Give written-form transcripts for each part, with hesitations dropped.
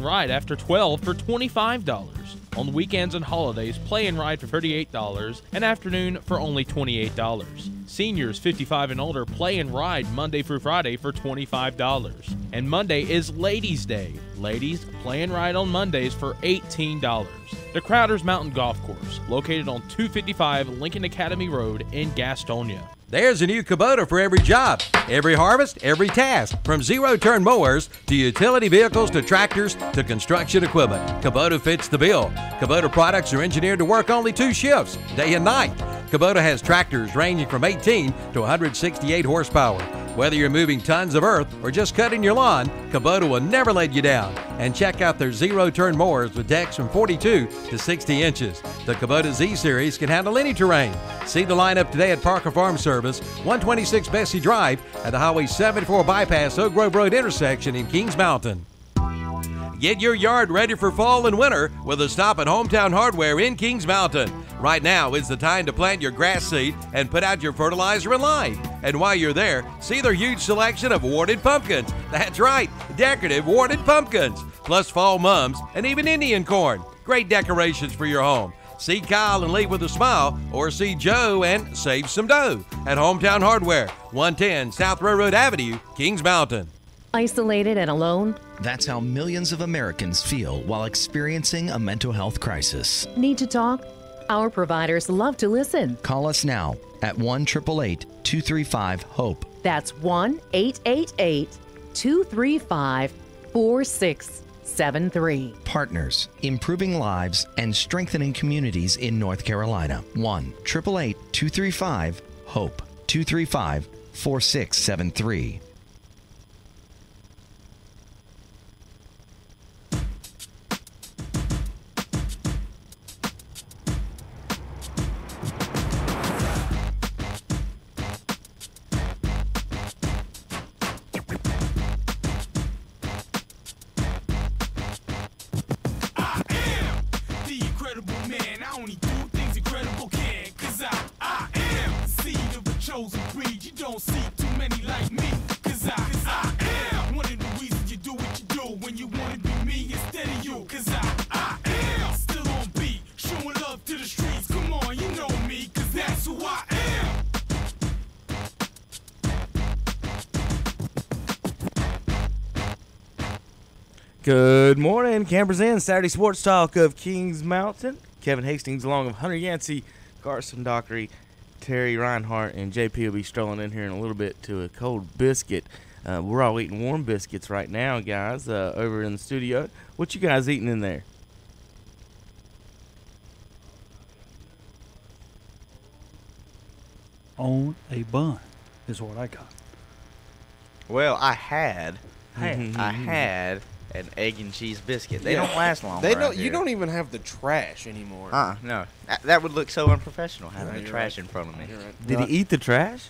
and ride after 12 for $25. On weekends and holidays, play and ride for $38 and afternoon for only $28. Seniors 55 and older play and ride Monday through Friday for $25. And Monday is Ladies' Day. Ladies play and ride on Mondays for $18. The Crowders Mountain Golf Course, located on 255 Lincoln Academy Road in Gastonia. There's a new Kubota for every job, every harvest, every task. From zero-turn mowers to utility vehicles to tractors to construction equipment, Kubota fits the bill. Kubota products are engineered to work only 2 shifts, day and night. Kubota has tractors ranging from 18 to 168 horsepower. Whether you're moving tons of earth or just cutting your lawn, Kubota will never let you down. And check out their zero-turn mowers with decks from 42 to 60 inches. The Kubota Z-Series can handle any terrain. See the lineup today at Parker Farm Service, 126 Bessie Drive, at the Highway 74 bypass Oak Grove Road intersection in Kings Mountain. Get your yard ready for fall and winter with a stop at Hometown Hardware in Kings Mountain. Right now is the time to plant your grass seed and put out your fertilizer in line. And while you're there, see their huge selection of warded pumpkins. That's right, decorative warded pumpkins, plus fall mums and even Indian corn. Great decorations for your home. See Kyle and leave with a smile, or see Joe and save some dough at Hometown Hardware, 110 South Railroad Avenue, Kings Mountain. Isolated and alone? That's how millions of Americans feel while experiencing a mental health crisis. Need to talk? Our providers love to listen. Call us now at 1-888-235-HOPE. That's 1-888-235-4673. Partners, improving lives and strengthening communities in North Carolina. 1-888-235-HOPE. 235-4673. Good morning, Campers Inn, Saturday Sports Talk of Kings Mountain. Kevin Hastings along with Hunter Yancey, Carson Dockery, Terry Reinhardt, and JP will be strolling in here in a little bit to a cold biscuit. We're all eating warm biscuits right now, guys, over in the studio. What you guys eating in there? On a bun is what I got. Well, I had an egg and cheese biscuit. They don't last long. They don't. You don't even have the trash anymore. No. That would look so unprofessional having the trash in front of me. Right. Did he eat the trash?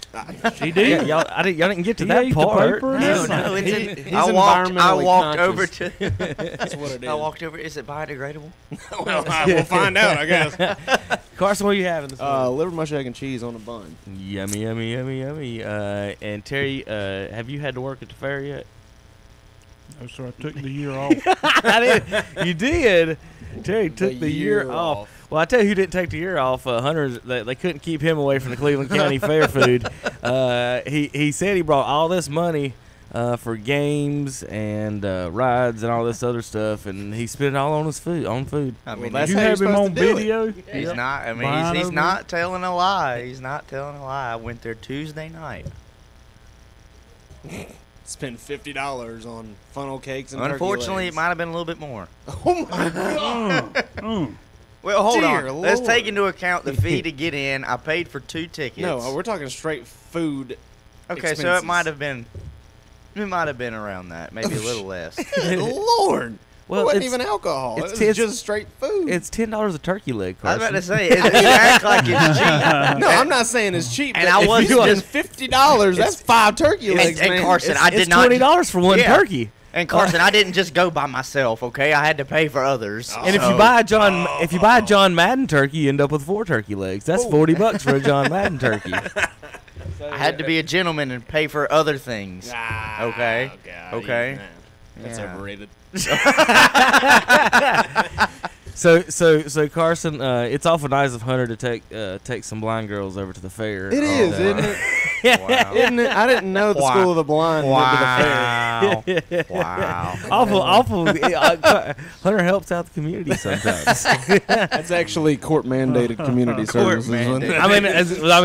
She did. Yeah, y'all didn't get to that part. No, He's I walked over to. That's what it is. I walked over. Is it biodegradable? Well, we'll find out, I guess. Carson, what are you having this morning? Liver mush, egg, and cheese on a bun. Yummy, yummy, yummy, yummy. And Terry, have you had to work at the fair yet? No, sir, I took the year off. You did. Terry took the year off. Well, I tell you who didn't take the year off. Hunter's. They couldn't keep him away from the Cleveland County Fair food. He said he brought all this money for games and rides and all this other stuff, and he spent it all on his food. I mean, Did you have him on video? He's not. I mean, he's not telling a lie. He's not telling a lie. I went there Tuesday night. Spend $50 on funnel cakes and Unfortunately, it might have been a little bit more. Oh my God! Well, hold Dear on. Let's Lord. take into account the fee to get in. I paid for 2 tickets. No, we're talking straight food. Okay, expenses. so it might have been around that, maybe a little less. Good Lord! Well, it wasn't it's- even alcohol. it's- It was just straight food. It's $10 a turkey leg, I was Carson. about to say, you act like it's cheap. No, I'm not saying it's cheap. And but I if wasn't you just- spend $50. That's 5 turkey legs, and man. Carson, I did It's not. $20 for one Yeah. turkey. And Carson, I didn't just go by myself. Okay, I had to pay for others. And if you buy a John Madden turkey, you end up with 4 turkey legs. That's $40 for a John Madden turkey. I had to be a gentleman and pay for other things. Okay. God, Okay. That's Yeah. overrated. So Carson, it's awful nice of Hunter to take some blind girls over to the fair. It is, isn't it? Wow. Isn't it? I didn't know the Wow. School of the Blind went to the fair. Wow. Awful. Hunter helps out the community sometimes. That's actually court mandated community services. mandated. I mean,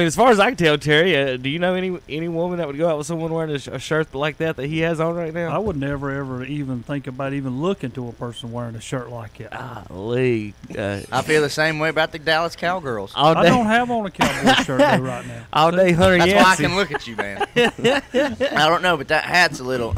as far as I can tell, Terry, do you know any woman that would go out with someone wearing a shirt like that he has on right now? I would never ever even think about even looking to a person wearing a shirt like it. Lee, I feel the same way about the Dallas Cowgirls. all I day, don't have on a cowboy shirt though right now. all day, Hunter That's why I Yancey. can look at you, man. I don't know, but that hat's a little.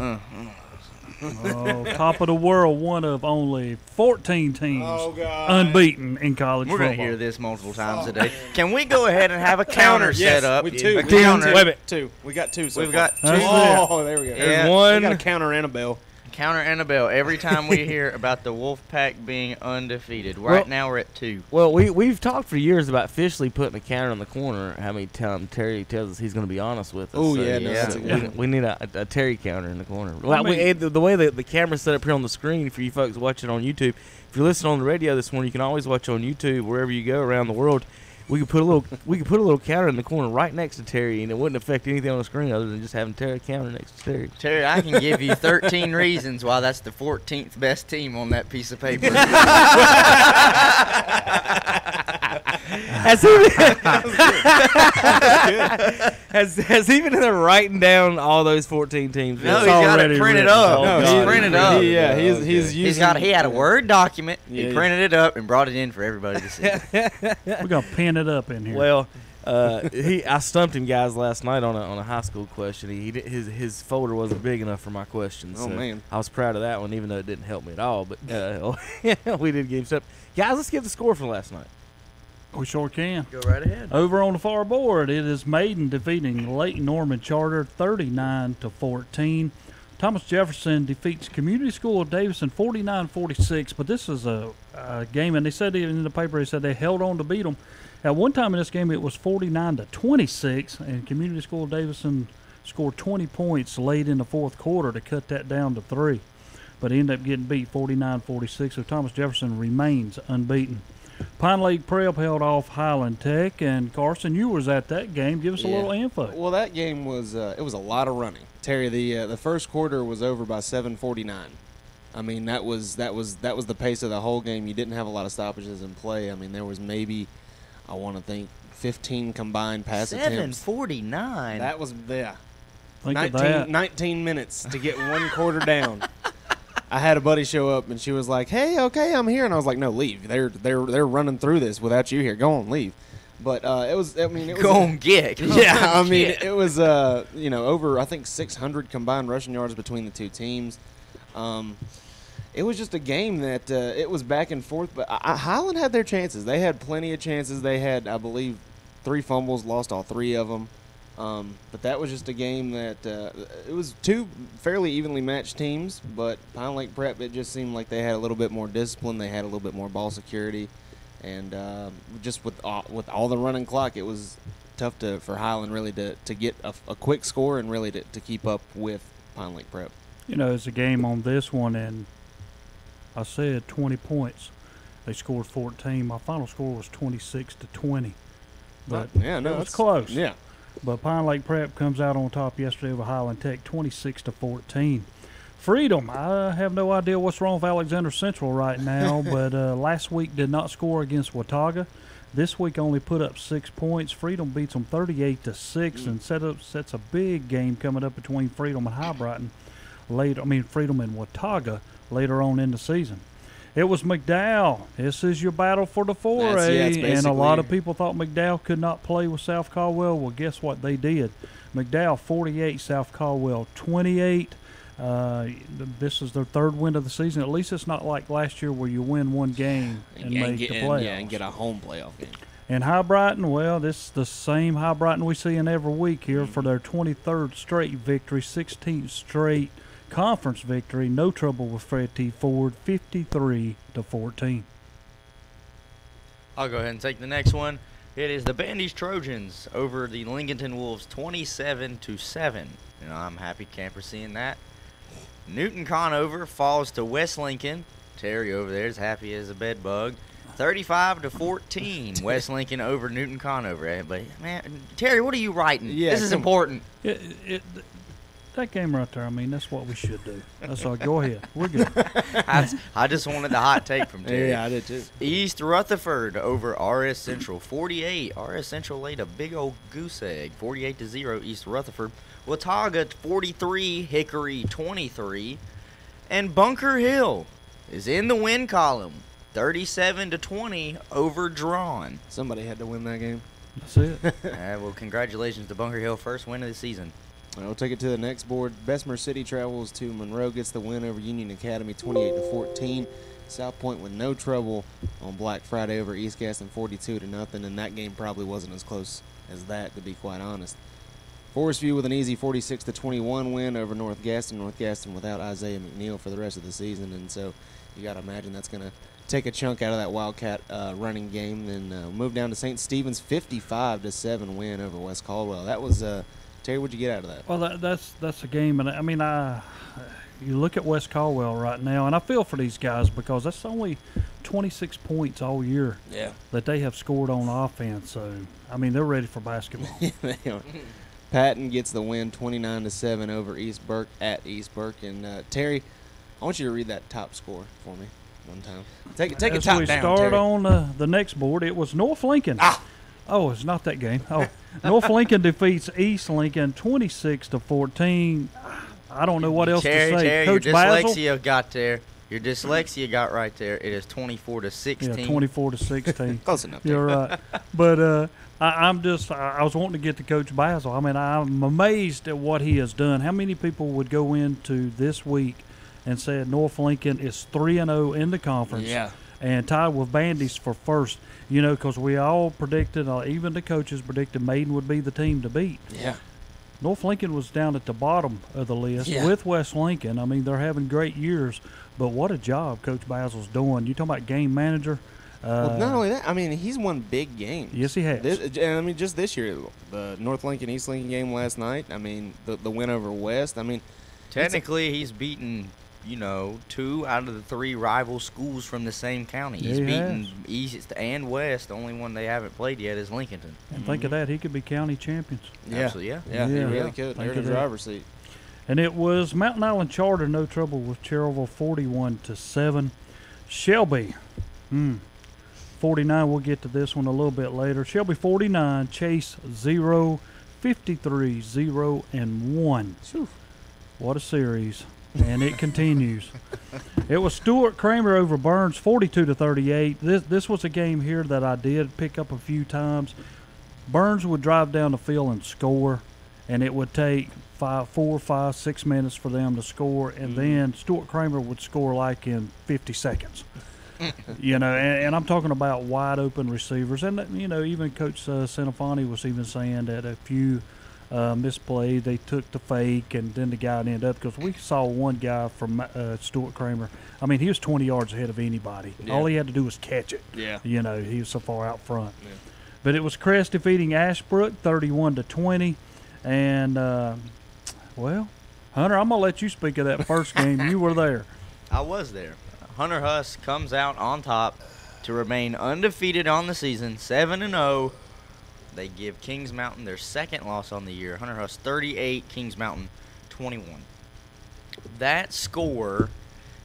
Top of the world, one of only 14 teams Oh, God. unbeaten in college We're football. gonna hear this multiple times a day. Can we go ahead and have a counter set up? With two. A We counter. got Wait a minute. two. We got two. So We've far. got two. That's Oh, there we go. Yeah. We One. got a counter and a bell. Counter and a bell every time we hear about the Wolfpack being undefeated. Right now we're at 2. Well, we've talked for years about officially putting a counter on the corner. How many times Terry tells us he's going to be honest with us? Oh, So, yeah, no, that's a good one. we need a Terry counter in the corner. Well, mean- the way the camera's set up here on the screen for you folks watching on YouTube. If you're listening on the radio this morning, you can always watch on YouTube wherever you go around the world. We could put a little counter in the corner right next to Terry, and it wouldn't affect anything on the screen other than just having Terry counter next to Terry. Terry, I can give you 13 reasons why that's the 14th best team on that piece of paper. Has he been in there writing down all those 14 teams? No, It's he's got it already printed written. up. Oh, He's God. printed up. Yeah, he's using. He had a Word document. Yeah, He printed it up and brought it in for everybody to see. We're going to pin it up in here. Well, I stumped him guys last night on a high school question. His folder wasn't big enough for my questions. Oh, so man. I was proud of that one, even though it didn't help me at all. But we did game stuff. Guys, let's give the score for last night. we sure can. Go right ahead. Over on the far board, it is Maiden defeating Lake Norman Charter 39-14. Thomas Jefferson defeats Community School of Davison 49-46. But this is a game, and they said in the paper, they said they held on to beat them. At one time in this game, it was 49-26, and Community School of Davison scored 20 points late in the fourth quarter to cut that down to 3. But ended up getting beat 49-46, so Thomas Jefferson remains unbeaten. Pine Lake Prep held off Highland Tech, and Carson, you was at that game. Give us a little info. Well, that game was it was a lot of running. Terry, the first quarter was over by 7:49. I mean, that was the pace of the whole game. You didn't have a lot of stoppages in play. I mean, there was maybe, I want to think, 15 combined pass attempts. 7:49. That was Think of that. 19 minutes to get one quarter down. I had a buddy show up, and she was like, "Hey, okay, I'm here," and I was like, "No, leave. They're running through this without you here. Go on, leave." But it was. I mean, it was. Go on, get. Yeah, I mean, it was over, I think, 600 combined rushing yards between the two teams. It was just a game that it was back and forth, but Highland had their chances. They had plenty of chances. They had, I believe, 3 fumbles, lost all 3 of them. But that was just a game that it was 2 fairly evenly matched teams, but Pine Lake Prep, it just seemed like they had a little bit more discipline. They had a little bit more ball security. And just with all the running clock, it was tough for Highland really to get a quick score and really to keep up with Pine Lake Prep. You know, it's a game on this one, and I said 20 points. They scored 14. My final score was 26-20. But Yeah, no, it was it's close. Yeah. But Pine Lake Prep comes out on top yesterday over Highland Tech, 26-14. Freedom, I have no idea what's wrong with Alexander Central right now, but last week did not score against Watauga. This week only put up 6 points. Freedom beats them 38-6 and sets a big game coming up between Freedom and High Brighton Freedom and Watauga later on in the season. It was McDowell. This is your battle for the 4A, and a lot of people thought McDowell could not play with South Caldwell. Well, guess what? They did. McDowell 48, South Caldwell 28. This is their 3rd win of the season. At least it's not like last year where you win one game and make the playoffs. And get a home playoff game. And High Brighton, well, this is the same High Brighton we see in every week here for their 23rd straight victory, 16th straight conference victory. No trouble with Fred T. Ford, 53-14. I'll go ahead and take the next one. It is the Bandy's Trojans over the Lincolnton Wolves 27-7. You know, I'm happy camper seeing that. Newton Conover falls to West Lincoln. Terry over there is happy as a bed bug. 35-14, West Lincoln over Newton Conover. But man, Terry, what are you writing? Yeah, this is important. That game right there, I mean, that's what we should do. That's all. Go ahead. We're good. I just wanted the hot take from Terry. Yeah, I did too. East Rutherford over RS Central 48. RS Central laid a big old goose egg. 48-0 East Rutherford. Watauga 43, Hickory 23. And Bunker Hill is in the win column. 37-20 over Drawn. Somebody had to win that game. That's it. Well, congratulations to Bunker Hill. First win of the season. We'll take it to the next board. Bessemer City travels to Monroe, gets the win over Union Academy 28-14. South Point with no trouble on Black Friday over East Gaston 42-0, and that game probably wasn't as close as that, to be quite honest. Forest View with an easy 46-21 win over North Gaston. North Gaston without Isaiah McNeil for the rest of the season, and so you got to imagine that's going to take a chunk out of that Wildcat running game. Then move down to St. Stephen's 55-7 win over West Caldwell. That was Terry, what'd you get out of that? Well, that's a game, and I mean, you look at West Caldwell right now, and I feel for these guys because that's only 26 points all year that they have scored on offense. So, I mean, they're ready for basketball. Yeah, they are. Patton gets the win 29-7 over East Burke at East Burke. And Terry, I want you to read that top score for me one time. Take a top down, As we start Terry. on the next board, it was North Lincoln. Oh, it's not that game. Oh, North Lincoln defeats East Lincoln 26-14. I don't know what else to say. Terry, Coach your Basil? dyslexia got there. Your dyslexia got right there. It is 24-16. Yeah, 24-16. Close enough. You're right. But I was wanting to get to Coach Basil. I mean, I'm amazed at what he has done. How many people would go into this week and say North Lincoln is 3-0 in the conference? Yeah. And tied with Bandy's for first, you know, because we all predicted, even the coaches predicted Maiden would be the team to beat. Yeah. North Lincoln was down at the bottom of the list Yeah. with West Lincoln. I mean, they're having great years, but what a job Coach Basil's doing. You talking about game manager? Well, not only that, I mean, he's won big games. Yes, he has. I mean, just this year, the North Lincoln East Lincoln game last night. I mean, the win over West. I mean, Technically, he's beaten, 2 out of the 3 rival schools from the same county. Yeah, He's he beaten has. East and West. The only one they haven't played yet is Lincoln. And think of that, he could be county champions. Absolutely, yeah. yeah, he Yeah. really could. Think They're in the of that. driver's seat. And it was Mountain Island Charter, no trouble with Cherryville, 41-7. Shelby, 49. We'll get to this one a little bit later. Shelby 49, Chase 0, 53, 0, and 1. What a series. And it continues. It was Stuart Kramer over Burns, 42-38. This was a game here that I did pick up a few times. Burns would drive down the field and score, and it would take 4, 5, 6 minutes for them to score, and then Stuart Kramer would score like in 50 seconds. And I'm talking about wide open receivers, and even Coach Centofanti was even saying that a few misplayed, they took the fake, and then the guy ended up, because we saw one guy from Stuart Kramer. I mean, he was 20 yards ahead of anybody. Yeah. All he had to do was catch it. Yeah. He was so far out front. Yeah. But it was Crest defeating Ashbrook 31-20, and well, Hunter, I'm gonna let you speak of that first game. You were there. I was there. Hunter Huss comes out on top to remain undefeated on the season, 7-0. They give Kings Mountain their second loss on the year. Hunter Huss 38, Kings Mountain 21. That score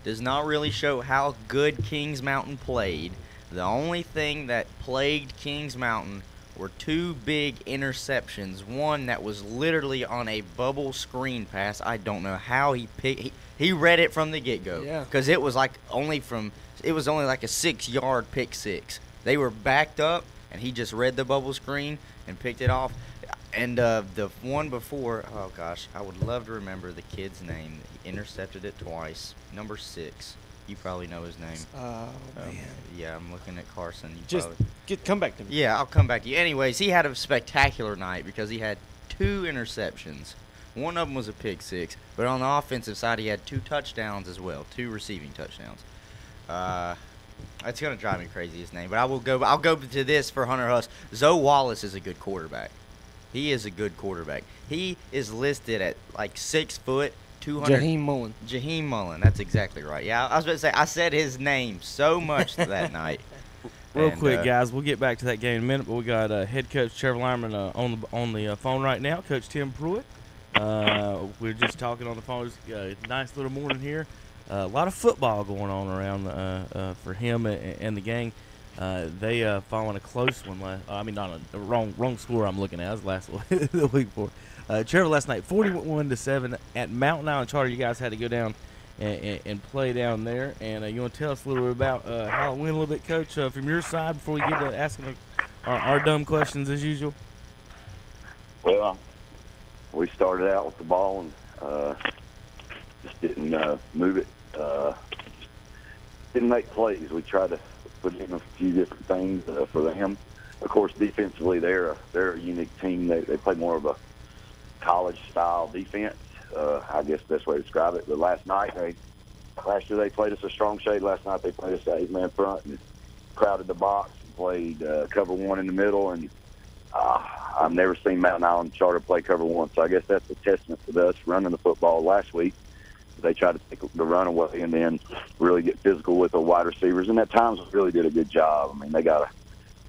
does not really show how good Kings Mountain played. The only thing that plagued Kings Mountain were 2 big interceptions. One that was literally on a bubble screen pass. I don't know how he read it from the get-go. Yeah. Because it was only like a 6-yard pick six. They were backed up, and he just read the bubble screen and picked it off. And the one before, oh gosh, I would love to remember the kid's name. He intercepted it twice. Number 6. You probably know his name. Oh, man. Yeah, I'm looking at Carson. Come back to me. Yeah, I'll come back to you. Anyways, he had a spectacular night because he had 2 interceptions. One of them was a pick six, but on the offensive side, he had 2 touchdowns as well, 2 receiving touchdowns. It's gonna drive me crazy, his name, but I'll go to this for Hunter Huss. Zoe Wallace is a good quarterback. He is a good quarterback. He is listed at like 6 foot, 200. Jaheim Mullen. Jaheim Mullen. That's exactly right. Yeah, I was about to say, I said his name so much that night. Real And, quick, guys, we'll get back to that game in a minute, but we got head coach Trevor Lyman on the phone right now, Coach Tim Pruitt. We're just talking on the phone. It's a nice little morning here. A lot of football going on around for him and the gang. They following a close one. Not a wrong score I'm looking at. That was last the week before. Trevor, last night, 41-7 at Mountain Island Charter. You guys had to go down and play down there. And you want to tell us a little bit about how it went a little bit, Coach, from your side before we get to asking our dumb questions as usual? Well, we started out with the ball and just didn't move it. Didn't make plays. We tried to put in a few different things for them. Of course, defensively, they're a unique team. They play more of a college-style defense. I guess the best way to describe it. But last year they played us a strong shade. Last night they played us an 8-man front and crowded the box and played cover one in the middle. And I've never seen Mountain Island Charter play cover one. So I guess that's a testament to us running the football last week. They tried to take the run away and then really get physical with the wide receivers. And at times really did a good job. I mean, they got a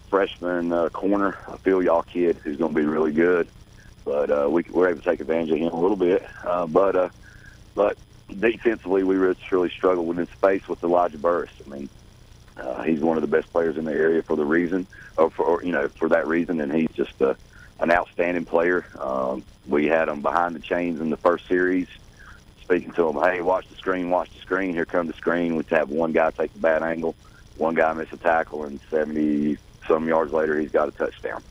freshman corner, a Phil Yaw kid who's going to be really good. But we were able to take advantage of him a little bit. But defensively, we really struggled in space with Elijah Burris. I mean, he's one of the best players in the area for that reason, and he's just an outstanding player. We had him behind the chains in the first series, speaking to him, hey, watch the screen, here comes the screen. We'd have one guy take the bad angle, one guy miss a tackle, and 70-some yards later, he's got a touchdown.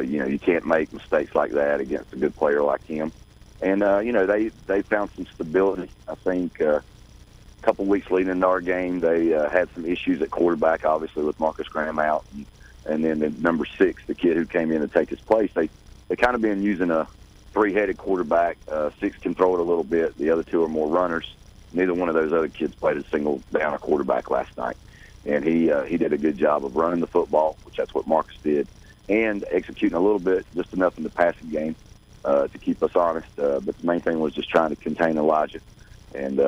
You can't make mistakes like that against a good player like him. And, they found some stability. I think a couple weeks leading into our game, they had some issues at quarterback, obviously, with Marcus Graham out. And then at number 6, the kid who came in to take his place, they kind of been using a three-headed quarterback. 6 can throw it a little bit. The other 2 are more runners. Neither one of those other kids played a single down a quarterback last night. And he did a good job of running the football, which that's what Marcus did, and executing a little bit, just enough in the passing game to keep us honest. But the main thing was just trying to contain Elijah. And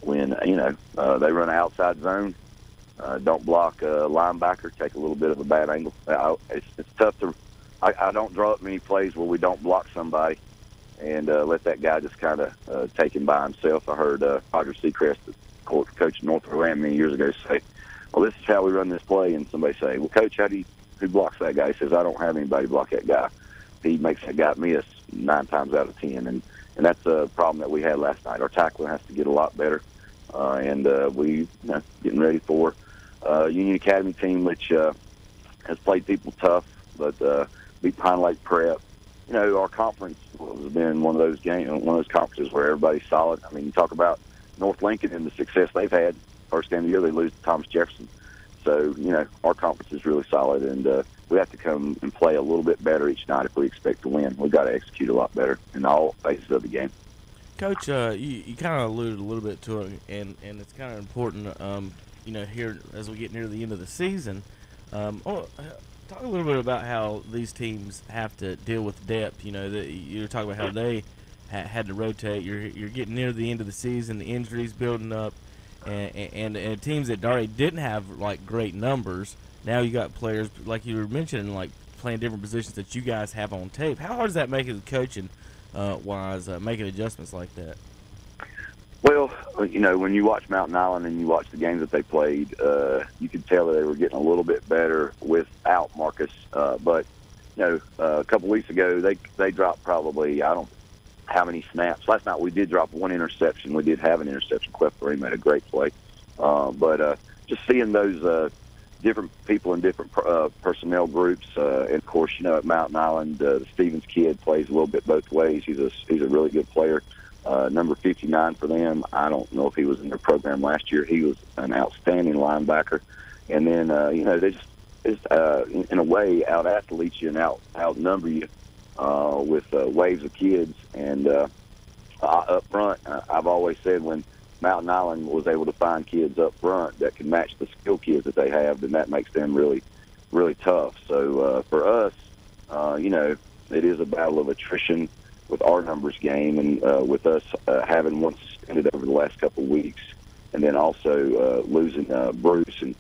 when, they run an outside zone, don't block a linebacker, take a little bit of a bad angle. It's tough to – I don't draw up many plays where we don't block somebody and let that guy just kind of take him by himself. I heard Roger Seacrest, the coach of North Orlando many years ago, say, well, this is how we run this play. And somebody say, well, Coach, who blocks that guy? He says, I don't have anybody block that guy. He makes that guy miss 9 times out of 10. And that's a problem that we had last night. Our tackling has to get a lot better. And we getting ready for Union Academy team, which has played people tough, but beat Pine Lake Prep. Our conference has been one of those conferences where everybody's solid. I mean, you talk about North Lincoln and the success they've had. First game of the year, they lose to Thomas Jefferson. So, our conference is really solid, and we have to come and play a little bit better each night if we expect to win. We've got to execute a lot better in all phases of the game. Coach, you kind of alluded a little bit to it, and it's kind of important, here as we get near the end of the season. Talk a little bit about how these teams have to deal with depth. You're talking about how they had to rotate. You're getting near the end of the season, the injuries building up, and teams that already didn't have like great numbers. Now you got players like you were mentioning, like playing different positions that you guys have on tape. How hard does that make it coaching wise, making adjustments like that? Well, when you watch Mountain Island and you watch the games that they played, you could tell that they were getting a little bit better without Marcus. But a couple weeks ago, they dropped probably, I don't know how many snaps. Last night we did drop one interception. We did have an interception. Cleffery made a great play. But just seeing those different people in different personnel groups, and of course, at Mountain Island, the Stevens kid plays a little bit both ways. He's a really good player. Number 59 for them. I don't know if he was in their program last year. He was an outstanding linebacker. And then, they just in a way, out-athlete you and outnumber you with waves of kids. And up front, I've always said when Mountain Island was able to find kids up front that can match the skill kids that they have, then that makes them really, really tough. So for us, it is a battle of attrition. with our numbers game, and with us having one suspended over the last couple of weeks, and then also losing Bruce. And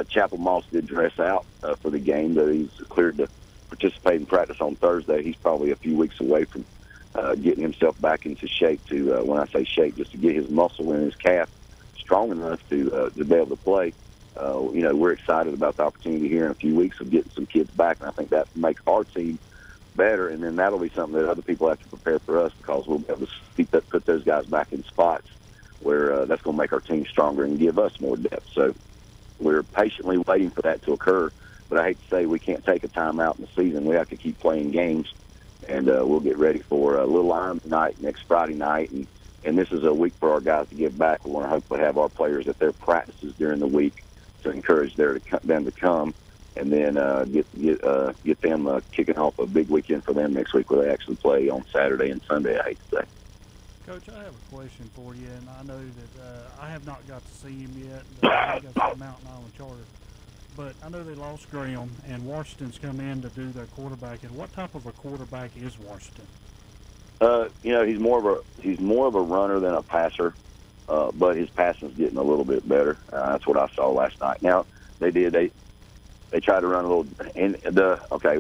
Chapel Moss did dress out for the game, though he's cleared to participate in practice on Thursday. He's probably a few weeks away from getting himself back into shape to, when I say shape, just to get his muscle in his calf strong enough to be able to play. We're excited about the opportunity here in a few weeks of getting some kids back, and I think that makes our team better, and then that'll be something that other people have to prepare for us, because we'll be able to put those guys back in spots where that's going to make our team stronger and give us more depth. So we're patiently waiting for that to occur, but I hate to say we can't take a time out in the season. We have to keep playing games, and we'll get ready for Little Iron night next Friday night, and this is a week for our guys to give back. We want to hopefully have our players at their practices during the week to encourage them to come, and then get them kicking off a big weekend for them next week, where they actually play on Saturday and Sunday, I hate to say. Coach, I have a question for you, and I know that I have not got to see him yet. I got some Mountain Island Charter, but I know they lost Graham, and Washington's come in to do their quarterback. And what type of a quarterback is Washington? He's more of a runner than a passer, but his passing's getting a little bit better. That's what I saw last night. Now they tried to run a little, and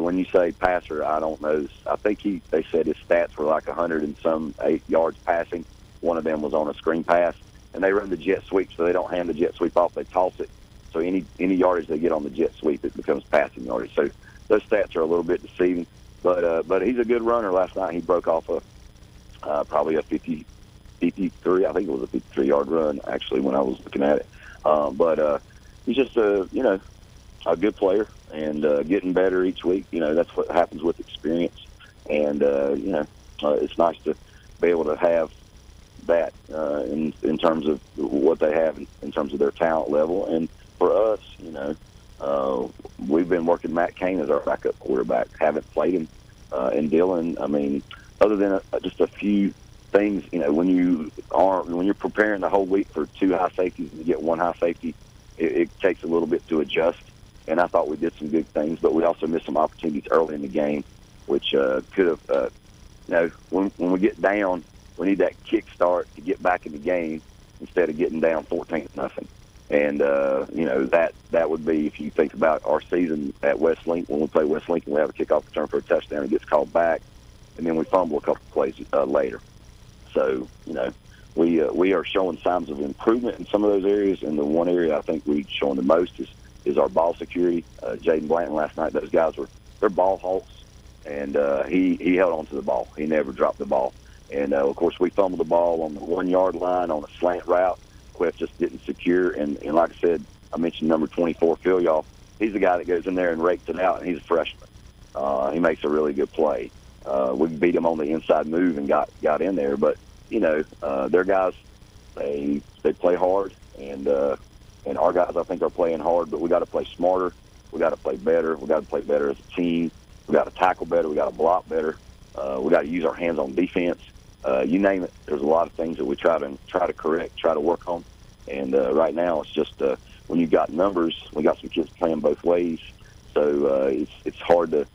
when you say passer, I don't know. I think they said his stats were like 100 and some 8 yards passing. One of them was on a screen pass, and they run the jet sweep, so they don't hand the jet sweep off; they toss it. So any yardage they get on the jet sweep, it becomes passing yardage. So those stats are a little bit deceiving, but he's a good runner. Last night he broke off probably a 53. I think it was a 53-yard run actually when I was looking at it. But he's just a good player, and getting better each week. That's what happens with experience, and it's nice to be able to have that in terms of what they have in terms of their talent level. And for us, we've been working Matt Cain as our backup quarterback. Haven't played him, and Dylan. I mean, other than just a few things, when you're preparing the whole week for 2 high safeties and you get 1 high safety, it takes a little bit to adjust. And I thought we did some good things, but we also missed some opportunities early in the game, which could have, when we get down, we need that kick start to get back in the game instead of getting down 14-0. And, that would be, if you think about our season at West Lincoln, when we play West Lincoln, we have a kickoff return for a touchdown, it gets called back, and then we fumble a couple plays later. So, we are showing signs of improvement in some of those areas, and the one area I think we're showing the most is our ball security. Jaden Blanton last night, those guys they're ball hawks, and he held on to the ball. He never dropped the ball. And, of course, we fumbled the ball on the 1-yard line on a slant route. Cliff just didn't secure. And like I said, I mentioned number 24, Phil Y'all. He's the guy that goes in there and rakes it out, and he's a freshman. He makes a really good play. We beat him on the inside move and got in there. But, their guys, they play hard, and our guys, I think, are playing hard, but we got to play smarter. We got to play better. We got to play better as a team. We got to tackle better. We got to block better. We got to use our hands on defense. You name it. There's a lot of things that we try to correct, try to work on. And right now, it's just when you got numbers, we got some kids playing both ways. So it's hard to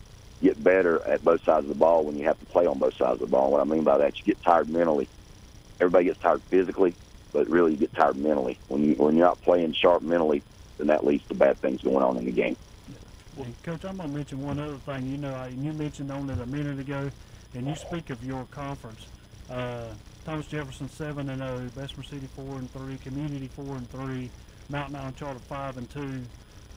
get better at both sides of the ball when you have to play on both sides of the ball. What I mean by that, you get tired mentally. Everybody gets tired physically, but really you get tired mentally. When you're not playing sharp mentally, then that leads to bad things going on in the game. Well, Coach, I'm going to mention one other thing. You mentioned on it a minute ago, and you speak of your conference. Thomas Jefferson 7-0, Bessemer City 4-3, Community 4-3, Mountain Island Charter 5-2,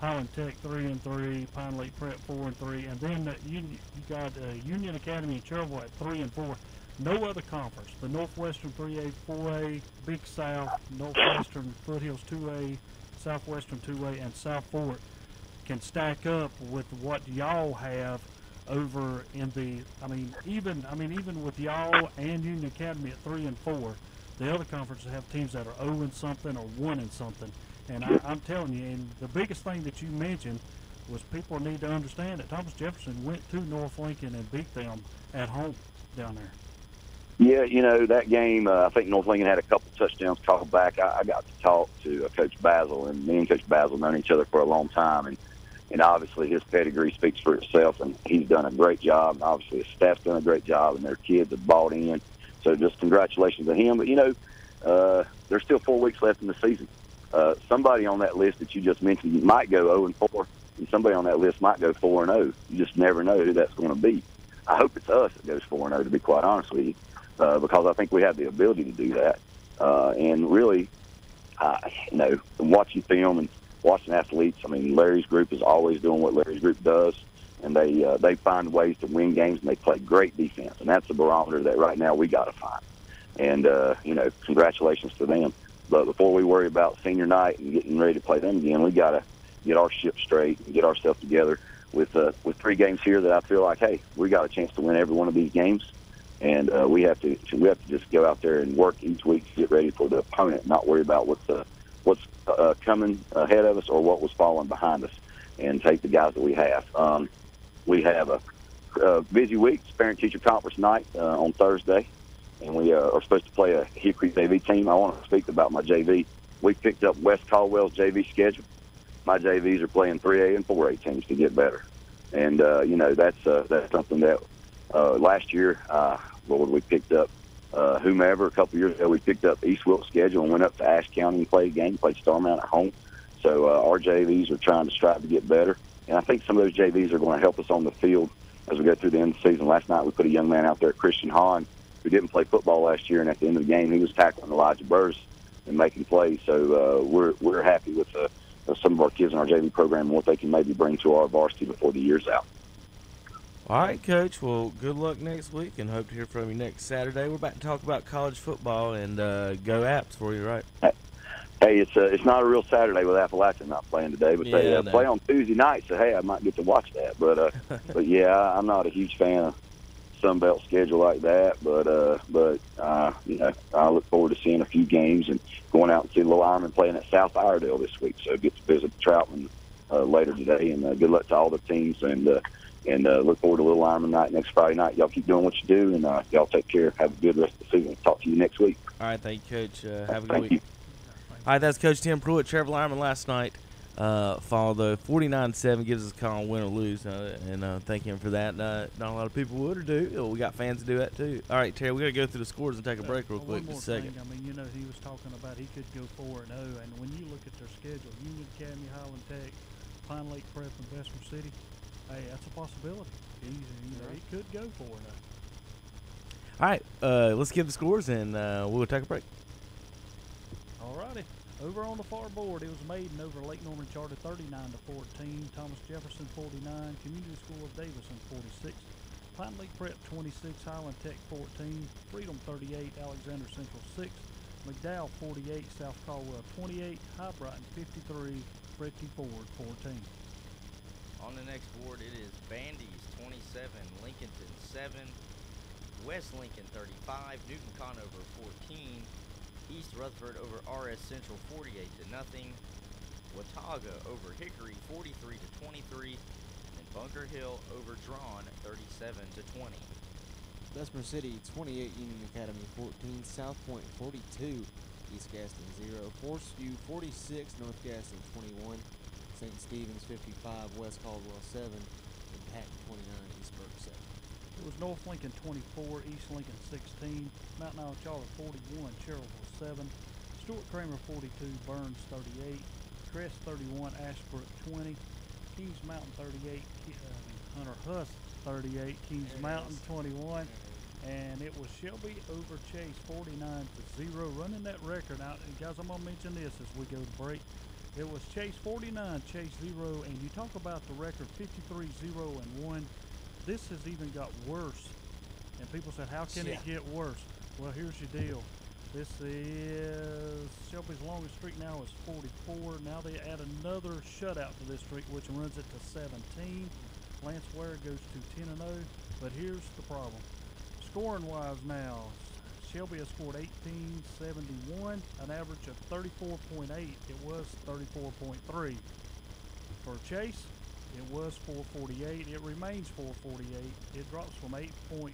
Highland Tech 3-3, Pine Lake Prep 4-3, and then you got Union Academy and Cherville at 3-4. No other conference. The Northwestern 3A, 4A, Big South, Northwestern Foothills 2A, Southwestern 2A, and South Fork can stack up with what y'all have over in the. Even with y'all and Union Academy at 3-4, the other conferences have teams that are 0-something or 1-something. And I'm telling you, and the biggest thing that you mentioned was people need to understand that Thomas Jefferson went to North Lincoln and beat them at home down there. Yeah, that game, I think North Lincoln had a couple touchdowns called back. I got to talk to Coach Basil, and me and Coach Basil known each other for a long time. And, and obviously his pedigree speaks for itself, and he's done a great job. And obviously his staff's done a great job, and their kids have bought in. So just congratulations to him. But, there's still 4 weeks left in the season. Somebody on that list that you just mentioned might go 0-4, and somebody on that list might go 4-0. You just never know who that's going to be. I hope it's us that goes 4-0, to be quite honest with you, because I think we have the ability to do that. And really, watching film and watching athletes, I mean, Larry's group is always doing what Larry's group does, and they find ways to win games, and they play great defense. And that's the barometer that right now we got to find. And, congratulations to them. But before we worry about senior night and getting ready to play them again, we got to get our ship straight and get ourselves together with 3 games here that I feel like, hey, we got a chance to win every one of these games. And we have to just go out there and work each week to get ready for the opponent, not worry about what's coming ahead of us or what was falling behind us, and take the guys that we have. We have a busy week, parent-teacher conference night on Thursday, and we are supposed to play a Hickory JV team. I want to speak about my JV. We picked up West Caldwell's JV schedule. My JVs are playing 3A and 4A teams to get better, and that's something that last year, we picked up whomever. A couple years ago, we picked up East Wilkes' schedule and went up to Ashe County and played a game, played Starmount at home. So our JVs are trying to strive to get better, and I think some of those JVs are going to help us on the field as we go through the end of the season. Last night, we put a young man out there, Christian Hahn, who didn't play football last year, and at the end of the game, he was tackling Elijah Burrs and making plays. So we're happy with some of our kids in our JV program and what they can maybe bring to our varsity before the year's out. All right, Coach. Well, good luck next week, and hope to hear from you next Saturday. We're about to talk about college football and go Apps for you, right? Hey, it's not a real Saturday with Appalachian not playing today, but they play on Tuesday night, so hey, I might get to watch that. But yeah, I'm not a huge fan of Sunbelt schedule like that, but I look forward to seeing a few games and going out and see Little Ironman playing at South Iredale this week. So get to visit Troutman later today, and good luck to all the teams, and look forward to Little Ironman night next Friday night. Y'all keep doing what you do, and y'all take care. Have a good rest of the season. Talk to you next week. All right, thank you, Coach. Have a good week. All right, that's Coach Tim Pruitt. Trevor Lyman last night followed the 49-7, gives us a call win or lose, and thank him for that. Not a lot of people would or do. Well, we got fans to do that too. All right, Terry, we got to go through the scores and take a break real quick. One more Just a second. thing. I mean, he was talking about he could go 4-0, and when you look at their schedule, Union Academy, Highland Tech, Pine Lake Prep, and Bessemer City, hey, that's a possibility. It could go 4-0. All right, let's give the scores, and we'll take a break. All righty. Over on the far board, it was Maiden over Lake Norman Charter 39-14, Thomas Jefferson 49, Community School of Davison 46, Pine Lake Prep 26, Highland Tech 14, Freedom 38, Alexander Central 6, McDowell 48, South Caldwell 28, High Brighton 53, Fredke Ford 14. On the next board, it is Bandy's 27, Lincolnton 7, West Lincoln 35, Newton Conover 14, East Rutherford over RS Central 48-0, Watauga over Hickory 43-23, and Bunker Hill over Drawn 37-20. Bessemer City 28, Union Academy 14, South Point 42, East Gaston 0, Forest View 46, North Gaston 21, St. Stephen's 55, West Caldwell 7, and Patton 29, Eastburg 7. It was North Lincoln 24, East Lincoln 16, Mountain Isle Charter 41, Cherylville 7, Stuart Kramer 42, Burns 38, Crest 31, Ashbrook 20, Kings Mountain 38, Hunter Huss 38, Kings Mountain 21, and it was Shelby over Chase 49-0, running that record out. And guys, I'm gonna mention this as we go to break. It was Chase 49, Chase 0, and you talk about the record 53-0-1. This has even got worse. And people said, how can it get worse? Well, here's your deal. This is Shelby's longest streak now is 44. Now they add another shutout to this streak, which runs it to 17. Lance Ware goes to 10-0. But here's the problem. Scoring-wise now, Shelby has scored 1871, an average of 34.8. It was 34.3. For Chase, it was 448. It remains 448. It drops from 8.4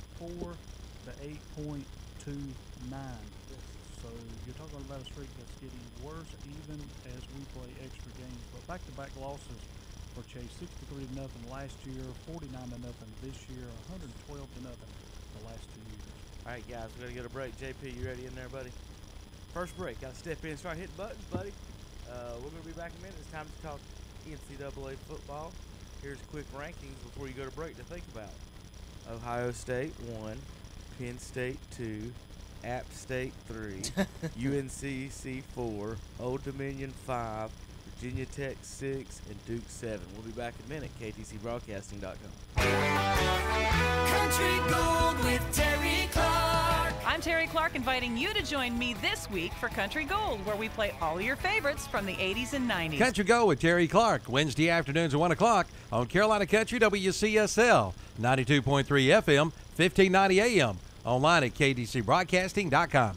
to 8.29. So you're talking about a streak that's getting worse even as we play extra games. But back-to-back losses for Chase, 63-0 last year, 49-0 this year, 112-0 the last 2 years. All right, guys, we're going to get a break. JP, you ready in there, buddy? First break. Got to step in and start hitting buttons, buddy. We're going to be back in a minute. It's time to talk NCAA football. Here's quick rankings before you go to break to think about. Ohio State 1, Penn State 2, App State 3, UNCC 4, Old Dominion 5, Virginia Tech 6, and Duke 7. We'll be back in a minute. KTCBroadcasting.com. Country Gold with Terry Clark. I'm Terry Clark, inviting you to join me this week for Country Gold, where we play all your favorites from the 80s and 90s. Country Go with Terry Clark, Wednesday afternoons at 1 o'clock on Carolina Country WCSL, 92.3 FM, 1590 AM, online at KDCBroadcasting.com.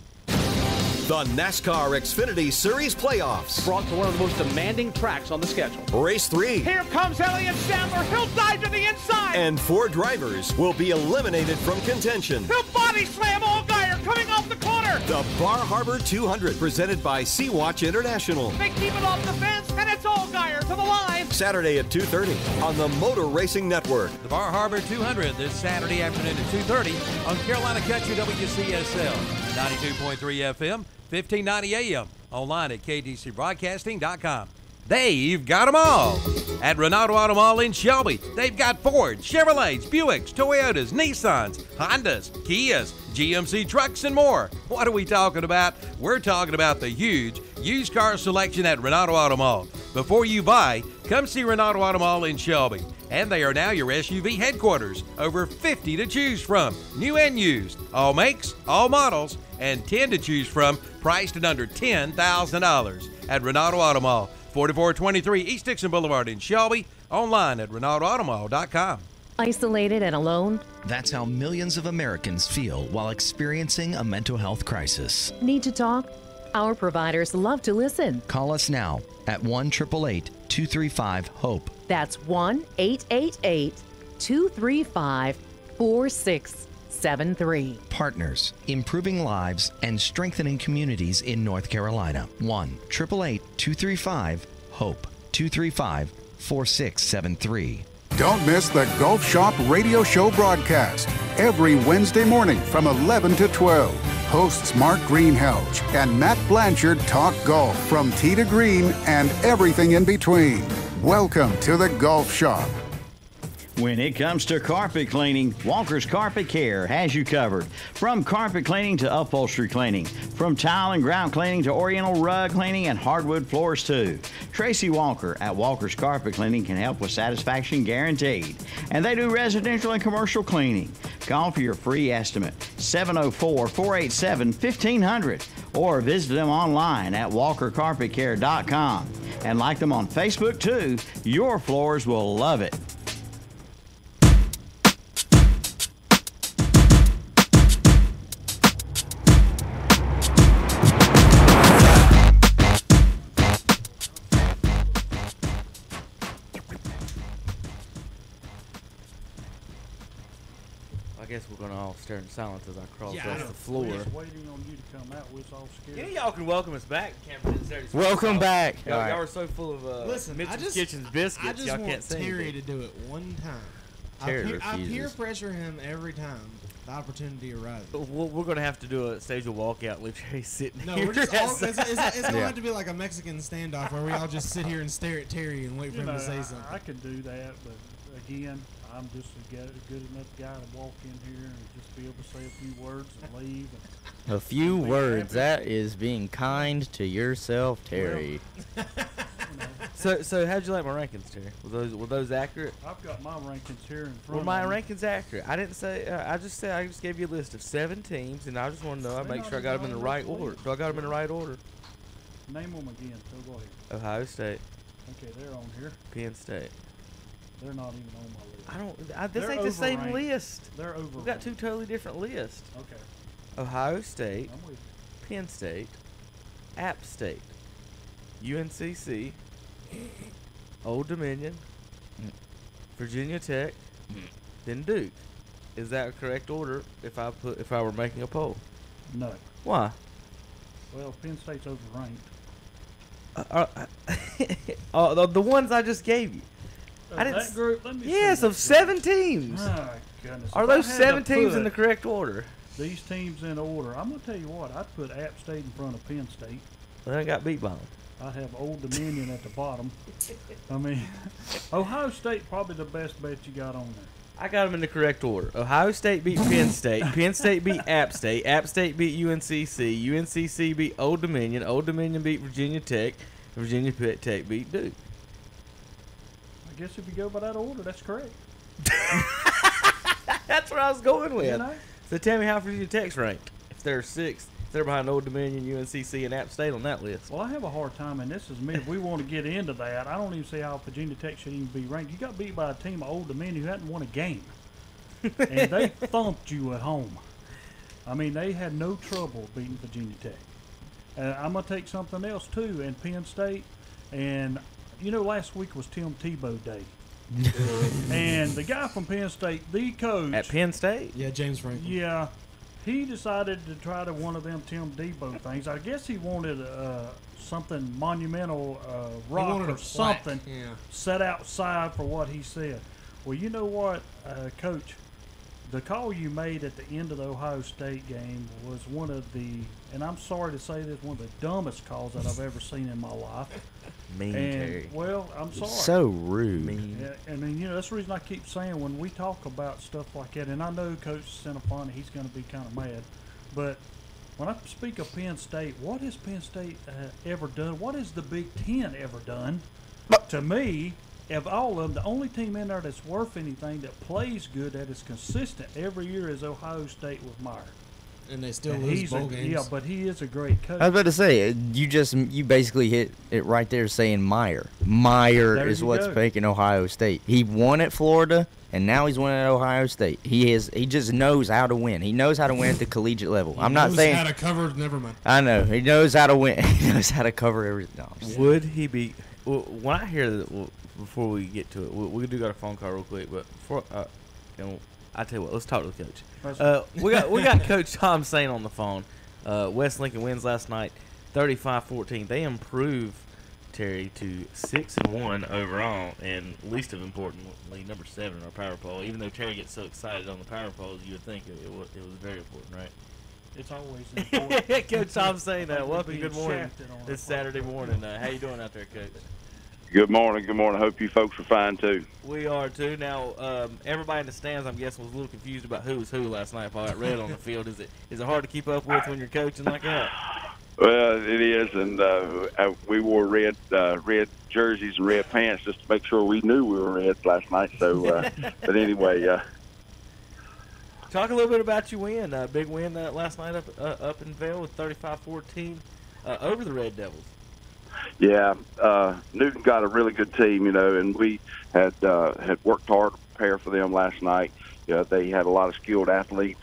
The NASCAR Xfinity Series Playoffs. Brought to one of the most demanding tracks on the schedule. Race 3. Here comes Elliott Sadler. He'll dive to the inside. And 4 drivers will be eliminated from contention. He'll body slam Allgaier coming off the corner. The Bar Harbor 200, presented by Sea-Watch International. They keep it off the fence, and it's Allgaier to the line. Saturday at 2:30 on the Motor Racing Network. The Bar Harbor 200 this Saturday afternoon at 2:30 on Carolina Country WCSL, 92.3 FM. 1590 AM, online at KDCBroadcasting.com. They've got them all. At Renato Auto Mall in Shelby, they've got Fords, Chevrolets, Buicks, Toyotas, Nissans, Hondas, Kias, GMC trucks, and more. What are we talking about? We're talking about the huge used car selection at Renato Auto Mall. Before you buy, come see Renato Auto Mall in Shelby. And they are now your SUV headquarters. Over 50 to choose from, new and used. All makes, all models, and 10 to choose from, priced at under $10,000 at Renato Auto Mall, 4423 East Dixon Boulevard in Shelby, online at RenatoAutomall.com. Isolated and alone? That's how millions of Americans feel while experiencing a mental health crisis. Need to talk? Our providers love to listen. Call us now at 1-888-235-HOPE. That's 1-888-235-4673. Partners, improving lives and strengthening communities in North Carolina. 1-888-235-HOPE. 235-4673. Don't miss the Golf Shop Radio Show broadcast every Wednesday morning from 11 to 12. Hosts Mark Greenhalgh and Matt Blanchard talk golf from tee to green and everything in between. Welcome to the Golf Shop. When it comes to carpet cleaning, Walker's Carpet Care has you covered. From carpet cleaning to upholstery cleaning, from tile and ground cleaning to oriental rug cleaning and hardwood floors too. Tracy Walker at Walker's Carpet Cleaning can help with satisfaction guaranteed. And they do residential and commercial cleaning. Call for your free estimate, 704-487-1500, or visit them online at walkercarpetcare.com. And like them on Facebook too, your floors will love it. I guess we're going to all stare in silence as I crawl across the floor. We're just waiting on you to come out. We're all scared. Any of y'all can welcome us back. Welcome back. Y'all were so full of Listen, Mitch's Kitchen's biscuits. Y'all can't say Terry anything. to do it one time. Terry I peer refuses. pressure him every time the opportunity arises. We're going to have to do a stage of walkout and leave Terry sitting No, here. we're just all, it's going to Yeah. have to be like a Mexican standoff where we all just sit here and stare at Terry and wait for him to say something. I could do that, but again, I'm just a good enough guy to walk in here and just be able to say a few words and leave. A few words. That is being kind to yourself, Terry. So how'd you like my rankings, Terry? Were those accurate? I've got my rankings here in front Were my of me. rankings accurate? I didn't say. I just gave you a list of 7 teams, and I just want to know. I make sure I got them in the right order. Do I got them in the right order? Name them again. So go ahead. Ohio State, Okay, they're on here. Penn State. They're not even on my list. This They're ain't the same overranked. list. They're over. We've got 2 totally different lists. Okay. Ohio State, I'm with you. Penn State, App State, UNCC, Old Dominion, Virginia Tech, then Duke. Is that a correct order if I were making a poll? No. Why? Well, Penn State's overranked. The ones I just gave you. That group, let me see Yes, that of 7 teams. Oh, goodness. Are If I those had 7 to teams in put the correct order? These teams in order. I'm going to tell you what. I'd put App State in front of Penn State. They got beat by them. I'd have Old Dominion at the bottom. I mean, Ohio State probably the best bet you got on there. I got them in the correct order. Ohio State beat Penn State. Penn State beat App State. App State beat UNCC. UNCC beat Old Dominion. Old Dominion beat Virginia Tech. Virginia Tech beat Duke. I guess if you go by that order, that's correct. That's what I was going with. You know? So tell me how Virginia Tech's ranked. If they're 6th, they're behind Old Dominion, UNCC, and App State on that list. Well, I have a hard time, and this is me. If we want to get into that, I don't even see how Virginia Tech should even be ranked. You got beat by a team of Old Dominion who hadn't won a game. And they thumped you at home. I mean, they had no trouble beating Virginia Tech. I'm going to take something else, too, in Penn State. And, you know, last week was Tim Tebow Day. And the guy from Penn State, the coach. At Penn State? Yeah, James Franklin. Yeah. He decided to try to one of them Tim Tebow things. I guess he wanted something monumental, rock wanted or a plaque, something yeah. set outside for what he said. Well, you know what, Coach? The call you made at the end of the Ohio State game was one of the, and I'm sorry to say this, one of the dumbest calls that I've ever seen in my life. Mean, And, Terry. well, I'm sorry. So rude. Yeah, I mean, you know, that's the reason I keep saying when we talk about stuff like that, and I know Coach Centofanti, he's going to be kind of mad, but when I speak of Penn State, what has Penn State ever done? What has the Big Ten ever done? To me, of all of them, the only team in there that's worth anything, that plays good, that is consistent every year is Ohio State with Meyer. And they still lose bowl games. Yeah, but he is a great coach. I was about to say, you basically hit it right there saying Meyer. Meyer There is you what's go. making Ohio State. He won at Florida, and now he's winning at Ohio State. He just knows how to win. He knows how to win at the collegiate level. I'm not saying how to cover. Never mind. I know he knows how to win. He knows how to cover everything. No, Would he be? Well, when I hear that, before we get to it, we do got a phone call real quick. But before, I tell you what, let's talk to the coach. We got Coach Tom Saint on the phone. West Lincoln wins last night, 35-14. They improve, Terry, to 6-1 overall, and least of importantly, number 7 in our power poll. Even though Terry gets so excited on the power polls, you would think it was very important, right? It's always important. Coach Tom Saint, welcome. Being Good morning. shafted on This a Saturday morning. How you doing out there, Coach? Good morning. Good morning. Hope you folks are fine too. We are too. Now, everybody in the stands, I'm guessing, was a little confused about who was who last night. If I got red on the field, is it hard to keep up with when you're coaching like that? Well, it is, and we wore red jerseys and red pants just to make sure we knew we were red last night. So, but anyway, talk a little bit about your win. Big win last night up in Vail with 35-14 over the Red Devils. Yeah, Newton got a really good team, and we had worked hard to prepare for them last night. They had a lot of skilled athletes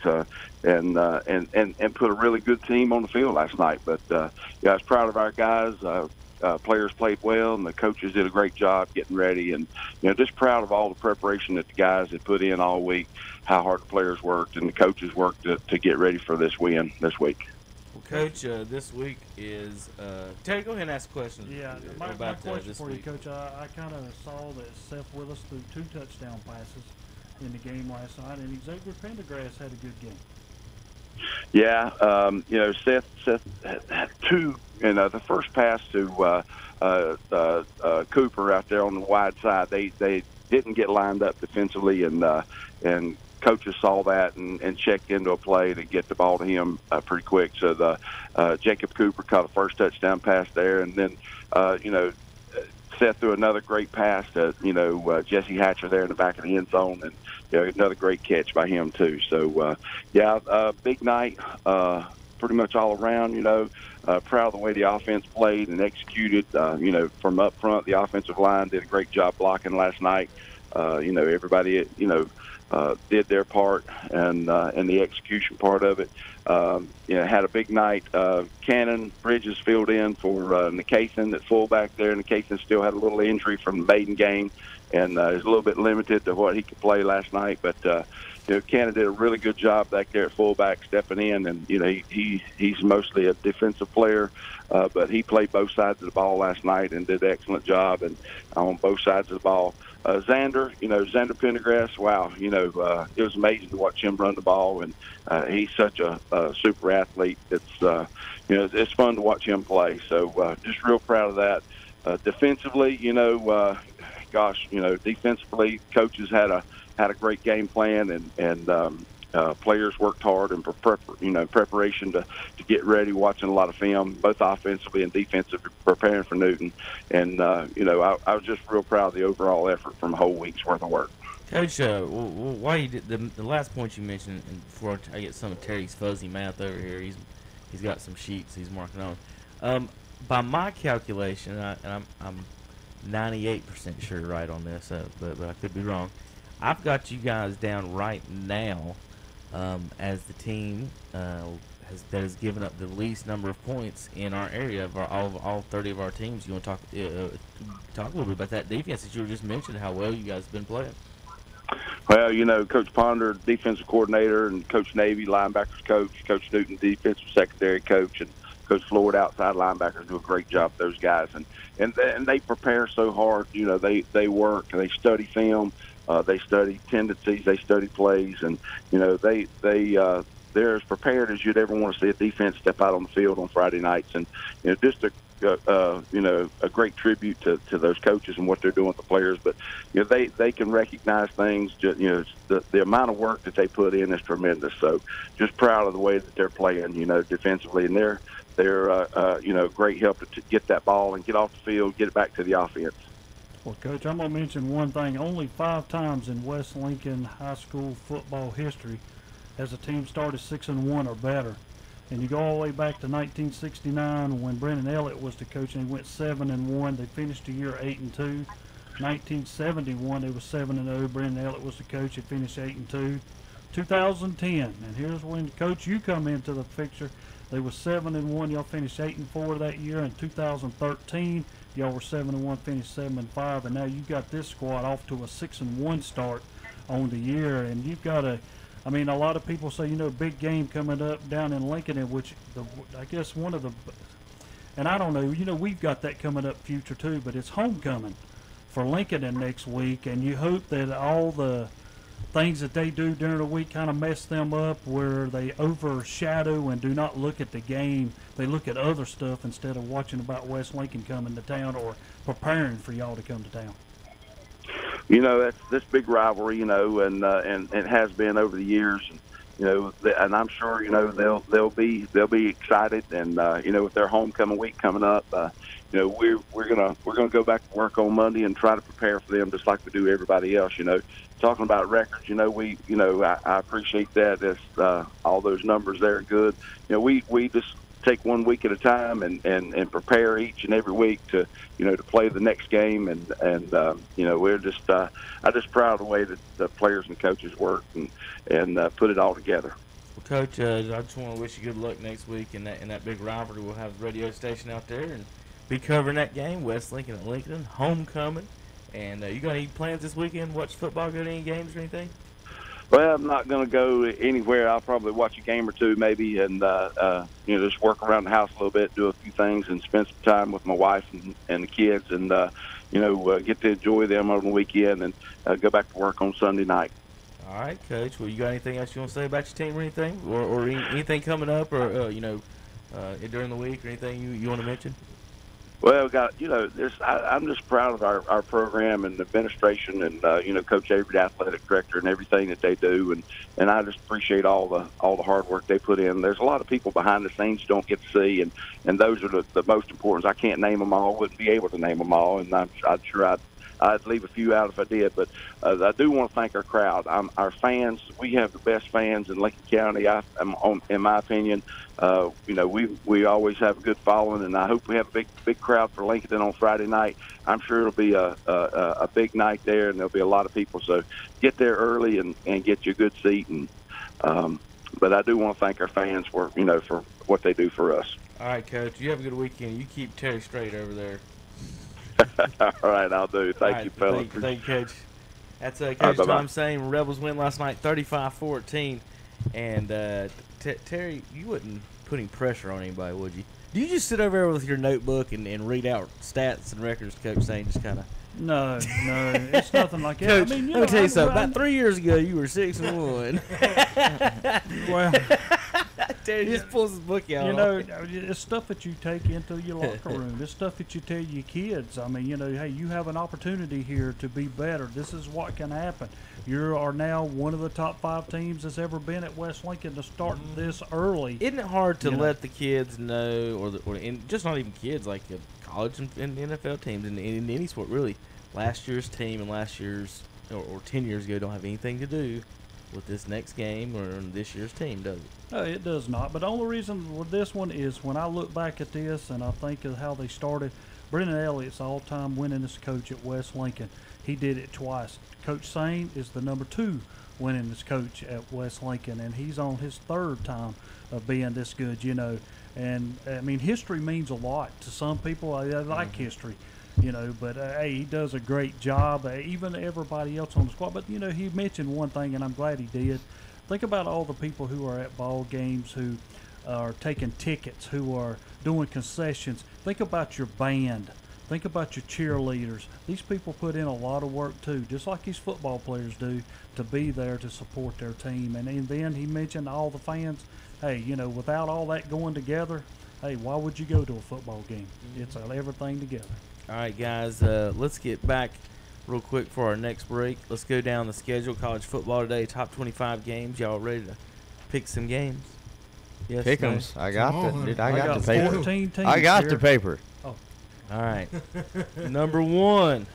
and put a really good team on the field last night. But I was proud of our guys. Players played well, and the coaches did a great job getting ready. And just proud of all the preparation that the guys had put in all week. How hard the players worked and the coaches worked to get ready for this win this week. Coach, this week is Terry. Go ahead and ask questions. Yeah, my about question this for week. you, Coach. I kind of saw that Seth Willis threw 2 touchdown passes in the game last night, and Xavier Pendergrass had a good game. Yeah, Seth had 2. The first pass to Cooper out there on the wide side, they didn't get lined up defensively, and coaches saw that and checked into a play to get the ball to him pretty quick. So the Jacob Cooper caught a first touchdown pass there, and then Seth threw another great pass to Jesse Hatcher there in the back of the end zone, and another great catch by him too. So big night, pretty much all around. Proud of the way the offense played and executed. From up front, the offensive line did a great job blocking last night. Everybody did their part, and the execution part of it. Had a big night. Cannon Bridges filled in for Nicathan at fullback there. Nicathan still had a little injury from the maiden game, and is a little bit limited to what he could play last night. But Canada did a really good job back there at fullback stepping in, and he's mostly a defensive player, but he played both sides of the ball last night and did an excellent job and on both sides of the ball. Xander Pendergrass, wow, it was amazing to watch him run the ball, and he's such a super athlete. It's fun to watch him play. So just real proud of that. Defensively, defensively, coaches had a great game plan, and players worked hard in preparation to get ready, watching a lot of film, both offensively and defensively, preparing for Newton. And, I was just real proud of the overall effort from a whole week's worth of work. Coach, why you did the last point you mentioned, and before I get some of Terry's fuzzy math over here, he's got some sheets he's marking on. By my calculation, and I'm 98% sure right on this, but I could be wrong. I've got you guys down right now as the team that has given up the least number of points in our area of all 30 of our teams. You want to talk a little bit about that defense that you were just mentioning, how well you guys have been playing? Well, Coach Ponder, defensive coordinator, and Coach Navy, linebackers coach, Coach Newton, defensive secondary coach, and Coach Floyd, outside linebackers, do a great job with those guys. And they prepare so hard. They work, they study film, they study tendencies, they study plays, and they're as prepared as you'd ever want to see a defense step out on the field on Friday nights. And just a great tribute to those coaches and what they're doing with the players. But they can recognize things. The amount of work that they put in is tremendous. So just proud of the way that they're playing, defensively, and they're great help to get that ball and get off the field, get it back to the offense. Well, Coach, I'm going to mention one thing. Only 5 times in West Lincoln high school football history has a team started 6-1 or better. And you go all the way back to 1969 when Brennan Elliott was the coach, and he went 7-1. They finished the year 8-2. 1971, they was 7-0. Brennan Elliott was the coach. He finished 8-2. 2010, and here's when, Coach, you come into the picture. They were 7-1. Y'all finished 8-4 that year. In 2013, y'all were 7-1, finished 7-5, and now you got this squad off to a 6-1 start on the year. And you've got a lot of people say, big game coming up down in Lincoln, in which I guess one of the, and I don't know, we've got that coming up future too, but it's homecoming for Lincoln in next week, and you hope that all the things that they do during the week kind of mess them up, where they overshadow and do not look at the game. They look at other stuff instead of watching about West Lincoln coming to town or preparing for y'all to come to town. That's this big rivalry, and it has been over the years, and I'm sure they'll be excited, and with their homecoming week coming up, we're gonna go back to work on Monday and try to prepare for them just like we do everybody else. Talking about records, I appreciate that. That's all those numbers there are good. We just take one week at a time and prepare each and every week to play the next game, and we're just I'm just proud of the way that the players and coaches work and put it all together. Well, Coach, I just want to wish you good luck next week in that big rivalry. We'll have the radio station out there and be covering that game, West Lincoln at Lincoln, homecoming. And you got any plans this weekend? Watch football, go to any games or anything? Well, I'm not going to go anywhere. I'll probably watch a game or two maybe, and just work around the house a little bit, do a few things, and spend some time with my wife and the kids, and get to enjoy them on the weekend, and go back to work on Sunday night. All right, Coach. Well, you got anything else you want to say about your team or anything, or anything coming up, or during the week, or anything you want to mention? Well, I'm just proud of our program and the administration and Coach Avery, the athletic director, and everything that they do, and I just appreciate all the hard work they put in. There's a lot of people behind the scenes you don't get to see, and those are the most important. I can't name them all, wouldn't be able to name them all, and I'm sure I'd leave a few out if I did, but I do want to thank our crowd. Our fans. We have the best fans in Lincoln County. In my opinion, we always have a good following, and I hope we have a big crowd for Lincoln on Friday night. I'm sure it'll be a big night there, and there'll be a lot of people. So get there early and get you a good seat. And but I do want to thank our fans for what they do for us. All right, Coach. You have a good weekend. You keep Terry straight over there. All right, I'll do. Thank you, fellas. Thank you, Coach. That's Coach bye-bye. Tom saying Rebels win last night 35-14. And Terry, you wouldn't put any pressure on anybody, would you? Do you just sit over there with your notebook and read out stats and records, Coach saying, just kind of? No, it's nothing like that. Coach, I mean, let me tell you something. About 3 years ago, you were 6-1. Well, Terry just pulls his book out. You know, it's stuff that you take into your locker room. It's stuff that you tell your kids. I mean, you know, hey, you have an opportunity here to be better. This is what can happen. You are now one of the top 5 teams that's ever been at West Lincoln to start this early. Isn't it hard to let the kids know, or just not even kids, like college and NFL teams, in any sport really, last year's team and last year's, or 10 years ago, don't have anything to do with this next game or this year's team, does it? No, it does not. But the only reason with this one is when I look back at this and I think of how they started, Brendan Elliott's all-time winningest coach at West Lincoln. He did it twice. Coach Sane is the number 2 winningest coach at West Lincoln, and he's on his 3rd time of being this good, you know. And, I mean, history means a lot to some people. I like history, you know, but, hey, he does a great job, even everybody else on the squad. But, you know, he mentioned one thing, and I'm glad he did. Think about all the people who are at ball games, who are taking tickets, who are doing concessions. Think about your band. Think about your cheerleaders. These people put in a lot of work, too, just like these football players do, to be there to support their team. And then he mentioned all the fans. Hey, you know, without all that going together, hey, why would you go to a football game? It's everything together. All right, guys, let's get back real quick for our next break. Let's go down the schedule. College football today, top 25 games. Y'all ready to pick some games? Yes, Pick'ems. I got the dude. I got the 14 paper. teams I got here. the paper. Oh, all right. Number 1,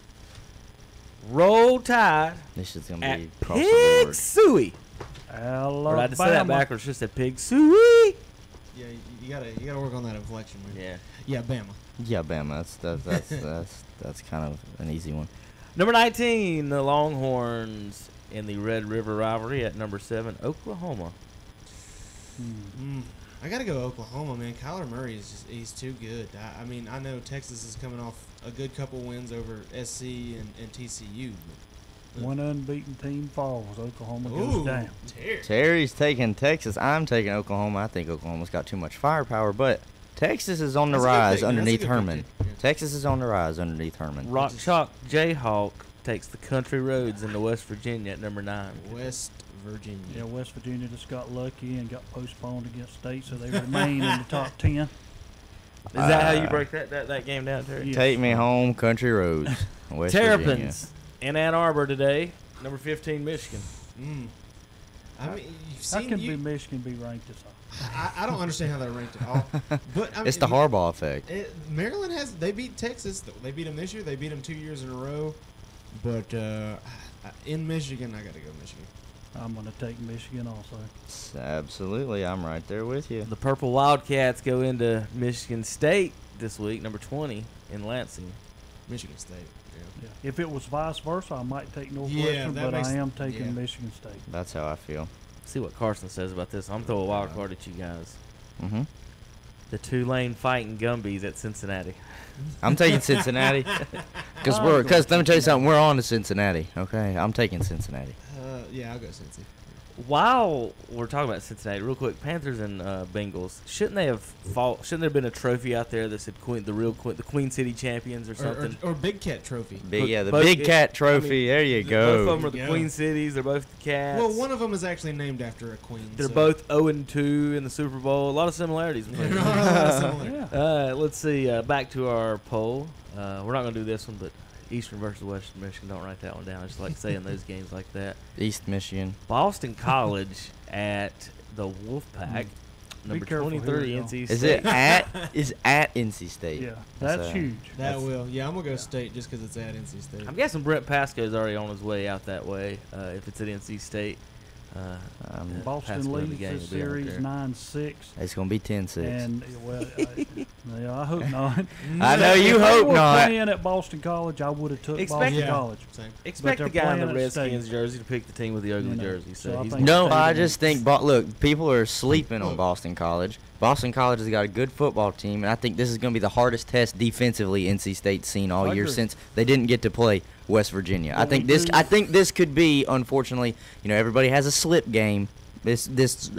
Roll Tide. This is gonna at be across the board. Suey. Alabama. Or I just say that backwards. Just said Pig Suey. Yeah, you gotta work on that inflection, man. Yeah. Yeah, Bama. Yeah, Bama. That's kind of an easy one. Number 19, the Longhorns in the Red River rivalry. At number 7, Oklahoma. I gotta go Oklahoma, man. Kyler Murray he's too good. I mean, I know Texas is coming off a good couple wins over SC and TCU. One unbeaten team falls. Oklahoma goes down. Terry's taking Texas. I'm taking Oklahoma. I think Oklahoma's got too much firepower, but Texas is on the rise underneath Herman. Texas is on the rise underneath Herman. Rock Chalk Jayhawk takes the country roads into West Virginia at number 9. West Virginia. Yeah, West Virginia just got lucky and got postponed against State, so they remain in the top 10. Is that how you break that game down, Terry? Yes. Take me home, country roads. West Terrapins in Ann Arbor today. Number 15, Michigan. I mean, you've How seen can Michigan be ranked this high? I don't understand how they're ranked at all. But I mean, It's the Harbaugh effect. Maryland they beat Texas. They beat them this year. They beat them 2 years in a row. But in Michigan, I got to go Michigan. I'm going to take Michigan also. Absolutely, I'm right there with you. The Purple Wildcats go into Michigan State this week, number 20 in Lansing. Michigan State. Yeah. If it was vice versa, I might take Northwestern, but I am taking Michigan State. That's how I feel. See what Carson says about this. I'm throwing a wild card at you guys. Mm-hmm. The Tulane Fighting Gumbies at Cincinnati. I'm taking Cincinnati because let me tell you something. We're on to Cincinnati. Okay, I'm taking Cincinnati. Yeah, I'll go Cincy. While we're talking about Cincinnati, real quick, Panthers and Bengals. Shouldn't they have Shouldn't there have been a trophy out there that said the Queen City Champions or something? Or Big Cat Trophy. The Big Cat Trophy. There you go. Both of them are the Queen Cities. They're both the Cats. Well, one of them is actually named after a queen. They're both 0-2 in the Super Bowl. A lot of similarities. Let's see. Back to our poll. We're not going to do this one, but Eastern versus Western Michigan. Don't write that one down. I just like saying those games like that. East Michigan. Boston College at the Wolfpack. Number 23, NC State. Is it at NC State? Yeah, that's huge. I'm gonna go State just because it's at NC State. I'm guessing Brett Pasco's already on his way out that way. If it's at NC State, Boston leads this series 9-6. It's gonna be 10-6. And I hope not. I know you hope not. Playing at Boston College, I would have took Boston College. Expect the guy in the Redskins jersey to pick the team with the ugly jersey. I just think. Look, people are sleeping on Boston College. Boston College has got a good football team, and I think this is going to be the hardest test defensively NC State's seen all year since they didn't get to play West Virginia. I think this could be, unfortunately, everybody has a slip game. This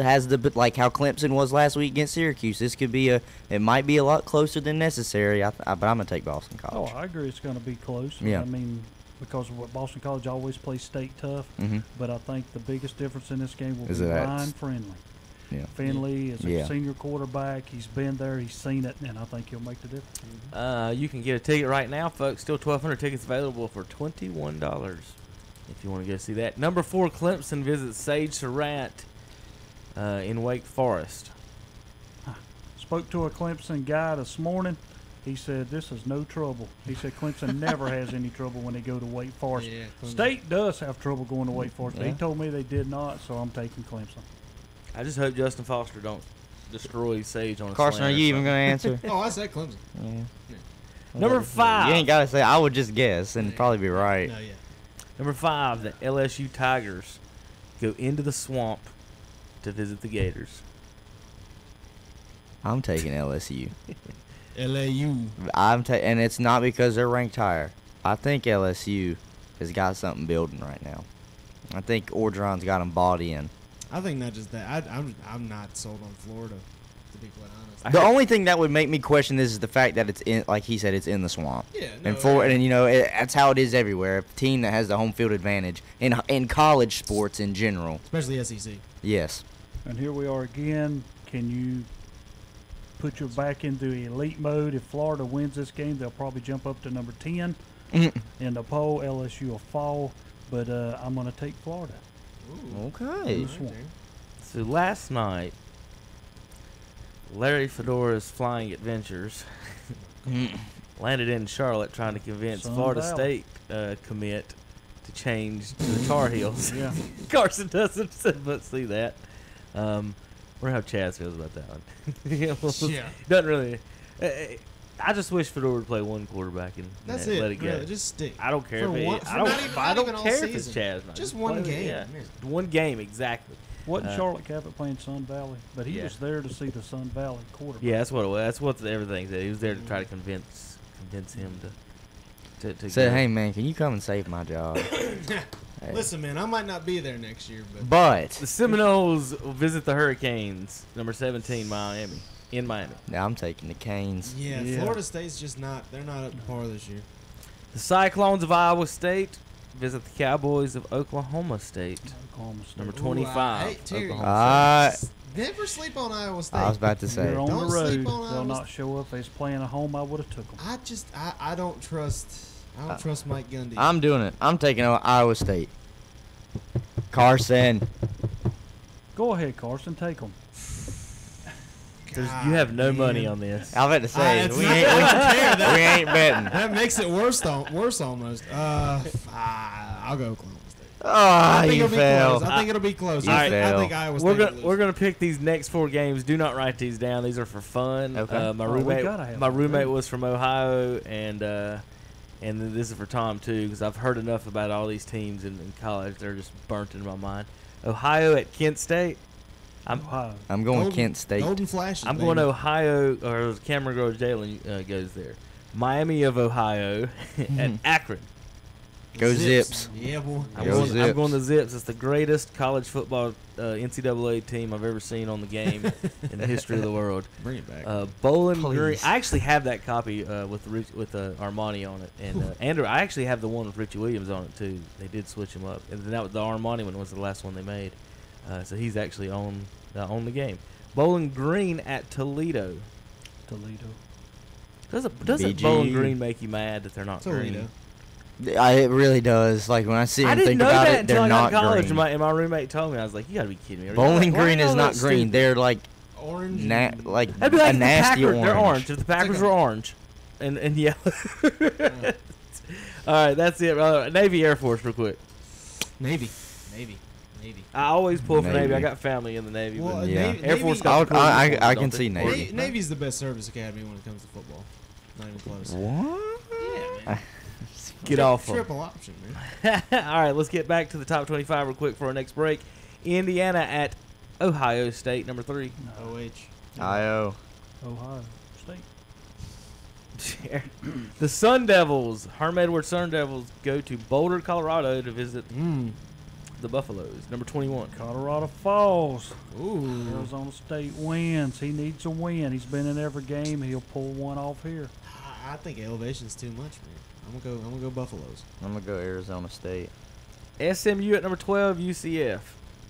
has like how Clemson was last week against Syracuse. This could be it might be a lot closer than necessary. But I'm gonna take Boston College. Oh, I agree. It's going to be close. Yeah. I mean, because Boston College always plays state tough. But I think the biggest difference in this game will be Ryan Finley. Yeah. Finley is a senior quarterback. He's been there. He's seen it, and I think he'll make the difference. You can get a ticket right now, folks. Still 1,200 tickets available for $21 if you want to go see that. Number 4, Clemson visits Sage Surratt in Wake Forest. Spoke to a Clemson guy this morning. He said, this is no trouble. He said Clemson never has any trouble when they go to Wake Forest. Yeah, State does have trouble going to Wake Forest. Yeah. He told me they did not, so I'm taking Clemson. I just hope Justin Foster don't destroy Sage on a Carson, are you even going to answer? Oh, I said Clemson. Yeah. Number 5. You ain't got to say. I would just guess and probably be right. No, yeah. Number 5, the LSU Tigers go into the swamp to visit the Gators. I'm taking LSU. LAU. And it's not because they're ranked higher. I think LSU has got something building right now. I think Orgeron's got them bought in. I think not just that. I'm not sold on Florida, to be quite honest. The only thing that would make me question this is the fact that it's in, like he said, it's in the swamp. Yeah, and Florida, and that's how it is everywhere. A team that has the home field advantage in college sports in general, especially SEC. Yes. And here we are again. Can you put your back into elite mode? If Florida wins this game, they'll probably jump up to number 10 in the poll. LSU will fall, but I'm going to take Florida. Ooh. Okay. So last night, Larry Fedora's Flying Adventures landed in Charlotte trying to convince Sun Florida Valley. State commit to change to the Tar Heels. Yeah. Carson doesn't see that. We're how Chaz feels about that one. Yeah. Doesn't really. I just wish Fedora would play one quarterback and That's let it. it go. Really, just stick. I don't care For if one- it. for I don't. not even- I not don't even all care if it's season. Chaz. Not. Just one play it, game. Yeah. Yeah. One game exactly. Wasn't Charlotte Cabot playing Sun Valley? But he Yeah. was there to see the Sun Valley quarterback. Yeah, that's what it was. That's what everything said. He was there to try to convince him to Said, go. hey man, can you come and save my job? Hey. Listen, man, I might not be there next year, But the Seminoles will visit the Hurricanes, number 17, Miami, in Miami. Now I'm taking the Canes. yeah, Florida State's just not. They're not up to par this year. The Cyclones of Iowa State visit the Cowboys of Oklahoma State, number 25. Hey, Terry, Oklahoma. never sleep on Iowa State. I was about to say. They're on Don't the road. sleep on They'll Iowa not show up. If they was playing at home, I would have took them. I don't trust. I don't trust Mike Gundy. I'm doing it. I'm taking Iowa State. Carson. Go ahead, Carson. Take them. You have no money on this. I was about to say it's we not- ain't, that- we ain't betting. That makes it worse almost. I'll go Oklahoma State. Ah, I think you it'll be fail. close. I think it'll be close. You I fail. think Iowa State We're will gonna lose. we're gonna pick these next 4 games. Do not write these down. These are for fun. Okay. My Oh, we roommate gotta have my them, roommate too. was from Ohio, and then this is for Tom too, because I've heard enough about all these teams in college. They're just burnt in my mind. Ohio at Kent State. Ohio. I'm going Golden- Kent State. Golden Flashes. I'm baby. going Ohio, or Cameron Grove Jalen goes there. Miami of Ohio at Akron. Go Zips. Yeah, boy. I'm Go going, I'm Zips. going the Zips. It's the greatest college football NCAA team I've ever seen on the game in the history of the world. Bring it back. Bowling Green. Please. I actually have that copy with Armani on it, and Andrew. I actually have the one with Richie Williams on it too. They did switch him up, and then the Armani one was the last one they made. So he's actually on the game. Bowling Green at Toledo. Doesn't BG. Bowling Green make you mad that they're not Toledo. green? It really does. Like when I see I them didn't think know about that it, until they're I got not to college. green. And my roommate told me, I was like, "You got to be kidding me!" Are you Bowling like, why Green are is y'all not that green. stupid? They're like Orange. like That'd be like a if the nasty Packers, orange. They're orange. If the Packers were orange, and yellow. All right, that's it. Navy, Air Force, real quick. Navy. I always pull for Navy. Navy. I got family in the Navy. Well, but Yeah. Navy- Air Force Navy- got the I cool can uniforms, don't see they? Navy. Navy's the best service academy when it comes to football. Not even close. What? Yeah, man. Get off them. Triple option, man. All right, let's get back to the top 25 real quick for our next break. Indiana at Ohio State, number 3. OH. IO. Ohio State. The Sun Devils, Herm Edwards Sun Devils, go to Boulder, Colorado to visit the Buffaloes. Number 21. Colorado Falls. Ooh. Arizona State wins. He needs a win. He's been in every game. He'll pull one off here. I think elevation's too much, man. I'm gonna go Buffaloes. I'm gonna go Arizona State. SMU at number 12, UCF.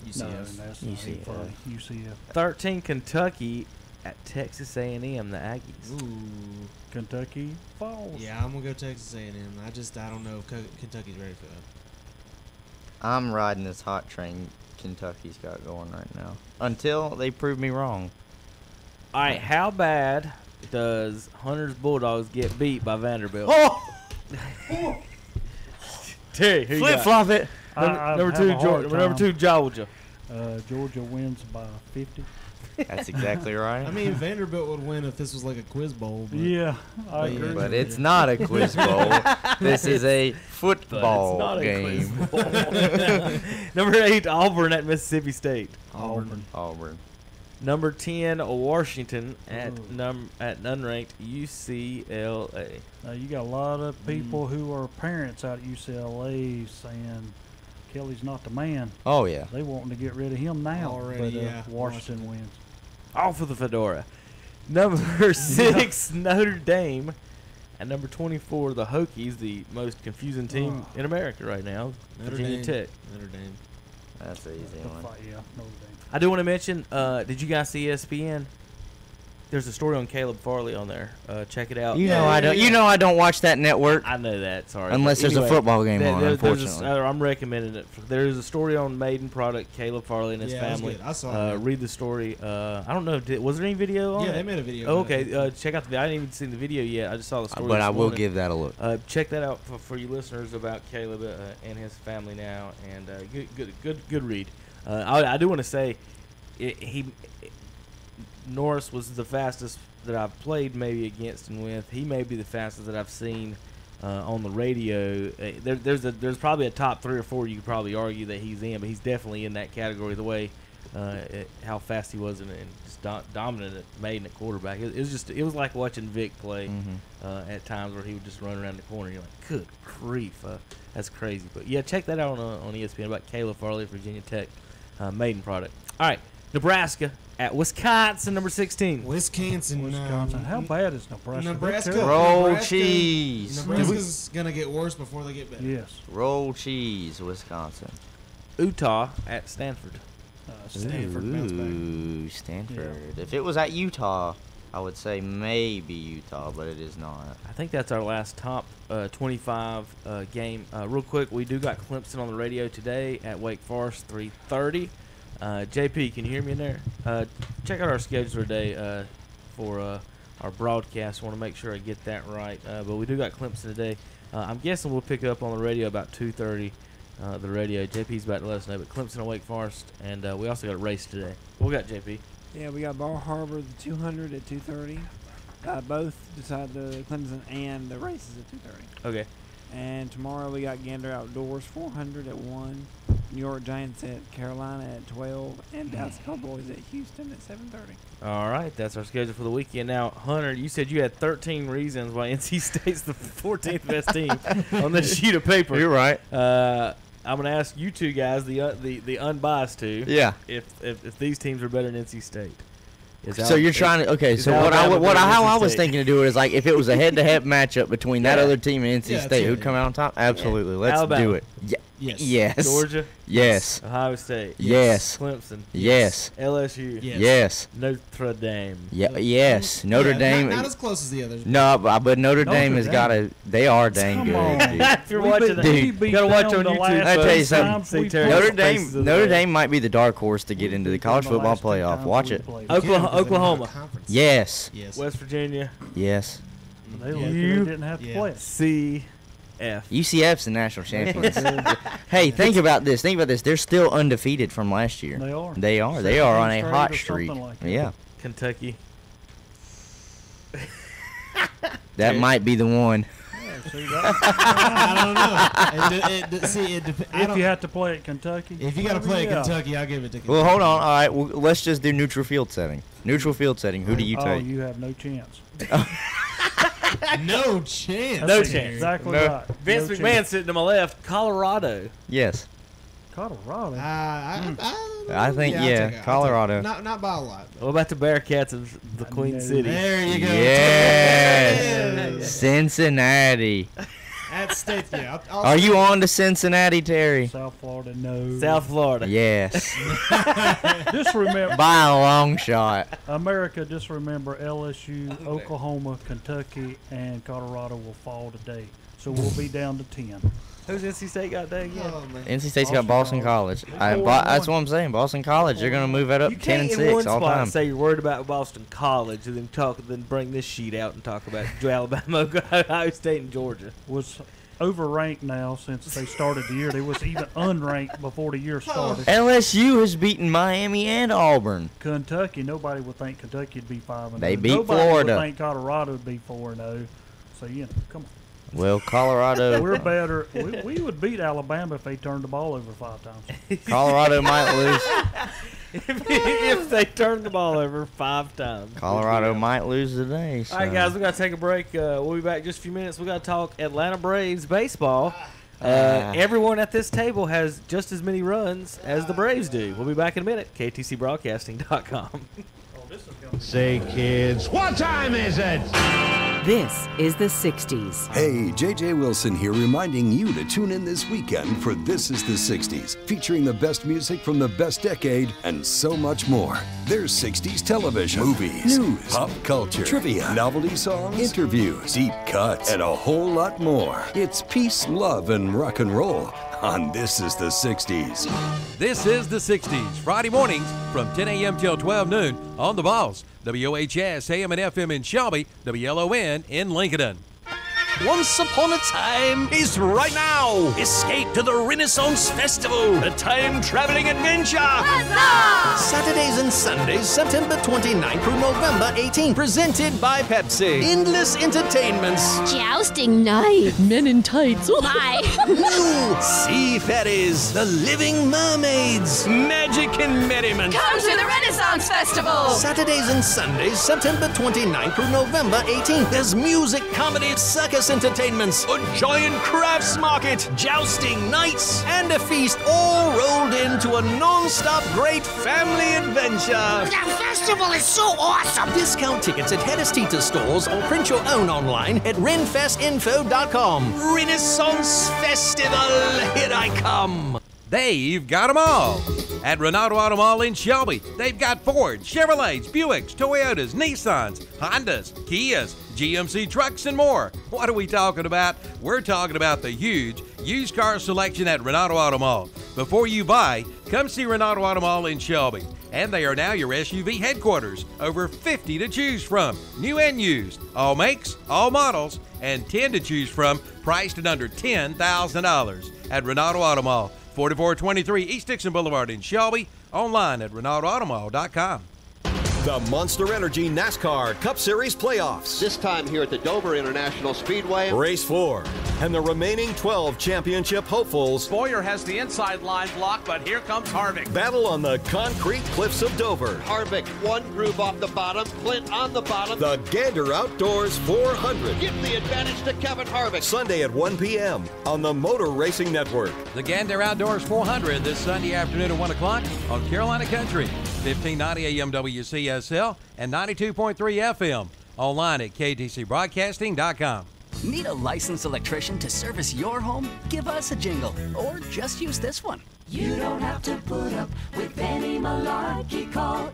UCF. No, that's not even funny. UCF. 13, Kentucky at Texas A&M, the Aggies. Ooh. Kentucky Falls. Yeah, I'm gonna go Texas A&M. I don't know if Kentucky's ready for that. I'm riding this hot train Kentucky's got going right now until they prove me wrong. All right, how bad does Hunter's Bulldogs get beat by Vanderbilt? Oh! Terry, who you got? Flip-flop it. Number two, Georgia. Georgia wins by 50. That's exactly right. I mean, Vanderbilt would win if this was like a quiz bowl. But Yeah, I agree. But it's not a quiz bowl. This is a football game. Number 8, Auburn at Mississippi State. Auburn. Number 10, Washington at unranked UCLA. Now you got a lot of people who are parents out at UCLA saying Kelly's not the man. Oh yeah. They wanting to get rid of him now. Already, but, yeah. Washington wins. Off of the fedora. Number 6, Notre Dame. At number 24, the Hokies, the most confusing team in America right now. Virginia Tech. Notre Dame. That's an easy one. Yeah, Notre Dame. I do want to mention, did you guys see ESPN? There's a story on Caleb Farley on there. Check it out. You know I don't watch that network. I know that. Sorry. Unless But there's a football game on, unfortunately. I'm recommending it. There's a story on Maiden product, Caleb Farley and his family. I saw it. Read the story. I don't know. Was there any video on it? Yeah, they made a video. Oh, okay. Check out the video. I didn't even see the video yet. I just saw the story. But this I will morning. give that a look. Check that out for you listeners about Caleb and his family now. And good read. I do want to say, Norris was the fastest that I've played maybe against and with. He may be the fastest that I've seen on the radio. There's probably a top 3 or 4 you could probably argue that he's in, but he's definitely in that category. The way how fast he was and just dominant at Maiden at quarterback. It was like watching Vic play at times where he would just run around the corner. You're like, good grief, that's crazy. But yeah, check that out on ESPN about Caleb Farley, Virginia Tech, Maiden product. All right, Nebraska at Wisconsin, number 16. Wisconsin. How bad is Nebraska? Roll cheese. Nebraska's going to get worse before they get better. Yes. Roll cheese, Wisconsin. Utah at Stanford. Stanford. Ooh, Stanford. Yeah. If it was at Utah, I would say maybe Utah, but it is not. I think that's our last top 25 game. Real quick, we do got Clemson on the radio today at Wake Forest, 3:30. JP, can you hear me in there? Check out our schedule today for our broadcast. I want to make sure I get that right. But we do got Clemson today. I'm guessing we'll pick it up on the radio about 2:30. The radio. JP's about to let us know. But Clemson and Wake Forest, and we also got a race today. What we got, JP? Yeah, we got Bar Harbor, the 200 at 2:30. Both decide the Clemson and the races at 2:30. Okay. And tomorrow we got Gander Outdoors 400 at 1. New York Giants at Carolina at 12, and Dallas Cowboys at Houston at 7:30. All right, that's our schedule for the weekend. Now, Hunter, you said you had 13 reasons why NC State's the 14th best team on this sheet of paper. You're right. I'm going to ask you two guys, the unbiased two, if these teams are better than NC State. So you're trying to how I was thinking to do it is like if it was a head-to-head matchup between that other team and NC State, who'd come out on top? Absolutely, let's Alabama. do it. Yes. Georgia. Yes. Ohio State. Yes. Clemson. Yes. LSU. Yes. Notre Dame. Yes. Notre Dame. Not as close as the others. No, but Notre Dame has got to. They are dang good. Dude. If you're watching, you gotta watch on YouTube. I tell you something. Notre Dame might be the dark horse to get into the college football playoff. Watch it. Oklahoma. Yes. West Virginia. Yes. They didn't have to play it. CF. UCF's the national champions. Hey, think about this. They're still undefeated from last year. They are. They are on a hot streak. Yeah. Kentucky. That might be the one. I don't know. If you have to play at Kentucky. If you got to play at Kentucky, I'll give it to Kentucky. Well, hold on. All right, let's just do neutral field setting. Neutral field setting. Who do you take? You have no chance. No chance. No That's chance. exactly No. right. Vince No McMahon chance. sitting to my left. Colorado. Yes. Colorado. I think, I'll yeah, take it. Colorado. Not by a lot. What about the Bearcats of the Queen City? There you go. Yes. Cincinnati. At State, yeah. Are you on to Cincinnati, Terry? South Florida, no. South Florida. Yes. Just remember. By a long shot. America, just remember LSU, Oklahoma, Kentucky, and Colorado will fall today. So we'll be down to 10. Who's NC State got that again? NC State's got Boston College. That's what I'm saying. Boston College. They're going to move it up You 10 and can't in 6 one all spot time. say you're worried about Boston College, and then bring this sheet out and talk about Alabama, Ohio State, and Georgia. Was overranked now since they started the year. They was even unranked before the year started. LSU has beaten Miami and Auburn. Kentucky, nobody would think Kentucky would be 5-0. They beat nobody Florida. Would think Colorado would be 4-0. So come on. Well, Colorado. We're better. We would beat Alabama if they turned the ball over 5 times. Colorado might lose. if they turn the ball over 5 times. Colorado might lose today. So. All right, guys, we got to take a break. We'll be back in just a few minutes. We got to talk Atlanta Braves baseball. Everyone at this table has just as many runs as the Braves do. We'll be back in a minute. KTCBroadcasting.com. Say, kids, what time is it? This is the 60s. Hey, JJ Wilson here reminding you to tune in this weekend for This is the 60s, featuring the best music from the best decade and so much more. There's 60s television, movies, news, pop culture, trivia, novelty songs, interviews, deep cuts, and a whole lot more. It's peace, love, and rock and roll on This is the 60s. This is the 60s, Friday mornings from 10 a.m. till 12 noon on the Balls. WOHS, AM and FM in Shelby, WLON in Lincoln. Once upon a time is right now. Escape to the Renaissance Festival, a time-traveling adventure. Saturdays and Sundays, September 29th through November 18th, presented by Pepsi. Endless entertainments. Jousting night. Men in tights. Hi. New sea ferries, the living mermaids, magic and merriment. Come to the Renaissance Festival. Saturdays and Sundays, September 29th through November 18th. There's music, comedy, circus entertainments, a giant crafts market, jousting nights, and a feast, all rolled into a non-stop great family adventure. The festival is so awesome. Discount tickets at Hedestita stores or print your own online at renfestinfo.com. Renaissance Festival, here I come. They've got them all. At Renato Auto Mall in Shelby, they've got Ford, Chevrolets, Buicks, Toyotas, Nissans, Hondas, Kias, GMC trucks, and more. What are we talking about? We're talking about the huge used car selection at Renato Auto Mall. Before you buy, come see Renato Auto Mall in Shelby. And they are now your SUV headquarters. Over 50 to choose from, new and used. All makes, all models, and 10 to choose from, priced at under $10,000 at Renato Auto Mall. 4423 East Dixon Boulevard in Shelby. Online at RenatoAutomall.com. The Monster Energy NASCAR Cup Series playoffs. This time here at the Dover International Speedway. Race 4. And the remaining 12 championship hopefuls Boyer has the inside line blocked, but here comes Harvick. battle on the concrete cliffs of Dover. Harvick, one groove off the bottom, Clint on the bottom. The Gander Outdoors 400. Give the advantage to Kevin Harvick. Sunday at 1 p.m. on the Motor Racing Network. The Gander Outdoors 400 this Sunday afternoon at 1 o'clock on Carolina Country. 1590 AM WCSL and 92.3 FM. Online at KTCBroadcasting.com. Need a licensed electrician to service your home? Give us a jingle, or just use this one. You don't have to put up with any malarkey. Call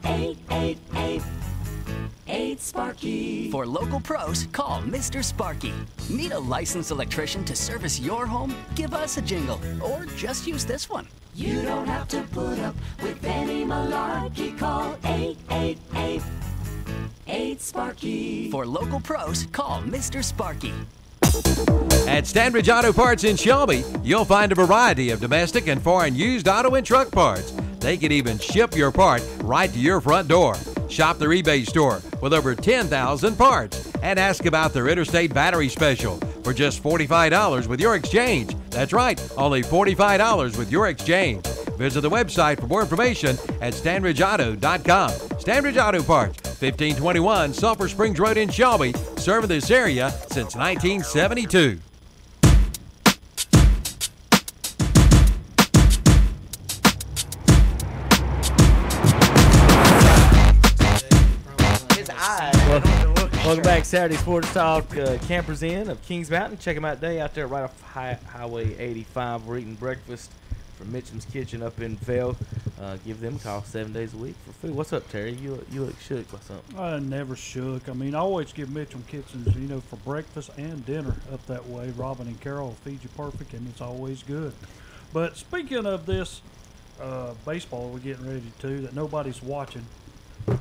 888-8-SPARKY. For local pros, call Mr. Sparky. Need a licensed electrician to service your home? Give us a jingle, or just use this one. You don't have to put up with any malarkey. Call 888-8-SPARKY. For local pros, call Mr. Sparky. At Standridge Auto Parts in Shelby, you'll find a variety of domestic and foreign used auto and truck parts. They can even ship your part right to your front door. Shop their eBay store with over 10,000 parts and ask about their Interstate Battery Special for just $45 with your exchange. That's right, only $45 with your exchange. Visit the website for more information at StandridgeAuto.com. Standridge Auto Parts, 1521 Sulphur Springs Road in Shelby, serving this area since 1972. Welcome back, Saturday Sports Talk. Campers Inn of Kings Mountain. Check them out today out there right off Highway 85. We're eating breakfast from Mitchum's Kitchen up in Vail. Give them a call 7 days a week for food. What's up, Terry? You look shook. What's up? I never shook. I mean, I always give Mitchum Kitchens, for breakfast and dinner up that way. Robin and Carol will feed you perfect, and it's always good. But speaking of this baseball we're getting ready to, that nobody's watching.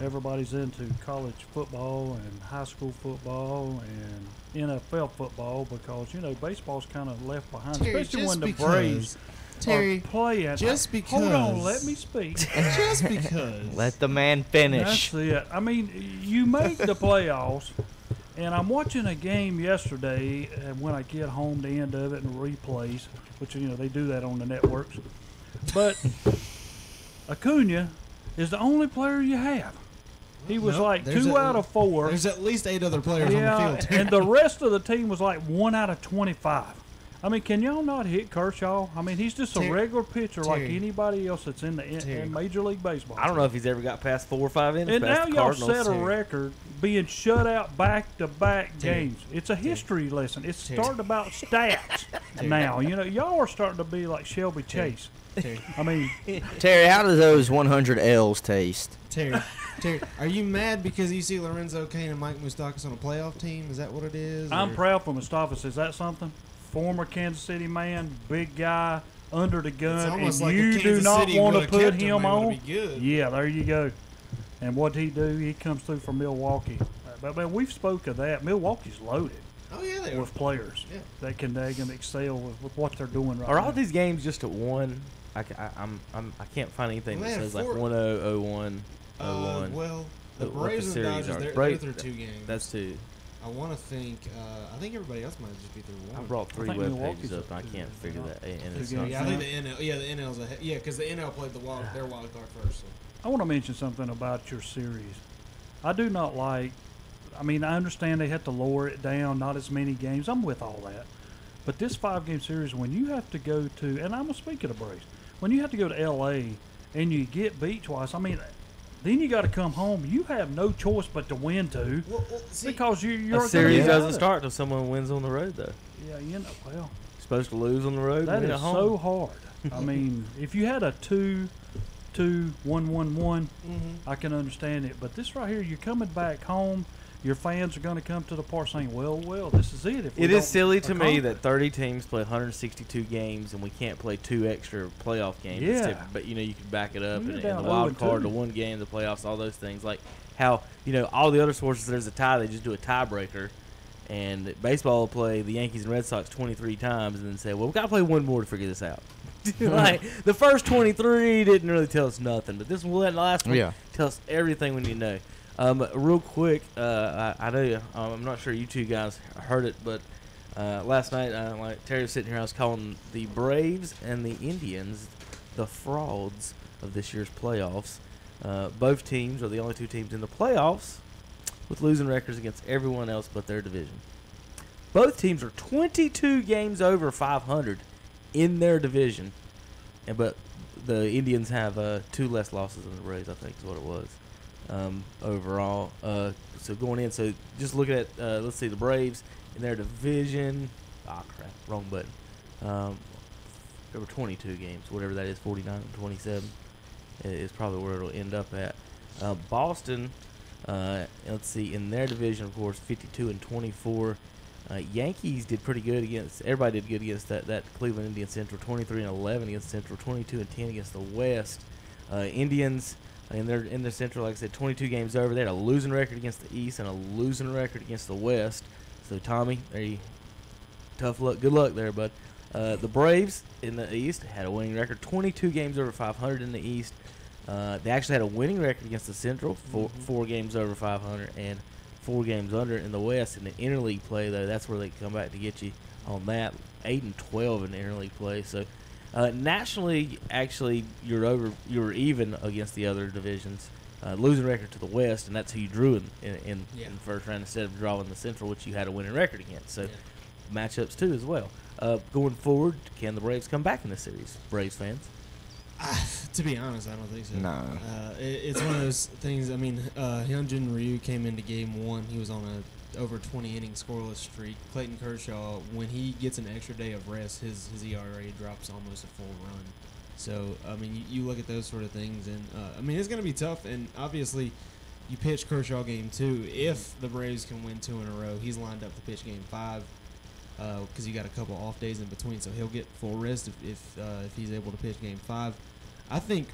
Everybody's into college football and high school football and NFL football because, baseball's kind of left behind, Terry, especially when the Braves are playing. Just because. Hold on, let me speak. Just because. Let the man finish. That's it. I mean, you make the playoffs, and I'm watching a game yesterday, and when I get home, the end of it and replays, which, they do that on the networks. But Acuna is the only player you have. He was like 2 out of 4. There's at least 8 other players on the field. And the rest of the team was like 1 out of 25. I mean, can y'all not hit Kershaw? I mean, he's just a regular pitcher like anybody else that's in Major League Baseball. I don't know if he's ever got past 4 or 5 innings. And now y'all Cardinals. set a record being shut out back-to-back games. It's a history lesson. It's starting about stats now. Y'all are starting to be like Shelby Chase. I mean, Terry, how do those 100 L's taste? Terry, are you mad because you see Lorenzo Cain and Mike Moustakas on a playoff team? Is that what it is? I'm proud for Moustakas. Is that something? Former Kansas City man, big guy, under the gun, and like you do not want to put him on? Good. Yeah, there you go. And what he do? He comes through from Milwaukee. But man, we've spoke of that. Milwaukee's loaded. Oh yeah, they with players that can excel with what they're doing right now. Are all these games just at 1? I can't find anything that says like 1-0, 0-1, 0-1. Well, the Braves and Dodgers, they're through 2 games. That's 2. I want to think. I think everybody else might just be through 1. I brought 3 web pages up, and I can't figure that. And it's not I think the NL. Yeah, the NL's ahead. Yeah, because the NL played their wild card first. So. I want to mention something about your series. I do not like. I mean, I understand they have to lower it down, not as many games. I'm with all that. But this 5-game series, when you have to go to, and I'm going to speak of the Braves, when you have to go to L.A. and you get beat twice, I mean, then you got to come home. You have no choice but to win two, because you're a series doesn't start till someone wins on the road, though. Yeah, well, you're supposed to lose on the road. That is so hard. I mean, if you had a 2-2-1-1-1, I can understand it. But this right here, you're coming back home. Your fans are going to come to the park saying, well, this is it. It is silly to me that 30 teams play 162 games and we can't play 2 extra playoff games. Yeah. But, you can back it up. And the wild card, the 1 game, the playoffs, all those things. Like how, all the other sports, if there's a tie, they just do a tiebreaker. And baseball will play the Yankees and Red Sox 23 times and then say, well, we've got to play 1 more to figure this out. Like, the first 23 didn't really tell us nothing. But this last one tells us everything we need to know. Real quick, I know I'm not sure you two guys heard it, but last night, like Terry was sitting here, I was calling the Braves and the Indians the frauds of this year's playoffs. Both teams are the only 2 teams in the playoffs with losing records against everyone else but their division. Both teams are 22 games over 500 in their division, but the Indians have 2 less losses than the Braves, I think is what it was. Overall, so going in, so just look at let's see, the Braves in their division. Crap, wrong button. There were 22 games, whatever that is, 49 and 27 is probably where it'll end up at. Boston, let's see, in their division, of course, 52 and 24. Yankees did pretty good against. Everybody did good against that Cleveland Indians Central, 23 and 11 against Central, 22 and 10 against the West. Indians. In their Central, like I said, 22 games over. They had a losing record against the East and a losing record against the West. So, Tommy, tough luck. Good luck there, bud. The Braves in the East had a winning record, 22 games over 500 in the East. They actually had a winning record against the Central, 4 games over 500 and 4 games under in the West. In the interleague play, though, that's where they come back to get you on that. 8 and 12 in the interleague play. So, nationally, actually, you're even against the other divisions. losing record to the West, and that's who you drew in the first round instead of drawing the Central, which you had a winning record against. So matchups too as well. Going forward, can the Braves come back in this series? Braves fans? To be honest, I don't think so. No. It's one of those things. I mean, Hyunjin Ryu came into game 1. He was on a over 20-inning scoreless streak. Clayton Kershaw, when he gets an extra day of rest, his ERA drops almost a full run. So, I mean, you look at those sort of things, and, I mean, it's going to be tough, and obviously you pitch Kershaw game 2. If the Braves can win 2 in a row, he's lined up to pitch game 5 because you got a couple off days in between, so he'll get full rest if he's able to pitch game 5. I think,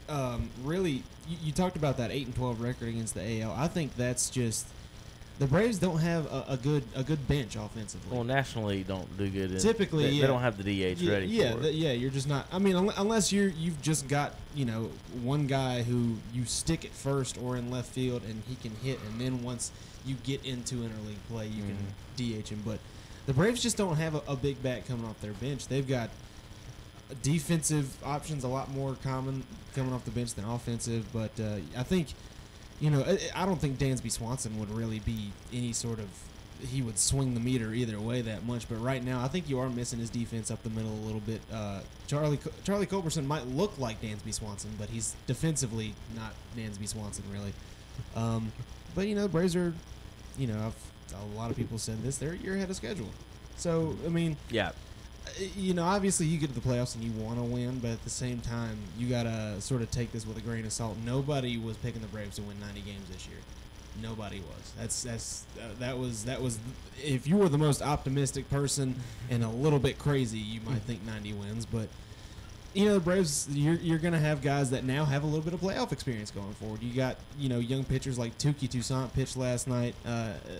really, you talked about that 8-12 record against the AL. I think that's just the Braves don't have a good bench offensively. Well, nationally don't do good. Typically, they don't have the DH ready for it. You're just not. I mean, unless you've just got one guy who you stick at first or in left field and he can hit, and then once you get into interleague play, you can DH him. But the Braves just don't have a big bat coming off their bench. They've got defensive options a lot more common coming off the bench than offensive. But I think. I don't think Dansby Swanson would really be any sort of – he would swing the meter either way that much. But right now, I think you are missing his defense up the middle a little bit. Charlie Culberson might look like Dansby Swanson, but he's defensively not Dansby Swanson really. But, the Braves are – a lot of people said this. They're a year ahead of schedule. So, I mean – yeah. Obviously you get to the playoffs and you want to win, but at the same time, you got to sort of take this with a grain of salt. Nobody was picking the Braves to win 90 games this year. Nobody was. That was if you were the most optimistic person and a little bit crazy, you might think 90 wins, but the Braves, you're going to have guys that now have a little bit of playoff experience going forward. You got, young pitchers like Touki Toussaint pitched last night.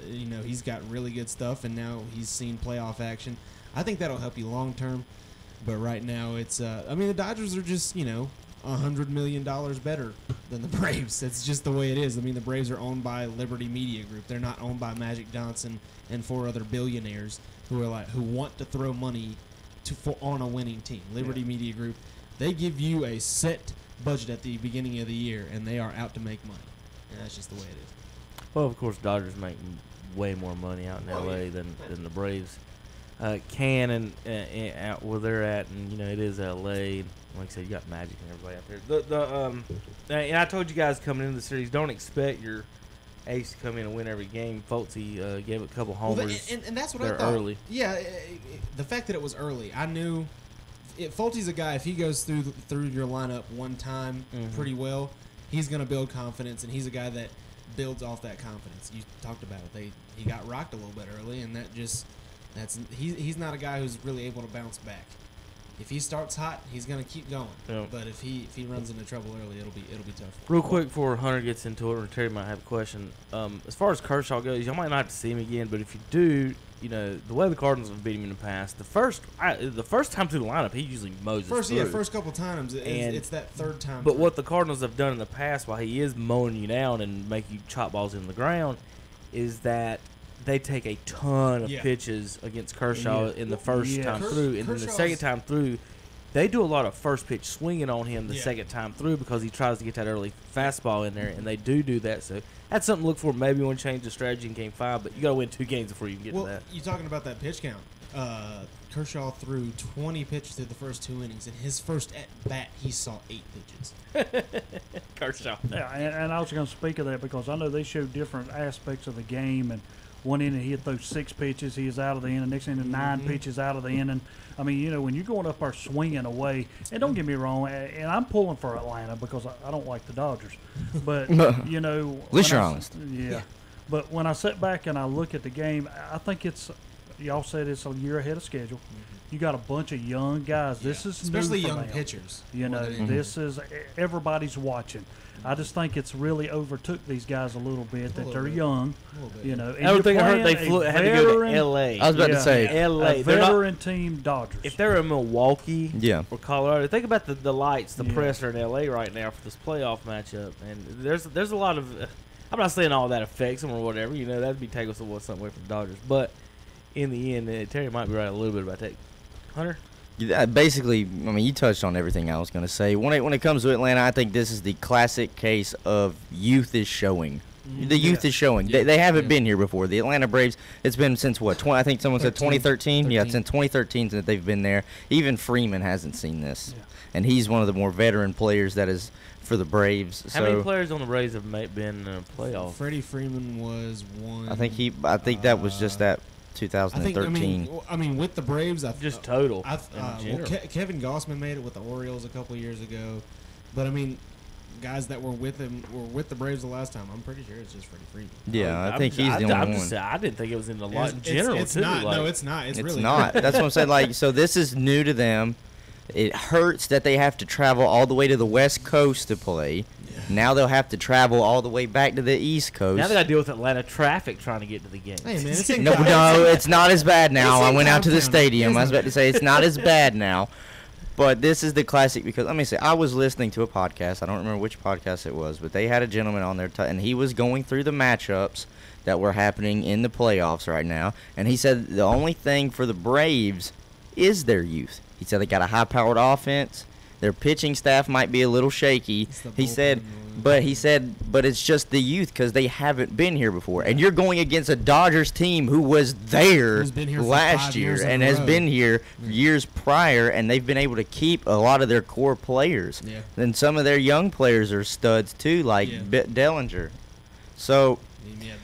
He's got really good stuff, and now he's seen playoff action. I think that'll help you long term, but right now it's. The Dodgers are just $100 million better than the Braves. That's just the way it is. I mean, the Braves are owned by Liberty Media Group. They're not owned by Magic Johnson and 4 other billionaires who want to throw money on a winning team. Liberty Media Group, they give you a set budget at the beginning of the year, and they are out to make money. And that's just the way it is. Well, of course, Dodgers make way more money out in L.A. than the Braves can, and out where they're at, and it is L.A. And like I said, you got Magic and everybody out there. And I told you guys coming into the series, don't expect your ace to come in and win every game. Foltzy gave a couple homers. And that's what I thought. Early. Yeah, the fact that it was early, I knew. Foltzy's a guy. If he goes through your lineup one time pretty well, he's going to build confidence, and he's a guy that builds off that confidence. You talked about it. He got rocked a little bit early, and that just. He's not a guy who's really able to bounce back. If he starts hot, he's gonna keep going. Yep. But if he runs into trouble early, it'll be tough. Real quick before Hunter gets into it, or Terry might have a question. As far as Kershaw goes, y'all might not have to see him again, but if you do, the way the Cardinals have beat him in the past, the first time through the lineup, he usually mows through. First couple times, it's that third time. But what the Cardinals have done in the past, while he is mowing you down and make you chop balls in the ground, is that they take a ton of pitches against Kershaw in the first time through, and then the second time through, they do a lot of first pitch swinging on him the second time through because he tries to get that early fastball in there, and they do that. So that's something to look for. Maybe you want to change the strategy in Game 5, but you got to win 2 games before you can get to that. You're talking about that pitch count. Kershaw threw 20 pitches through the first 2 innings. In his first at bat, he saw 8 pitches. Kershaw. Yeah, and I was going to speak of that because I know they show different aspects of the game, and one inning he hit those 6 pitches, he is out of the inning. Next inning, 9 pitches out of the inning. I mean, when you're going up there swinging away, and don't get me wrong, and I'm pulling for Atlanta because I don't like the Dodgers. But, at least you're honest. Yeah. But when I sit back and I look at the game, I think y'all said it's a year ahead of schedule. You got a bunch of young guys. This is especially new for young them. pitchers. This is everybody's watching. I just think it's really overtook these guys a little bit that they're young. And everything I heard they had to go to L.A. I was about to say L.A. A veteran team Dodgers. If they're in Milwaukee or Colorado, think about the lights, the press are in L.A. right now for this playoff matchup. And there's a lot of I'm not saying all that affects them or whatever. That'd be taking something away from the Dodgers. But in the end, Terry might be right a little bit about that. Hunter? Yeah, basically, I mean, you touched on everything I was going to say. When it comes to Atlanta, I think this is the classic case of youth is showing. The youth is showing. They haven't been here before. The Atlanta Braves, it's been since what? I think someone said 2013. Yeah, since 2013 that they've been there. Even Freeman hasn't seen this. Yeah. And he's one of the more veteran players that is for the Braves. How many players on the Braves have been in a playoff? Freddie Freeman was one. I think that was just that 2013. I mean, with the Braves, just total. Kevin Gossman made it with the Orioles a couple years ago, but I mean, guys that were with him were with the Braves the last time. I'm pretty sure it's just Freddie Freeman. Yeah, I think he's the only one. I didn't think it was in the lot in general. It's not. No, it's not. It's really not. That's what I'm saying. Like, so this is new to them. It hurts that they have to travel all the way to the West Coast to play. Yeah. Now they'll have to travel all the way back to the East Coast. Now they got to deal with Atlanta traffic trying to get to the game. Hey, man, it's no, it's not as bad now. I went out to the stadium. I was about to say it's not as bad now. But this is the classic because, let me say, I was listening to a podcast. I don't remember which podcast it was, but they had a gentleman on there, and he was going through the matchups that were happening in the playoffs right now. And he said the only thing for the Braves is their youth. He said they got a high-powered offense. Their pitching staff might be a little shaky. He said, but it's just the youth because they haven't been here before. And you're going against a Dodgers team who was there last year and has been here years prior, and they've been able to keep a lot of their core players. Yeah. Then some of their young players are studs too, like Dellinger. So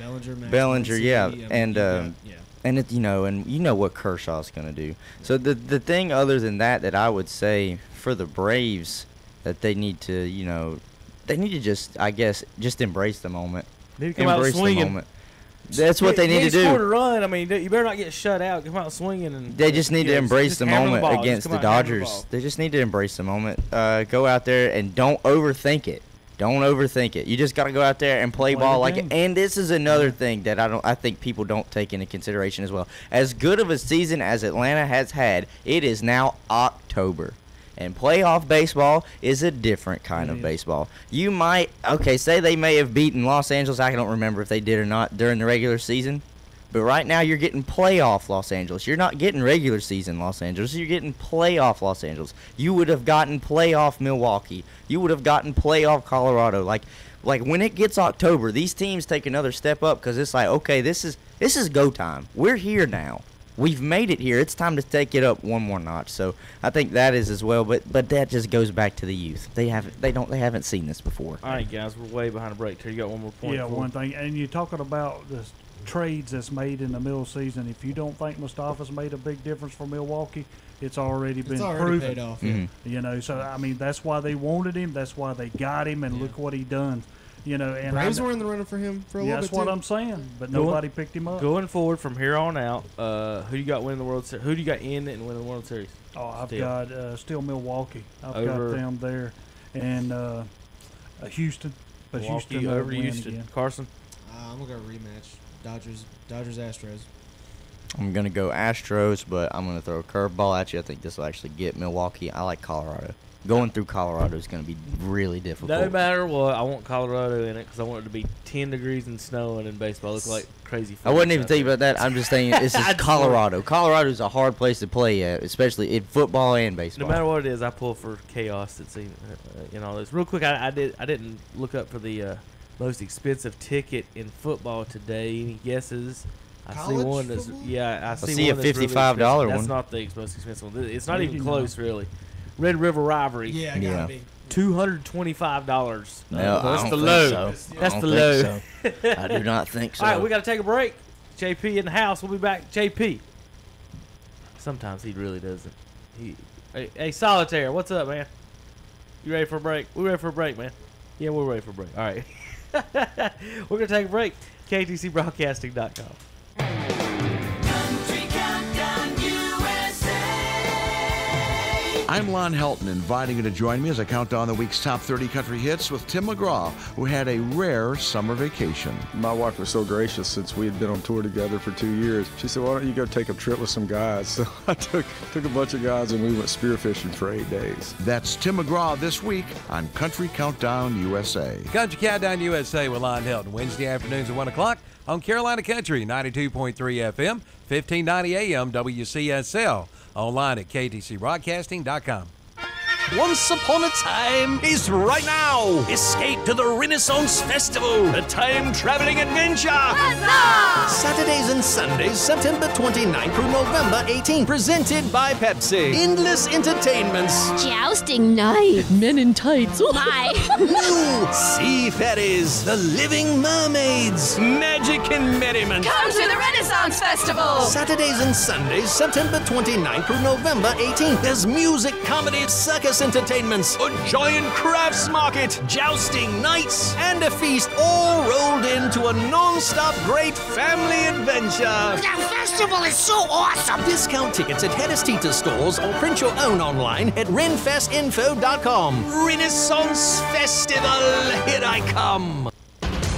Bellinger, yeah, and it, and you know what Kershaw's going to do. So the thing other than that I would say for the Braves that they need to, they need to just embrace the moment. They need to come out swinging. The moment. That's what they need to do. Scored a run. I mean, you better not get shut out. Come out swinging. And they just need to embrace the moment against the Dodgers. They just need to embrace the moment. Go out there and don't overthink it. Don't overthink it. You just got to go out there and play ball like it. And this is another thing that I think people don't take into consideration as well. As good of a season as Atlanta has had, it is now October. And playoff baseball is a different kind of baseball. You might, say they may have beaten Los Angeles. I don't remember if they did or not during the regular season. But right now you're getting playoff Los Angeles. You're not getting regular season Los Angeles. You're getting playoff Los Angeles. You would have gotten playoff Milwaukee. You would have gotten playoff Colorado. Like when it gets October, these teams take another step up because it's like, okay, this is go time. We're here now. We've made it here. It's time to take it up one more notch. So I think that is as well. But that just goes back to the youth. They haven't seen this before. All right, guys, we're way behind a break. You got one more point? Yeah, one thing. And you're talking about the trades that's made in the middle season. If you don't think Mustafa's made a big difference for Milwaukee, it's already been proven. Paid off. Mm-hmm. So I mean that's why they wanted him. That's why they got him. And look what he done. And Braves were in the running for him for a little bit. That's what I'm saying. But nobody picked him up. Going forward from here on out, who do you got winning the World Series? Who do you got in and winning the World Series? Oh, I've got still Milwaukee. I've got them there, and Houston. But Milwaukee Houston over Houston. Again. Carson. I'm gonna go rematch. Dodgers, Astros. I'm gonna go Astros, but I'm gonna throw a curveball at you. I think this will actually get Milwaukee. I like Colorado. Going through Colorado is going to be really difficult. No matter what, I want Colorado in it because I want it to be 10 degrees and snowing in baseball. Look like crazy. I wasn't even thinking about that. I'm just saying this is Colorado. Colorado is a hard place to play at, especially in football and baseball. No matter what it is, I pull for chaos. That's all this. Real quick, I didn't look up for the most expensive ticket in football today. Any guesses? I see one that's I see a $55 really one. That's not the most expensive one. It's not even close, really. Red River Rivalry. Yeah, gotta be. $225. No, that's the low. So. That's the low. So. I do not think so. All right, we got to take a break. JP in the house. We'll be back. JP. Sometimes he really doesn't. Hey, Solitaire, what's up, man? You ready for a break? We ready for a break, man? Yeah, we're ready for a break. All right. We're going to take a break. KTCBroadcasting.com. I'm Lon Helton, inviting you to join me as I count down the week's top 30 country hits with Tim McGraw, who had a rare summer vacation. My wife was so gracious since we had been on tour together for 2 years. She said, why don't you go take a trip with some guys? So I took a bunch of guys and we went spearfishing for 8 days. That's Tim McGraw this week on Country Countdown USA. Country Countdown USA with Lon Helton, Wednesday afternoons at 1 o'clock on Carolina Country, 92.3 FM, 1590 AM, WCSL. Online at ktcbroadcasting.com. Once Upon a Time is right now. Escape to the Renaissance Festival, a time-traveling adventure. Saturdays and Sundays, September 29th through November 18th. Presented by Pepsi. Endless entertainments. Jousting night. Men in tights. Oh my. New sea fairies. The living mermaids. Magic and merriment. Come to the Renaissance Festival. Saturdays and Sundays, September 29th through November 18th. There's music, comedy, circus entertainments, a giant crafts market, jousting nights, and a feast, all rolled into a non-stop great family adventure. The festival is so awesome. Discount tickets at Hedestita stores or print your own online at renfestinfo.com. Renaissance Festival, here I come.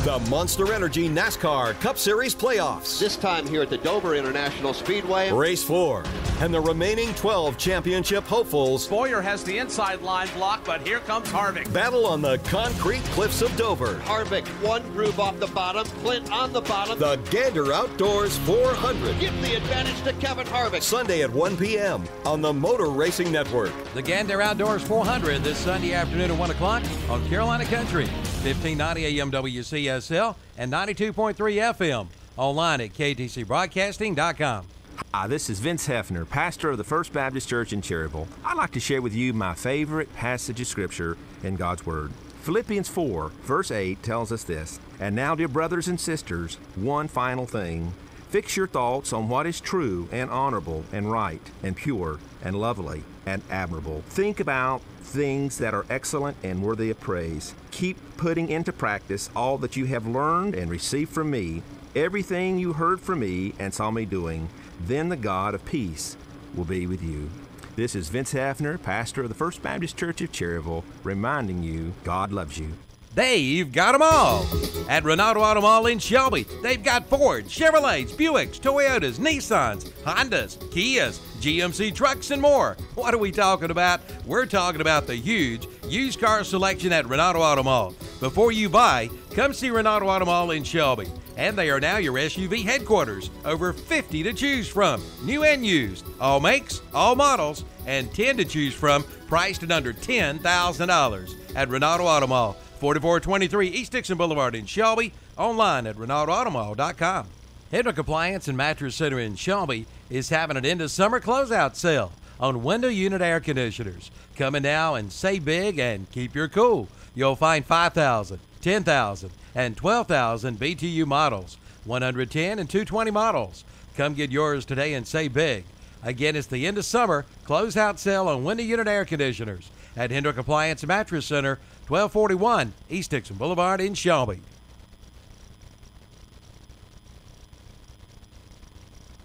The Monster Energy NASCAR Cup Series playoffs. This time here at the Dover International Speedway. Race 4. And the remaining 12 championship hopefuls Boyer has the inside line blocked, but here comes Harvick. battle on the concrete cliffs of Dover. Harvick, one groove off the bottom, Clint on the bottom. The Gander Outdoors 400. Give the advantage to Kevin Harvick. Sunday at 1 p.m. on the Motor Racing Network. The Gander Outdoors 400 this Sunday afternoon at 1 o'clock on Carolina Country, 1590 AM WCSL and 92.3 FM. Online at ktcbroadcasting.com. Hi, this is Vince Hefner, pastor of the First Baptist Church in Cherryville. I'd like to share with you my favorite passage of Scripture in God's Word. Philippians 4, verse 8 tells us this, "And now, dear brothers and sisters, one final thing. Fix your thoughts on what is true and honorable and right and pure and lovely and admirable. Think about things that are excellent and worthy of praise. Keep putting into practice all that you have learned and received from me, everything you heard from me and saw me doing. Then the God of peace will be with you." This is Vince Hefner, pastor of the First Baptist Church of Cherryville, reminding you God loves you. They've got them all. At Renato Auto Mall in Shelby, they've got Ford, Chevrolets, Buicks, Toyotas, Nissans, Hondas, Kias, GMC trucks, and more. What are we talking about? We're talking about the huge used car selection at Renato Auto Mall. Before you buy, come see Renato Auto Mall in Shelby. And they are now your SUV headquarters. Over 50 to choose from, new and used. All makes, all models, and 10 to choose from, priced at under $10,000 at Renato Auto Mall. 4423 East Dixon Boulevard in Shelby. Online at RenatoAutomall.com. Hendrick Appliance and Mattress Center in Shelby is having an end of summer closeout sale on window unit air conditioners. Come in now and save big and keep your cool. You'll find 5,000, 10,000, and 12,000 BTU models, 110 and 220 models. Come get yours today and save big. Again, it's the end of summer closeout sale on window unit air conditioners at Hendrick Appliance and Mattress Center, 1241 East Dixon Boulevard in Shelby.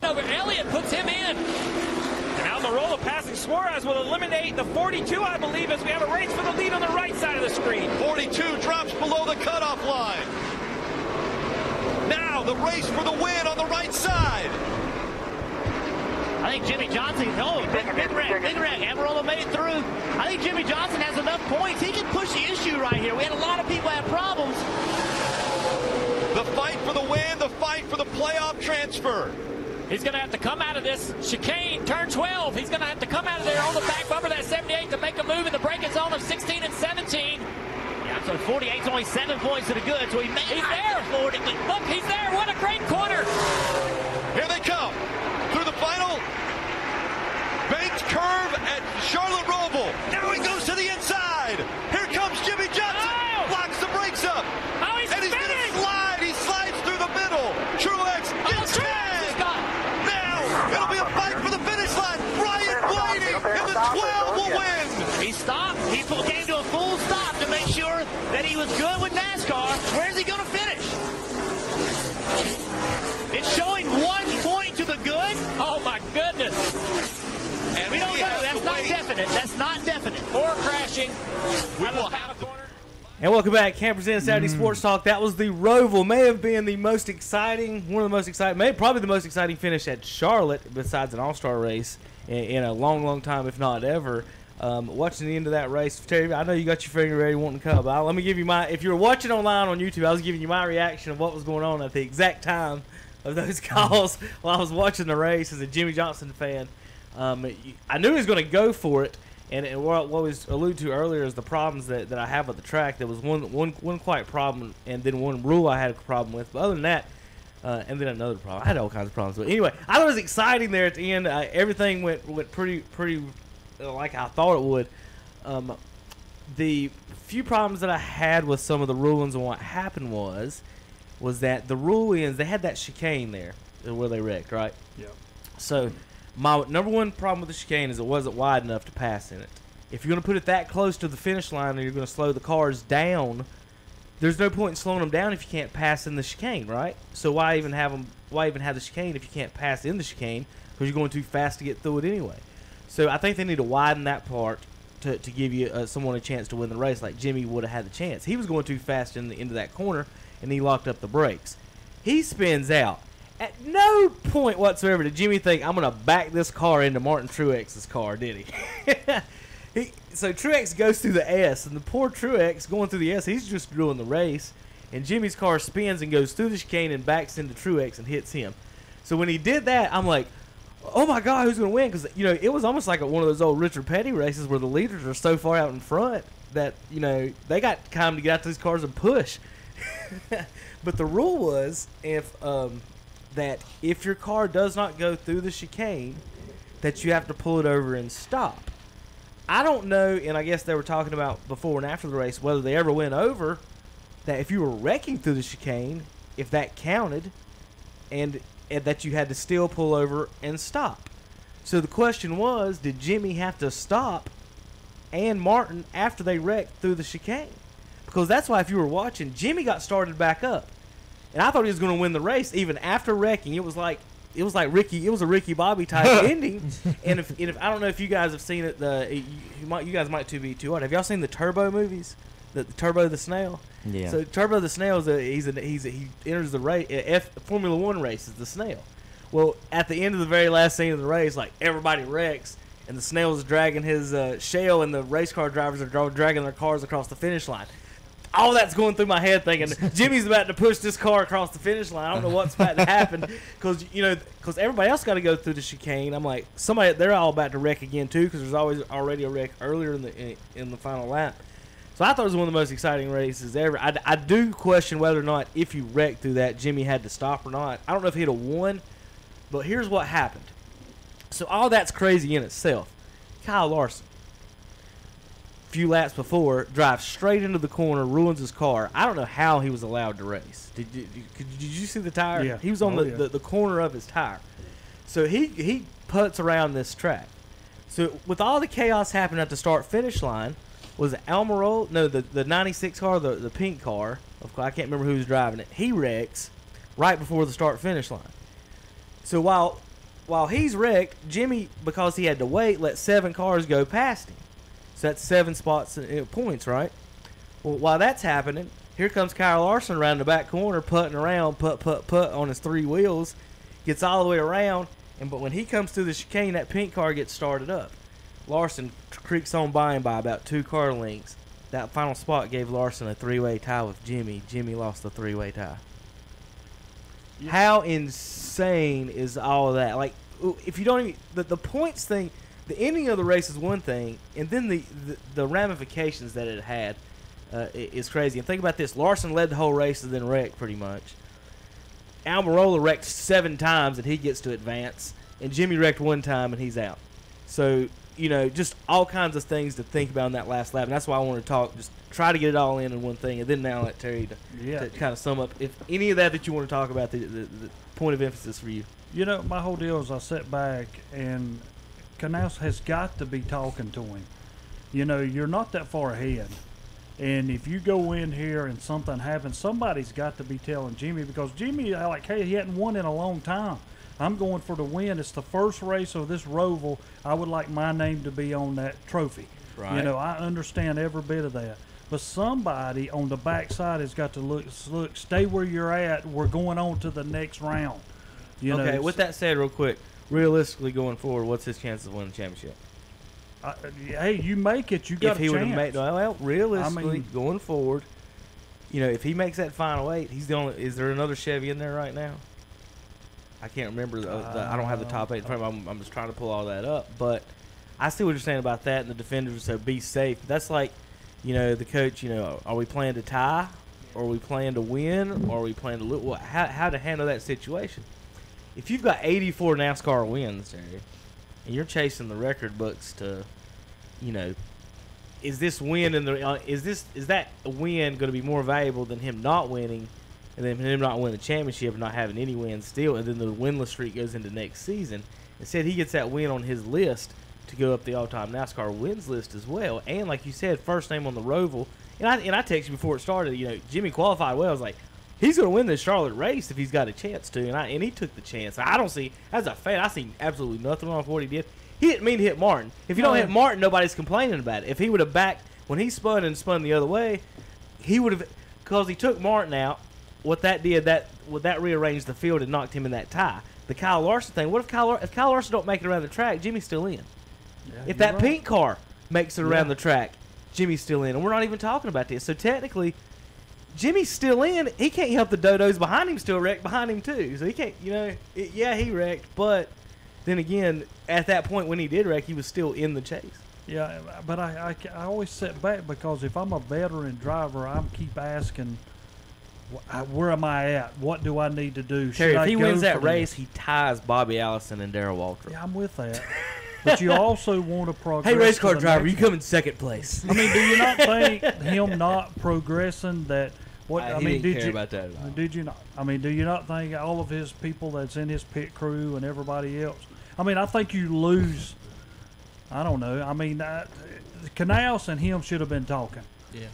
Elliott puts him in. And now the roll of passing Suarez will eliminate the 42, I believe, as we have a race for the lead on the right side of the screen. 42 drops below the cutoff line. Now the race for the win on the right side. I think Jimmy Johnson, big wreck. Amarola made it through. I think Jimmy Johnson has enough points. He can push the issue right here. We had a lot of people have problems. The fight for the win, the fight for the playoff transfer. He's going to have to come out of this chicane, turn 12. He's going to have to come out of there on the back bumper, that 78, to make a move in the braking zone of 16 and 17. Yeah, so 48's only 7 points to the good, so he's there. Look, he's there. What a great corner. Here they come through the final banked curve at Charlotte Roval. Now he goes to the inside. Here comes Jimmy Johnson. Locks the brakes up. He's and he's going to slide. He slides through the middle. Truex gets tagged. Now it'll be a fight for the finish line. Ryan Blaney in the 12 will win. He stopped. He came to a full stop to make sure that he was good with NASCAR. Where's he going to finish? It's showing 1 point to the good. Oh, my goodness. And we don't know. That's not definite. That's not definite. Or crashing. We will have a corner. And welcome back, Campers Inn Saturday Sports Talk. That was the Roval. May have been the most exciting, one of the most exciting, maybe probably the most exciting finish at Charlotte besides an all-star race in a long, long time, if not ever. Watching the end of that race, Terry, I know you got your finger ready wanting to come. But let me give you my, if you were watching online on YouTube, I was giving you my reaction of what was going on at the exact time of those calls while I was watching the race as a Jimmy Johnson fan. I knew he was going to go for it, and what we alluded to earlier is the problems that I have with the track. There was one quite problem, and then one rule I had a problem with. But other than that, and then another problem. I had all kinds of problems. But anyway, I thought it was exciting there at the end. Everything went pretty like I thought it would. The few problems that I had with some of the rulings and what happened was that the rule-ins, they had that chicane there where they wrecked, right? Yeah. So my number one problem with the chicane is it wasn't wide enough to pass in it. If you're going to put it that close to the finish line and you're going to slow the cars down, there's no point in slowing them down if you can't pass in the chicane, right? So why even have the chicane if you can't pass in the chicane, because you're going too fast to get through it anyway. So I think they need to widen that part to give you someone a chance to win the race, like Jimmy would have had the chance. He was going too fast into that corner, and he locked up the brakes. He spins out. At no point whatsoever did Jimmy think, I'm going to back this car into Martin Truex's car, did he? So Truex goes through the S, and the poor Truex going through the S, he's just doing the race, and Jimmy's car spins and goes through the chicane and backs into Truex and hits him. So when he did that, I'm like, oh my God, who's going to win? Because, it was almost like one of those old Richard Petty races where the leaders are so far out in front that, they got time to get out to these cars and push. But the rule was that if your car does not go through the chicane, that you have to pull it over and stop. I don't know, and I guess they were talking about before and after the race, whether they ever went over that if you were wrecking through the chicane, if that counted, and that you had to still pull over and stop. So the question was, did Jimmy have to stop and Martin after they wrecked through the chicane? Because that's why if you were watching, Jimmy got started back up. And I thought he was going to win the race even after wrecking. It was like Ricky. It was a Ricky Bobby type ending. And if I don't know if you guys have seen it, you guys might be too hard. Have y'all seen the Turbo movies? The Turbo the Snail. Yeah. So Turbo the Snail he enters the race. Formula One races the snail. Well, at the end of the very last scene of the race, like everybody wrecks, and the snail's dragging his shell, and the race car drivers are dragging their cars across the finish line. All that's going through my head, thinking Jimmy's about to push this car across the finish line. I don't know what's about to happen because everybody else got to go through the chicane. I'm like, they're all about to wreck again too, because there's already a wreck earlier in the final lap. So I thought it was one of the most exciting races ever. I do question whether or not if you wrecked through that, Jimmy had to stop or not. I don't know if he'd have won, but here's what happened. So all that's crazy in itself. Kyle Larson, a few laps before, drives straight into the corner, ruins his car. I don't know how he was allowed to race. Did you see the tire? Yeah. He was on the corner of his tire. So he putts around this track. So with all the chaos happening at the start-finish line, was it Almirola? No, the 96 car, the pink car. Of course, I can't remember who was driving it. He wrecks right before the start-finish line. So while he's wrecked, Jimmy, because he had to wait, let 7 cars go past him. So that's 7 spots in points, right? Well, while that's happening, here comes Kyle Larson around the back corner, putting around, put on his 3 wheels, gets all the way around, but when he comes through the chicane, that pink car gets started up. Larson creaks on by him by about 2 car lengths. That final spot gave Larson a 3-way tie with Jimmy. Jimmy lost the 3-way tie. Yeah. How insane is all of that? Like, if you don't even the points thing, the ending of the race is one thing, and then the ramifications that it had is crazy. And think about this: Larson led the whole race and then wrecked pretty much. Almirola wrecked 7 times and he gets to advance, and Jimmy wrecked 1 time and he's out. So just all kinds of things to think about in that last lap, and that's why I want to talk. Just try to get it all in one thing, and then now let Terry to kind of sum up if any of that you want to talk about, the point of emphasis for you. My whole deal is I sat back, and Canals has got to be talking to him. You're not that far ahead, and if you go in here and something happens, somebody's got to be telling Jimmy, because Jimmy, hey, he hadn't won in a long time. I'm going for the win. It's the first race of this Roval. I would like my name to be on that trophy. Right. I understand every bit of that. But somebody on the backside has got to look, stay where you're at. We're going on to the next round. Okay, with that said, real quick, realistically going forward, what's his chances of winning the championship? Hey, you make it, you got if he a would chance. have made, well, realistically, going forward, if he makes that final 8, he's the only. Is there another Chevy in there right now? I can't remember. I don't have the top 8 in front of me. I'm just trying to pull all that up. But I see what you're saying about that, and the defenders said be safe. That's like, the coach, are we playing to tie? Or are we playing to win? Or are we playing to lose? Well, how to handle that situation? If you've got 84 NASCAR wins, Terry, and you're chasing the record books to, is this win is that win going to be more valuable than him not winning, and then him not winning the championship and not having any wins still, and then the winless streak goes into next season? Instead, he gets that win on his list to go up the all-time NASCAR wins list as well. And like you said, first name on the Roval. And I texted you before it started. Jimmy qualified well. I was like, he's going to win this Charlotte race if he's got a chance to, and he took the chance. I don't see, as a fan, I see absolutely nothing wrong with what he did. He didn't mean to hit Martin. If you don't hit Martin, nobody's complaining about it. If he would have backed when he spun the other way, he would have, because he took Martin out. What that did, that rearranged the field and knocked him in that tie. The Kyle Larson thing. What if Kyle Larson don't make it around the track? Jimmy's still in. Yeah, if that pink car makes it around the track, Jimmy's still in, and we're not even talking about this. So technically, Jimmy's still in. He can't help the dodos behind him still wrecked behind him too. So he can't, he wrecked. But then again, at that point when he did wreck, he was still in the chase. Yeah, but I always sit back because if I'm a veteran driver, I keep asking, where am I at? What do I need to do? Terry, if he wins that race, he ties Bobby Allison and Darrell Waltrip. Yeah, I'm with that. But you also want to progress. Hey, race car driver, you come in second place. I mean, do you not think him not progressing that? Did you care about that at all. Did you not? I mean, do you not think all of his people that's in his pit crew and everybody else? I mean, I think you lose. I don't know. I mean, Canals and him should have been talking. Yeah.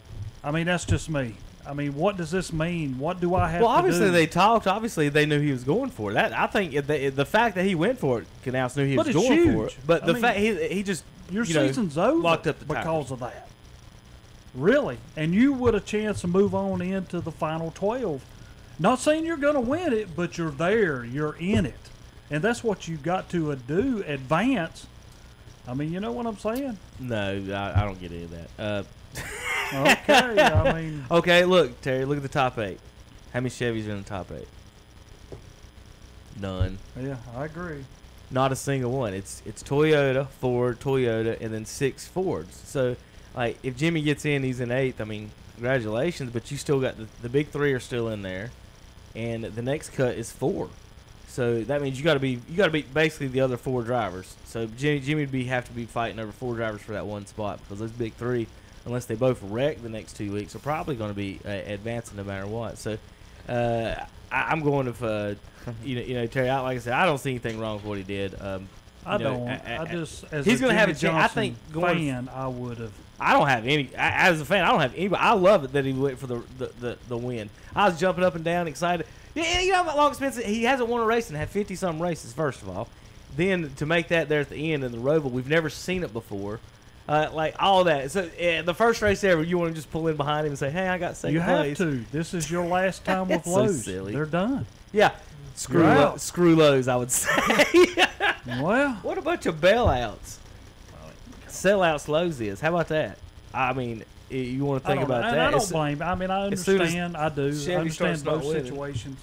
I mean, that's just me. I mean, what does this mean? What do I have to do? Well, obviously they talked. Obviously they knew he was going for it. I think the fact that he went for it, Canals knew he was going for it. But the fact he just your season's over locked up the because of that. Really, and you would a chance to move on into the final 12. Not saying you're going to win it, but you're there. You're in it, and that's what you got to do. Advance. I mean, you know what I'm saying? No, I don't get any of that. Okay, I mean. Okay, look, Terry, look at the top 8. How many Chevys are in the top 8? None. Yeah, I agree. Not a single one. It's Toyota, Ford, Toyota, and then 6 Fords. So, like, if Jimmy gets in, he's in 8th. I mean, congratulations, but you still got the big 3 are still in there, and the next cut is 4. So that means you got to beat basically the other 4 drivers. So Jimmy would have to be fighting over 4 drivers for that one spot because those big 3. Unless they both wreck the next 2 weeks, are probably going to be advancing no matter what. So, I'm going with, Terry. Like I said, I don't see anything wrong with what he did. I don't. I just as he's going to have a chance. I think fan, I would have. I don't have any. As a fan, I don't have any. I love it that he went for the win. I was jumping up and down, excited. Yeah, you know how long it's been since he hasn't won a race and had 50-some races. First of all, then to make that there at the end in the Roval, we've never seen it before. Like all that. So the first race ever, you want to just pull in behind him and say, "Hey, I got second place." You have to. This is your last time with Lowe's. So silly. They're done. Yeah, screw Lowe's, I would say. Well, what a bunch of bailouts. Sellouts Lowe's is. How about that? I mean, you want to think about that? I don't blame. I mean, I understand. I do. I understand both situations.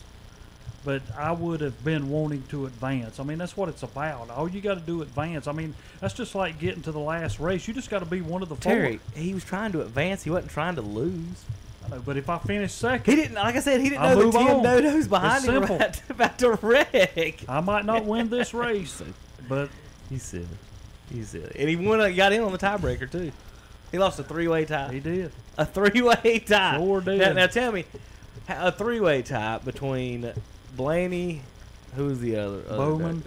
But I would have been wanting to advance. I mean, that's what it's about. All you got to do advance. I mean, that's just like getting to the last race. You just got to be one of the 4. Terry, he was trying to advance. He wasn't trying to lose. I know, but if I finish second, he didn't. Like I said, he didn't know the 10 dodos behind him were about to wreck. I might not win this race, but he's silly. He's silly, and he got in on the tiebreaker too. He lost a 3-way tie. He did a 3-way tie. Sure did. Now tell me, a 3-way tie between Blaney, who was the other? Bowman.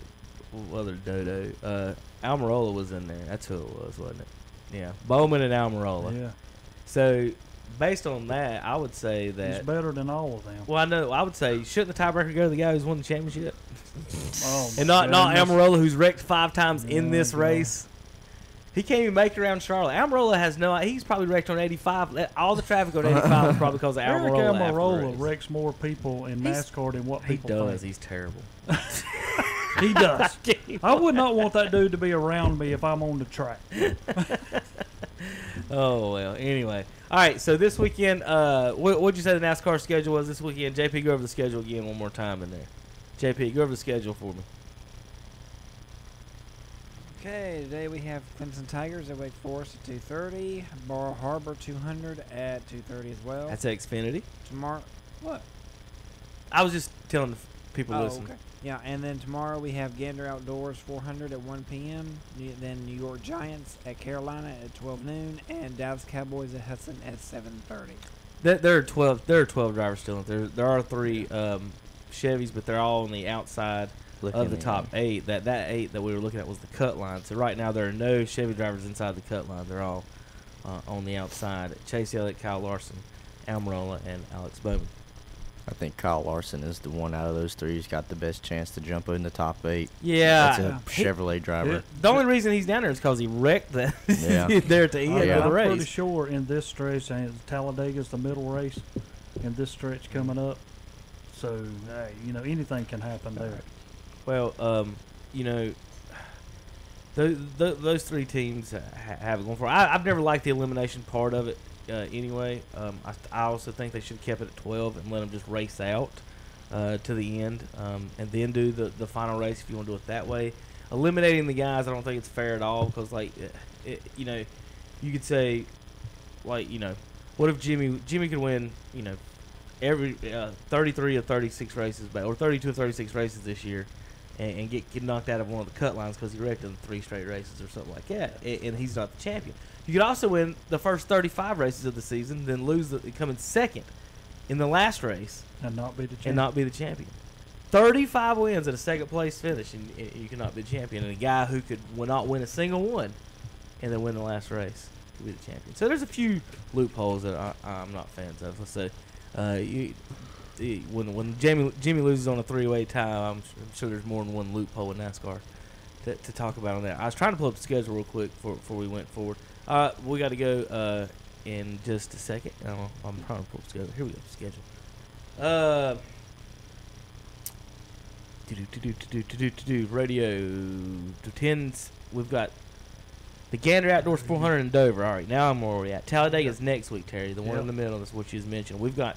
Other dodo. Almirola was in there. That's who it was, wasn't it? Yeah, Bowman and Almirola. Yeah. So, based on that, I would say that he's better than all of them. Well, I know. I would say shouldn't the tiebreaker go to the guy who's won the championship, and not Almirola, who's wrecked 5 times in this race. He can't even make it around Charlotte. Almirola has no. He's probably wrecked on 85. All the traffic on 85 is probably because of Almirola. Eric Almirola wrecks more people in NASCAR than what people think. He does. Think. He's terrible. He does. I would not want that dude to be around me if I'm on the track. Oh, well. Anyway. All right. So this weekend, what'd you say the NASCAR schedule was this weekend? JP, go over the schedule again one more time in there. JP, go over the schedule for me. Okay, today we have Clemson Tigers at Wake Forest at 2:30. Bar Harbor 200 at 2:30 as well. That's Xfinity. Tomorrow, what? I was just telling the people listening. Okay. Yeah, and then tomorrow we have Gander Outdoors 400 at 1 p.m. Then New York Giants at Carolina at 12 noon, and Dallas Cowboys at Hudson at 7:30. There are 12 drivers still. There are 3 Chevys, but they're all on the outside of the top 8. That 8 that we were looking at was the cut line. So right now there are no Chevy drivers inside the cut line. They're all on the outside. Chase Elliott, Kyle Larson, Almirola, and Alex Bowman. I think Kyle Larson is the one out of those 3 who's got the best chance to jump in the top 8. Yeah. That's a Chevrolet driver. The only reason he's down there is because he wrecked there at the end of the race. I'm pretty sure in this stretch, and Talladega's the middle race in this stretch coming up. So, anything can happen there. Well, those 3 teams have it going for it. I've never liked the elimination part of it anyway. I also think they should have kept it at 12 and let them just race out to the end and then do the final race if you want to do it that way. Eliminating the guys, I don't think it's fair at all because, you could say, what if Jimmy could win, every 33 or 36 races back, or 32 or 36 races this year, and get knocked out of one of the cut lines because he wrecked in 3 straight races or something like that, and he's not the champion. You could also win the first 35 races of the season, then come in second in the last race and not be the champion. 35 wins at a second place finish, and you cannot be the champion. And a guy who will not win a single one and then win the last race could be the champion. So there's a few loopholes that I'm not fans of. Let's say when Jimmy loses on a 3-way tie, I'm sure there's more than one loophole in NASCAR to talk about on that. I was trying to pull up the schedule real quick before we went forward. We got to go in just a second. I'm trying to pull up the schedule. Here we go. Schedule. Radio 10s. We've got the Gander Outdoors 400 in Dover. All right, now I'm where we're at. Talladega is next week, Terry. The one in the middle. That's what you just mentioned. We've got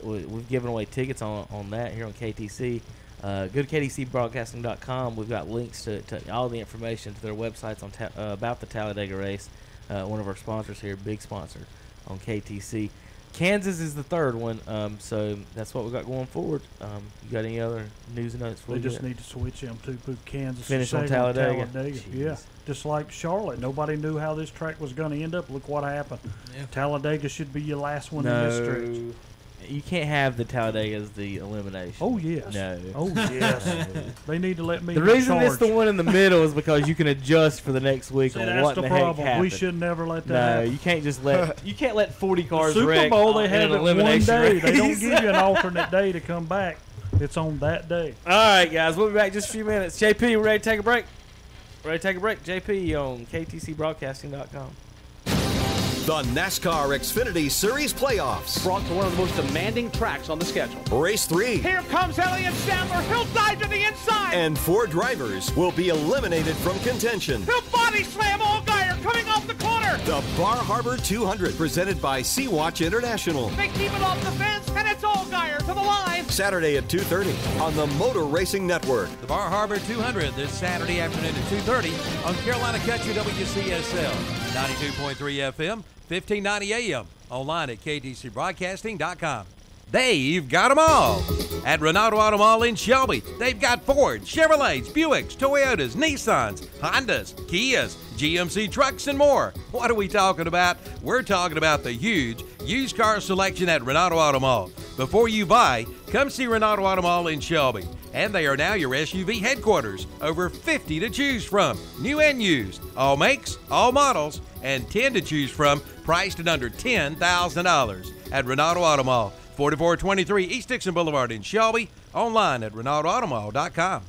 we've given away tickets on that here on KTC. Go to ktcbroadcasting.com. We've got links to all the information to their websites about the Talladega race. One of our sponsors here, big sponsor on KTC. Kansas is the third one, so that's what we got going forward. You got any other news and notes for They just need to switch them to put Kansas finish on Talladega. Yeah, just like Charlotte. Nobody knew how this track was going to end up. Look what happened. Yeah. Talladega should be your last one in this stretch. You can't have the Talladega as the elimination. Oh, yes. No. Oh, yes. They need to let me The reason it's the one in the middle is because you can adjust for the next week on what the heck happened. We should never let that happen. You can't just let 40 cars Super wreck Bowl, they have it one day. Race. They don't give you an alternate day to come back. It's on that day. All right, guys. We'll be back in just a few minutes. JP, we ready to take a break? JP on ktcbroadcasting.com. The NASCAR Xfinity Series Playoffs. Brought to one of the most demanding tracks on the schedule. Race 3. Here comes Elliott Sadler. He'll dive to the inside. And 4 drivers will be eliminated from contention. He'll body slam Allgaier coming off the corner. The Bar Harbor 200, presented by Sea-Watch International. They keep it off the fence, and it's Allgaier to the line. Saturday at 2:30 on the Motor Racing Network. The Bar Harbor 200 this Saturday afternoon at 2:30 on Carolina Country WCSL. 92.3 FM. 1590 AM, online at ktcbroadcasting.com. They've got them all. At Renato Auto Mall in Shelby, they've got Ford, Chevrolets, Buicks, Toyotas, Nissans, Hondas, Kias, GMC trucks, and more. What are we talking about? We're talking about the huge used car selection at Renato Auto Mall. Before you buy, come see Renato Auto Mall in Shelby. And they are now your SUV headquarters. Over 50 to choose from, new and used. All makes, all models, and 10 to choose from, priced at under $10,000 at Renato Auto Mall, 4423 East Dixon Boulevard in Shelby, online at RenatoAutomall.com.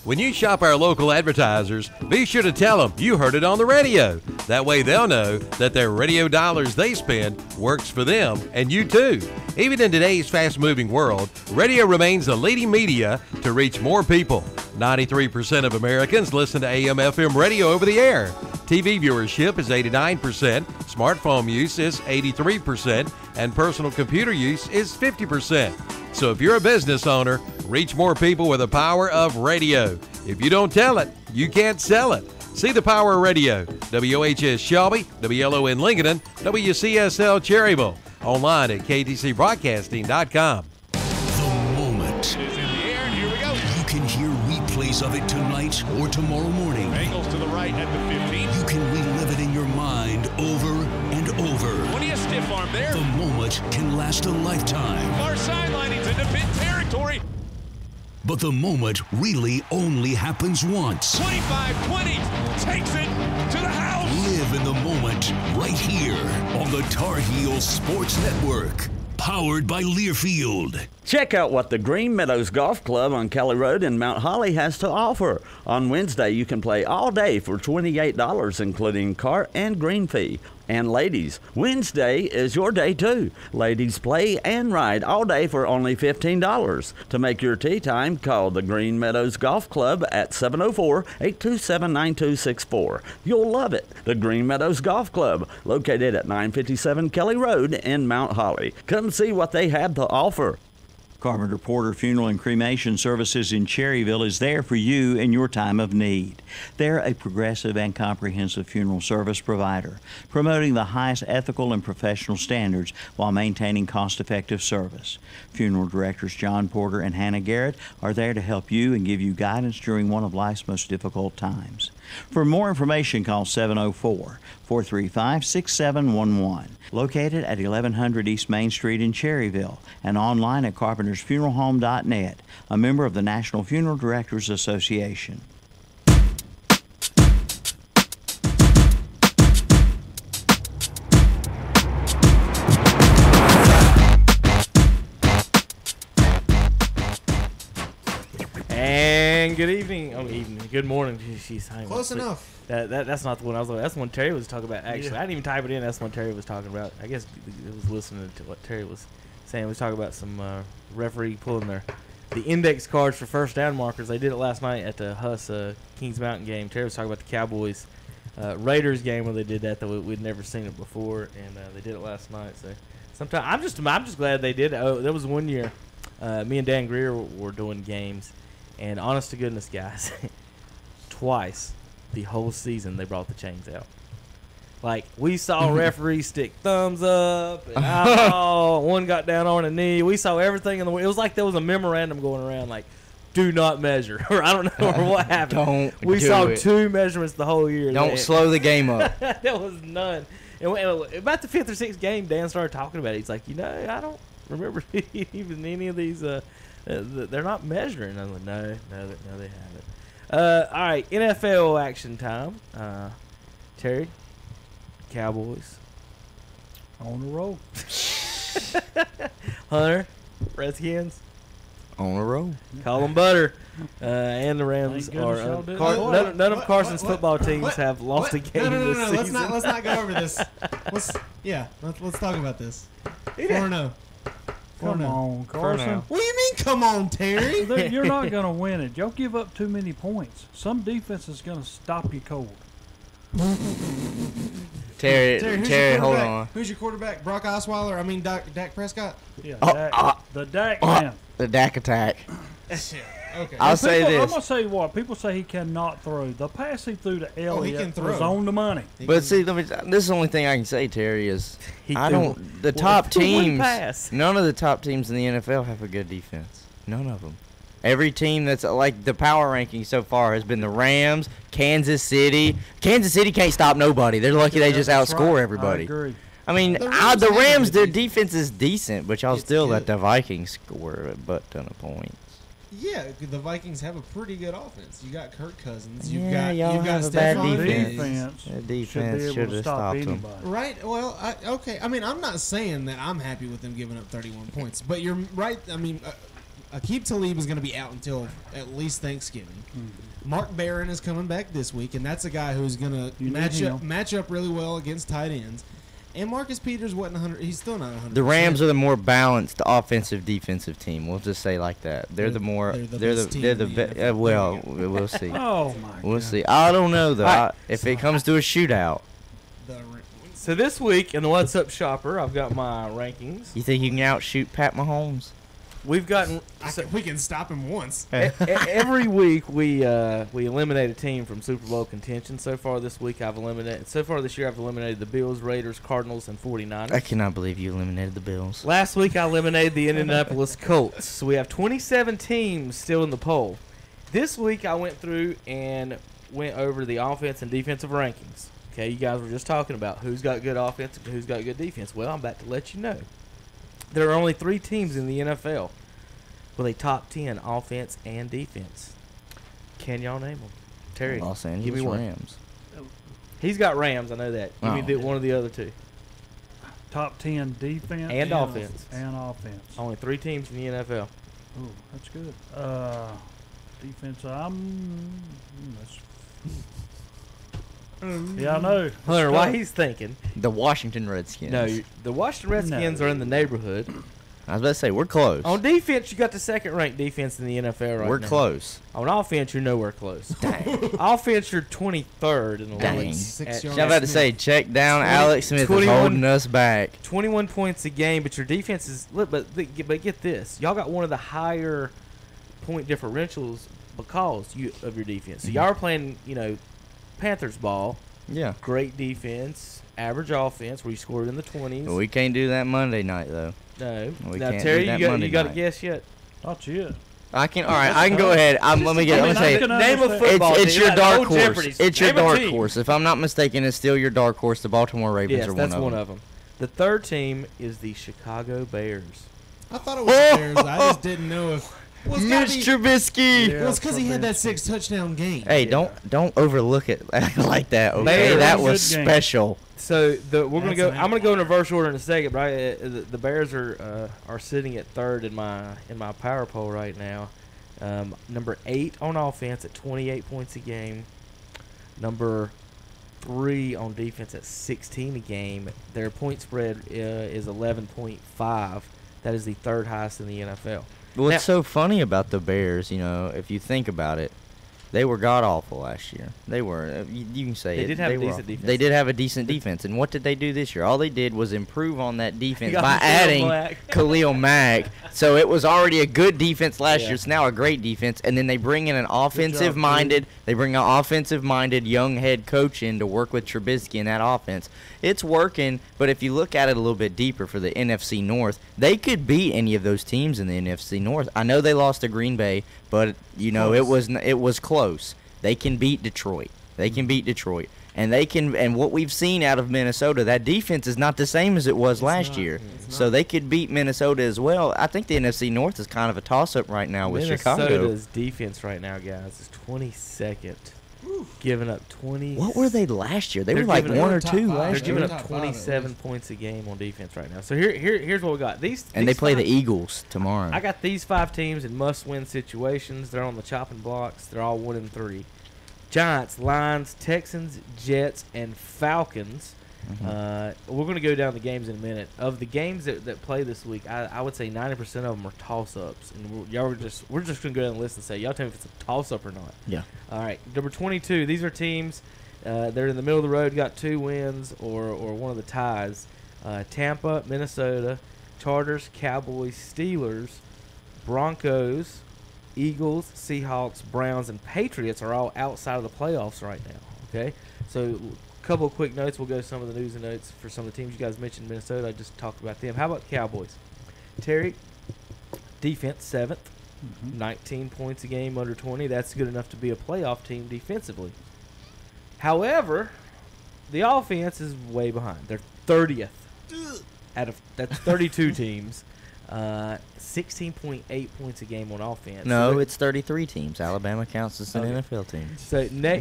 When you shop our local advertisers, be sure to tell them you heard it on the radio. That way they'll know that their radio dollars they spend works for them and you too. Even in today's fast-moving world, radio remains the leading media to reach more people. 93% of Americans listen to AM/FM radio over the air. TV viewership is 89%, smartphone use is 83%, and personal computer use is 50%. So if you're a business owner, reach more people with the power of radio. If you don't tell it, you can't sell it. See the power of radio. WOHS Shelby, WLON Lincoln, WCSL Cherryville. Online at ktcbroadcasting.com. The moment. Is in the air, and here we go. You can hear replays of it tonight or tomorrow morning. Bengals to the right at the 15. You can relive it in your mind over and over. Plenty of stiff arm there. The moment can last a lifetime. Far sideline, he's into pit territory. But the moment really only happens once. 25-20 takes it to the house. Live in the moment right here on the Tar Heels Sports Network. Powered by Learfield. Check out what the Green Meadows Golf Club on Kelly Road in Mount Holly has to offer. On Wednesday, you can play all day for $28, including cart and green fee. And ladies, Wednesday is your day too. Ladies play and ride all day for only $15. To make your tee time, call the Green Meadows Golf Club at 704-827-9264. You'll love it. The Green Meadows Golf Club, located at 957 Kelly Road in Mount Holly. Come see what they have to offer. Carpenter Porter Funeral and Cremation Services in Cherryville is there for you in your time of need. They're a progressive and comprehensive funeral service provider, promoting the highest ethical and professional standards while maintaining cost-effective service. Funeral directors John Porter and Hannah Garrett are there to help you and give you guidance during one of life's most difficult times. For more information, call 704-435-6711. Located at 1100 East Main Street in Cherryville and online at carpentersfuneralhome.net, a member of the National Funeral Directors Association. And good evening. Good morning. She's Close enough. That's not the one I was. That's the one Terry was talking about. Actually, Yeah. I didn't even type it in. That's the one Terry was talking about. I guess I was listening to what Terry was saying. He was talking about some referee pulling the index cards for first down markers. They did it last night at the Huss Kings Mountain game. Terry was talking about the Cowboys Raiders game where they did that. We'd never seen it before, and they did it last night. So sometimes I'm just glad they did it. Oh, there was one year, me and Dan Greer were doing games. And honest to goodness, guys, twice the whole season they brought the chains out. Like, we saw referees stick thumbs up, and eyeball, one got down on a knee. We saw everything in the world. It was like there was a memorandum going around, like, do not measure, or I don't know, or what happened. We saw 2 measurements the whole year. Don't slow the game up. There was none. And about the 5th or 6th game, Dan started talking about it. He's like, I don't remember even any of these. They're not measuring. I'm like, no, they haven't. All right, NFL action time. Terry, Cowboys on the roll. Hunter, Redskins on the roll. Call them butter. And the Rams are. None of Carson's football teams have lost a game this season. Let's not go over this. Let's talk about this. 4-0. Come on, Carson. What do you mean, come on, Terry? You're not going to win it. You'll give up too many points. Some defense is going to stop you cold. Terry, hold on. Who's your quarterback? Brock Osweiler? I mean, Dak Prescott? Yeah, the Dak man. The Dak attack. Okay. I'll say this. I'm going to say what. People say he cannot throw. The pass he threw to Elliott was on the money. But see, this is the only thing I can say, Terry, is the top teams, none of the top teams in the NFL have a good defense. None of them. Every team that's like the power ranking so far has been the Rams, Kansas City. Kansas City can't stop nobody. They're lucky they just outscore everybody. I agree. I mean, the Rams, their defense is decent, but y'all still let the Vikings score a butt ton of points. Yeah, the Vikings have a pretty good offense. You got Kirk Cousins. You've y'all got have a bad defense. Defense should have stopped them. Right. Well, okay. I mean, I'm not saying that I'm happy with them giving up 31 points, but you're right. I mean, Aqib Talib is going to be out until at least Thanksgiving. Mark Barron is coming back this week, and that's a guy who's going to match up really well against tight ends. And Marcus Peters wasn't 100. He's still not 100. The Rams are the more balanced offensive defensive team. We'll just say like that. They're the more. Well, we'll see. Oh my. We'll see. I don't know though. If it comes to a shootout. So this week in the What's Up Shopper, I've got my rankings. You think you can outshoot Pat Mahomes? We've gotten. We can stop him once. Every week we eliminate a team from Super Bowl contention. So far this year I've eliminated the Bills, Raiders, Cardinals, and 49ers. I cannot believe you eliminated the Bills. Last week I eliminated the Indianapolis Colts. So we have 27 teams still in the poll. This week I went through and went over the offense and defensive rankings. Okay, you guys were just talking about who's got good offense and who's got good defense. Well, I'm about to let you know. There are only 3 teams in the NFL with a top 10 offense and defense. Can y'all name them? Terry, Los Angeles give me one. Rams. He's got Rams, I know that. Give me one of the other 2. Top 10 defense and offense. And offense. Only 3 teams in the NFL. Oh, that's good. Defense, yeah, I know. Hunter, why he's thinking. The Washington Redskins. No, the Washington Redskins are in the neighborhood. I was about to say, we're close. On defense, you got the second-ranked defense in the NFL right now. We're close. On offense, you're nowhere close. Dang. Offense, you're 23rd in the league. I'm about to say, check down. Alex Smith is holding us back. 21 points a game, but your defense is... But get this. Y'all got one of the higher point differentials because of your defense. So y'all are playing, Panthers ball. Yeah. Great defense. Average offense where you scored in the 20s. Well, we can't do that Monday night, though. No. We now, can't Terry, do you got a guess yet? Not yet. I can. All right, I can go ahead. Let me say it. Name a football team. It's your dark horse. Jeopardy. It's your Name a dark team. horse. If I'm not mistaken, it's still your dark horse. The Baltimore Ravens are one of them. Yes, that's one of them. The third team is the Chicago Bears. I thought it was the Bears. I just didn't know if. Mitch Trubisky. Well, it's because he had that 6 touchdown game. Hey, don't overlook it like that. Okay, that was special. So I'm gonna go in reverse order in a second. Right, the Bears are sitting at 3rd in my power poll right now. Number 8 on offense at 28 points a game. Number 3 on defense at 16 a game. Their point spread is 11.5. That is the 3rd highest in the NFL. What's so funny about the Bears, if you think about it, they were god-awful last year. They were. You can say they did have a decent defense. They did have a decent defense. And what did they do this year? All they did was improve on that defense by adding Khalil Mack. So it was already a good defense last year. It's now a great defense. And then they bring in an offensive-minded young head coach in to work with Trubisky in that offense. It's working, but if you look at it a little bit deeper for the NFC North, they could beat any of those teams in the NFC North. I know they lost to Green Bay, but it was close. They can beat Detroit. And what we've seen out of Minnesota, that defense is not the same as it was last year. So they could beat Minnesota as well. I think the NFC North is kind of a toss-up right now with Chicago. Minnesota's defense right now, guys, is 22nd. Giving up 20. What were they last year? They were like 1 or 2 last year. They're giving up 27 points a game on defense right now. So here's what we got. And they play the Eagles tomorrow. I got these 5 teams in must-win situations. They're on the chopping blocks. They're all 1-3. Giants, Lions, Texans, Jets, and Falcons. We're going to go down the games in a minute. Of the games that play this week, I would say 90% of them are toss-ups. And we're just going to go down the list and say, y'all tell me if it's a toss-up or not. Yeah. All right. Number 22, these are teams. They're in the middle of the road, got 2 wins or one of the ties. Tampa, Minnesota, Chargers, Cowboys, Steelers, Broncos, Eagles, Seahawks, Browns, and Patriots are all outside of the playoffs right now. Okay? So couple of quick notes. We'll go to some of the news and notes for some of the teams you guys mentioned. Minnesota, I just talked about them. How about the Cowboys? Terry, defense 7th, 19 points a game, under 20. That's good enough to be a playoff team defensively. However, the offense is way behind. They're 30th that's 32 teams. 16.8 points a game on offense. No, it's 33 teams. Alabama counts as an NFL team.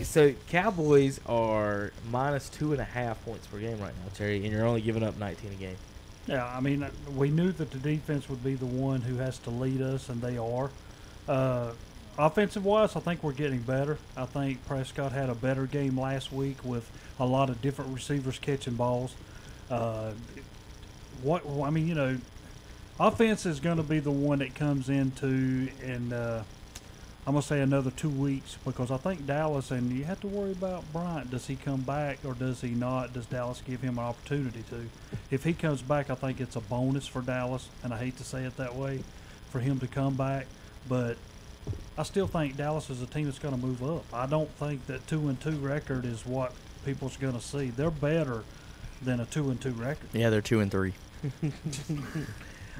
So Cowboys are minus 2.5 points per game right now, Terry, and you're only giving up 19 a game. Yeah, I mean, we knew that the defense would be the one who has to lead us, and they are. Offensive-wise, I think we're getting better. I think Prescott had a better game last week with a lot of different receivers catching balls. Offense is going to be the one that comes into, and I'm going to say another 2 weeks, because I think Dallas, and you have to worry about Bryant. Does he come back or does he not? Does Dallas give him an opportunity to? If he comes back, I think it's a bonus for Dallas, and I hate to say it that way, for him to come back, but I still think Dallas is a team that's going to move up. I don't think that 2-2 record is what people's going to see. They're better than a 2-2 record. Yeah, they're 2-3.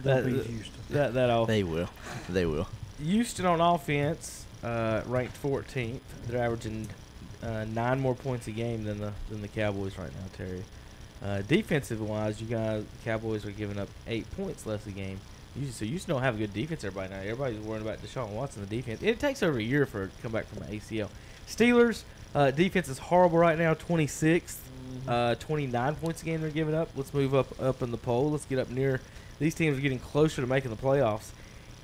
They'll beat Houston. They will. They will. Houston on offense, ranked 14th. They're averaging 9 more points a game than the Cowboys right now, Terry. Defensive wise, Cowboys are giving up 8 points less a game. So Houston don't have a good defense. Everybody now. Everybody's worried about Deshaun Watson, the defense. It takes over a year for it to come back from an ACL. Steelers defense is horrible right now, 26th. 29 points a game they're giving up. Let's move up in the poll. Let's get up near. These teams are getting closer to making the playoffs.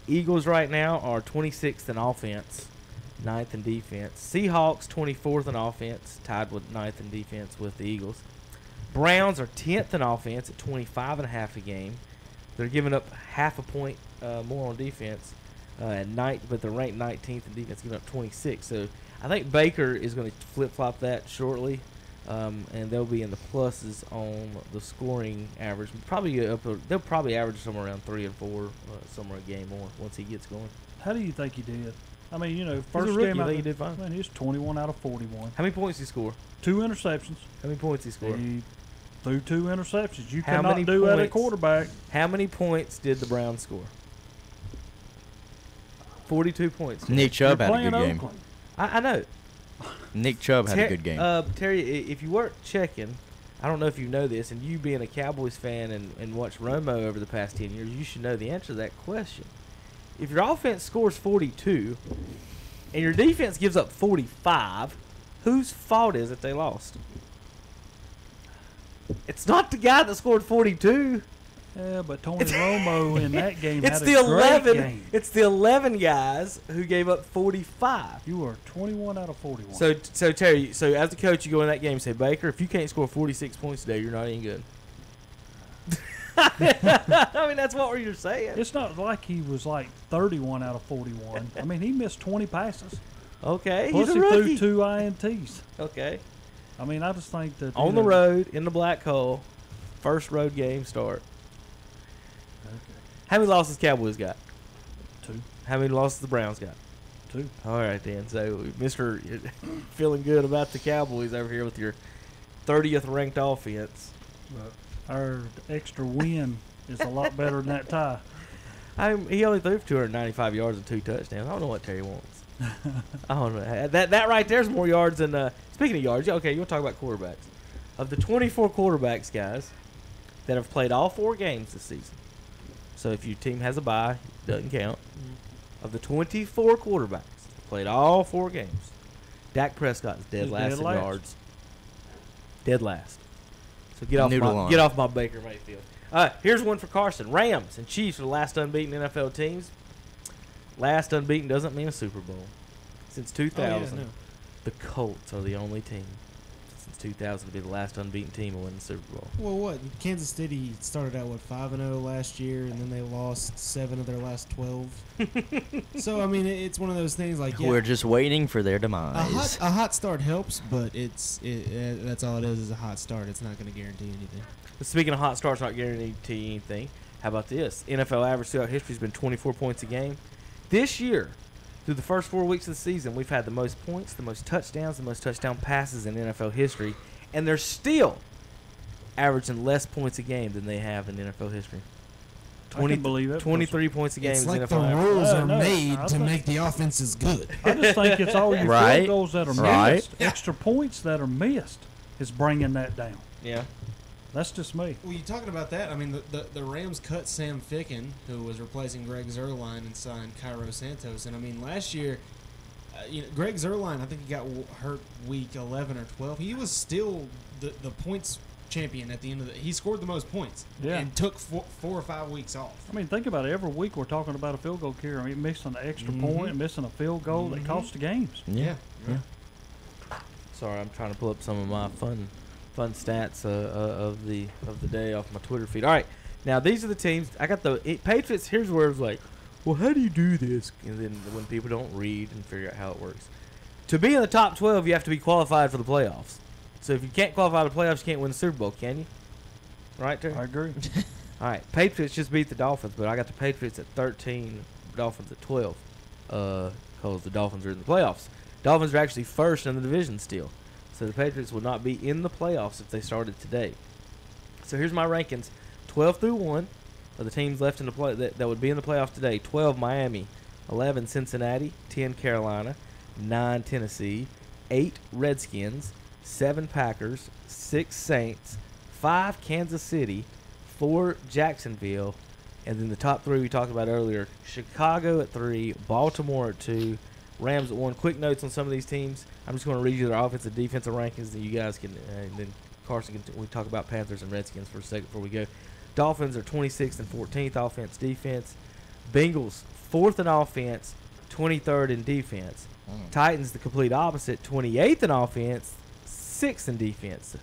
Eagles right now are 26th in offense, 9th in defense. Seahawks 24th in offense, tied with 9th in defense with the Eagles. Browns are 10th in offense at 25.5 a game. They're giving up half a point more on defense but they're ranked 19th in defense, giving up 26. So I think Baker is going to flip-flop that shortly, and they'll be in the pluses on the scoring average. They'll probably average somewhere around 3 and 4, somewhere a game more once he gets going. How do you think he did? I mean, first game I think he did fine. Man, he's 21 out of 41. How many points did he score? 2 interceptions. How many points did he score? He threw 2 interceptions. You cannot do that at quarterback. How many points did the Browns score? 42 points. Nick Chubb had a good game. I know. Nick Chubb had a good game. Terry, if you weren't checking, I don't know if you know this, and you being a Cowboys fan and watched Romo over the past 10 years, you should know the answer to that question. If your offense scores 42 and your defense gives up 45, whose fault is it they lost? It's not the guy that scored 42. Yeah, but Tony Romo in that game had a great game. It's the 11 guys who gave up 45. You were 21 out of 41. So Terry, as a coach, you go in that game and say, Baker, if you can't score 46 points today, you're not any good. I mean, that's what you're saying. It's not like he was like 31 out of 41. I mean, he missed 20 passes. Okay, plus he's a he rookie. threw 2 INTs. Okay. I mean, I just think that on the road in the black hole, first road game start. Okay. How many losses Cowboys got? 2. How many losses the Browns got? 2. All right then. So, Mr. feeling good about the Cowboys over here with your 30th ranked offense. Our extra win is a lot better than that tie. He only threw for 295 yards and 2 touchdowns. I don't know what Terry wants. I don't know. That right there's more yards than. Speaking of yards, okay, you want to talk about quarterbacks. Of the 24 quarterbacks, guys, that have played all 4 games this season. So if your team has a bye, it doesn't count. Of the 24 quarterbacks that played all 4 games, Dak Prescott is dead last in yards. Dead last. So get off my Baker Mayfield. Here's one for Carson. Rams and Chiefs are the last unbeaten NFL teams. Last unbeaten doesn't mean a Super Bowl. Since 2000, the Colts are the only team since 2000 to be the last unbeaten team to win the Super Bowl. Well, what? Kansas City started out, 5-0 last year, and then they lost 7 of their last 12. So, I mean, it's one of those things like... We're just waiting for their demise. A hot start helps, but that's all it is a hot start. It's not going to guarantee anything. Speaking of hot starts not guarantee anything, how about this? NFL average throughout history has been 24 points a game. This year, through the first 4 weeks of the season, we've had the most points, the most touchdowns, the most touchdown passes in NFL history, and they're still averaging less points a game than they have in NFL history. I can believe it. 23 points a game it's is like NFL the average. rules are made to make the offenses good. I just think it's all your field goals that are missed. Extra points that are missed is bringing that down. Yeah. That's just me. Well, you're talking about that. I mean, the Rams cut Sam Ficken, who was replacing Greg Zuerlein, and signed Cairo Santos. And, I mean, last year, Greg Zuerlein, I think he got hurt week 11 or 12. He was still the points champion at the end of he scored the most points and took 4 or 5 weeks off. I mean, think about it. Every week we're talking about a field goal kicker. I mean, missing an extra point, missing a field goal that cost the games. Yeah. Sorry, I'm trying to pull up some of my fun stats of the day off my Twitter feed. All right, now these are the teams. I got the Patriots. Here's where it was like, well, how do you do this? And then when people don't read and figure out how it works, to be in the top 12, you have to be qualified for the playoffs. So if you can't qualify for the playoffs, you can't win the Super Bowl, can you? Right, Terry? I agree. All right, Patriots just beat the Dolphins, but I got the Patriots at 13 Dolphins at 12 because the Dolphins are in the playoffs. Dolphins are actually first in the division still. So the Patriots would not be in the playoffs if they started today. So here's my rankings. 12 through 1 are the teams left in the play that would be in the playoffs today. 12 Miami, 11 Cincinnati, 10 Carolina, 9 Tennessee, 8 Redskins, 7 Packers, 6 Saints, 5 Kansas City, 4 Jacksonville, and then the top 3 we talked about earlier, Chicago at 3, Baltimore at 2, Rams at 1. Quick notes on some of these teams. I'm just going to read you their offensive defensive rankings, and you guys can, and then Carson can, we talk about Panthers and Redskins for a second before we go. Dolphins are 26th and 14th offense defense. Bengals 4th in offense, 23rd in defense. Titans the complete opposite, 28th in offense, 6th in defense.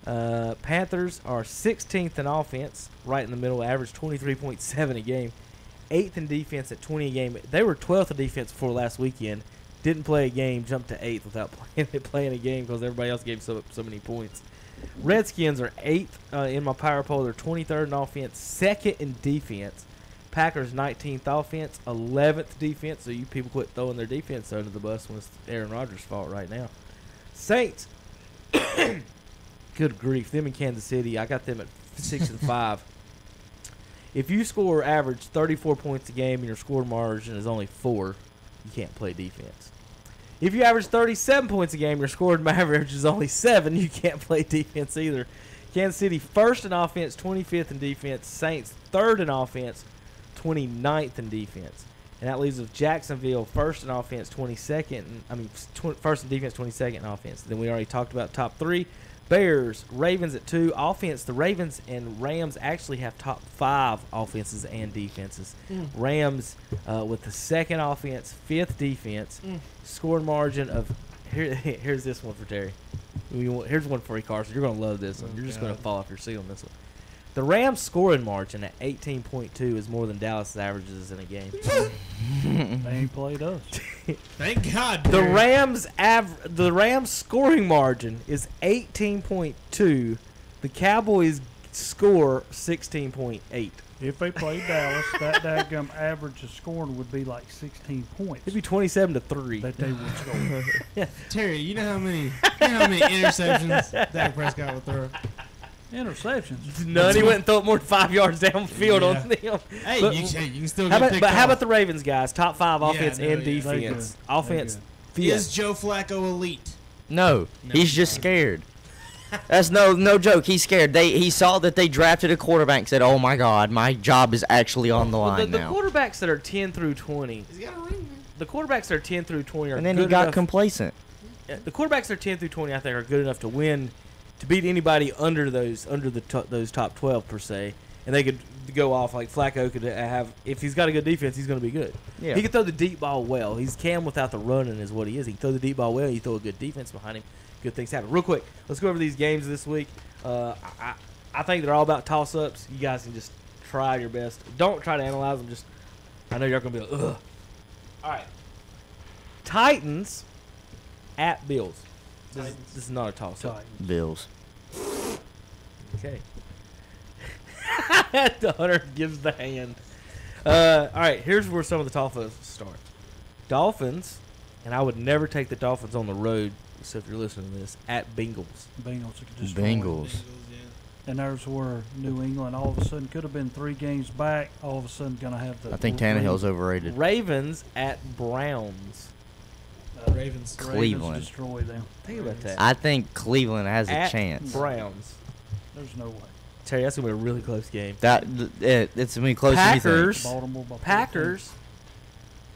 Panthers are 16th in offense, right in the middle, average 23.7 a game. 8th in defense at 20 a game. They were 12th in defense before last weekend. Didn't play a game, jumped to 8th without playing a game because everybody else gave so many points. Redskins are 8th in my power poll. They're 23rd in offense, 2nd in defense. Packers 19th offense, 11th defense. So you people quit throwing their defense under the bus when it's Aaron Rodgers' fault right now. Saints, good grief, them in Kansas City. I got them at 6 and 5. If you score average 34 points a game and your score margin is only 4, you can't play defense. If you average 37 points a game and your score average is only 7, you can't play defense either. Kansas City 1st in offense, 25th in defense. Saints 3rd in offense, 29th in defense. And that leaves us Jacksonville 1st in offense, 22nd. First in defense, 22nd in offense. Then we already talked about top 3. Bears, Ravens at 2. Offense, the Ravens and Rams actually have top 5 offenses and defenses. Rams with the 2nd offense, 5th defense. Scoring margin of here's this one for Terry. Here's one for you, Carson. You're going to love this one. You're just going to fall off your seat on this one. The Rams' scoring margin at 18.2 is more than Dallas averages in a game. They ain't played us. Thank God. The Rams' scoring margin is 18.2. The Cowboys score 16.8. If they played Dallas, that daggum average of scoring would be like 16 points. It'd be 27-3 that they would score. Terry, you know how many interceptions Dak Prescott would throw? Interceptions. None. He went and threw it more than 5 yards downfield on them. Hey, but, you can still get picked But how off. about the Ravens, guys? Top 5 offense and defense. Offense. Is Joe Flacco elite? No, he's just scared. That's no joke. He's scared. He saw that they drafted a quarterback and said, "Oh my God, my job is actually on the line the now." quarterbacks that are 10 through 20. He's got a ring, man. The quarterbacks that are 10 through 20 are And then good he got enough. complacent. The quarterbacks that are 10 through 20, I think, are good enough to win, to beat anybody under those top 12 per se, and they could go off like Flacco could have. If he's got a good defense, he's going to be good. Yeah. He can throw the deep ball well. He's Cam without the running is what he is. He can throw the deep ball well. You throw a good defense behind him, good things happen. Real quick, let's go over these games this week. I think they're all about toss-ups. You guys can just try your best. Don't try to analyze them. Just, I know you're going to be like, ugh. All right. Titans at Bills. This is not a toss-up. Bills. Okay. The Hunter gives the hand. All right, here's where some of the toss-ups start. Dolphins, and I would never take the Dolphins on the road, so if you're listening to this, at Bengals. Bengals could destroy Bengals. And there's where New England all of a sudden could have been 3 games back. All of a sudden going to have the. I think Tannehill's overrated. Ravens at Browns. Ravens. Cleveland. Ravens destroy them. Think about that. I think Cleveland has a At chance. Browns. There's no way. Terry, that's going to be a really close game. It's going to be close Packers. to Baltimore by Packers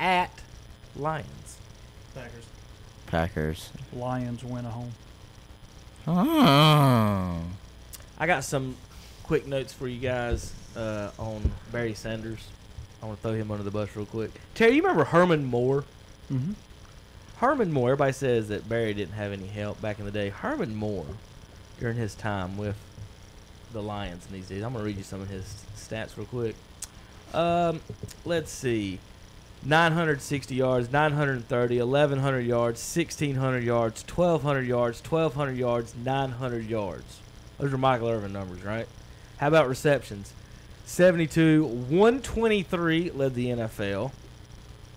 at Lions. Packers. Lions win at home. Oh. I got some quick notes for you guys on Barry Sanders. I want to throw him under the bus real quick. Terry, you remember Herman Moore? Mm-hmm. Herman Moore, everybody says that Barry didn't have any help back in the day. Herman Moore, during his time with the Lions in these days, I'm going to read you some of his stats real quick. Let's see. 960 yards, 930, 1,100 yards, 1,600 yards, 1,200 yards, 1,200 yards, 900 yards. Those are Michael Irvin numbers, right? How about receptions? 72, 123 led the NFL.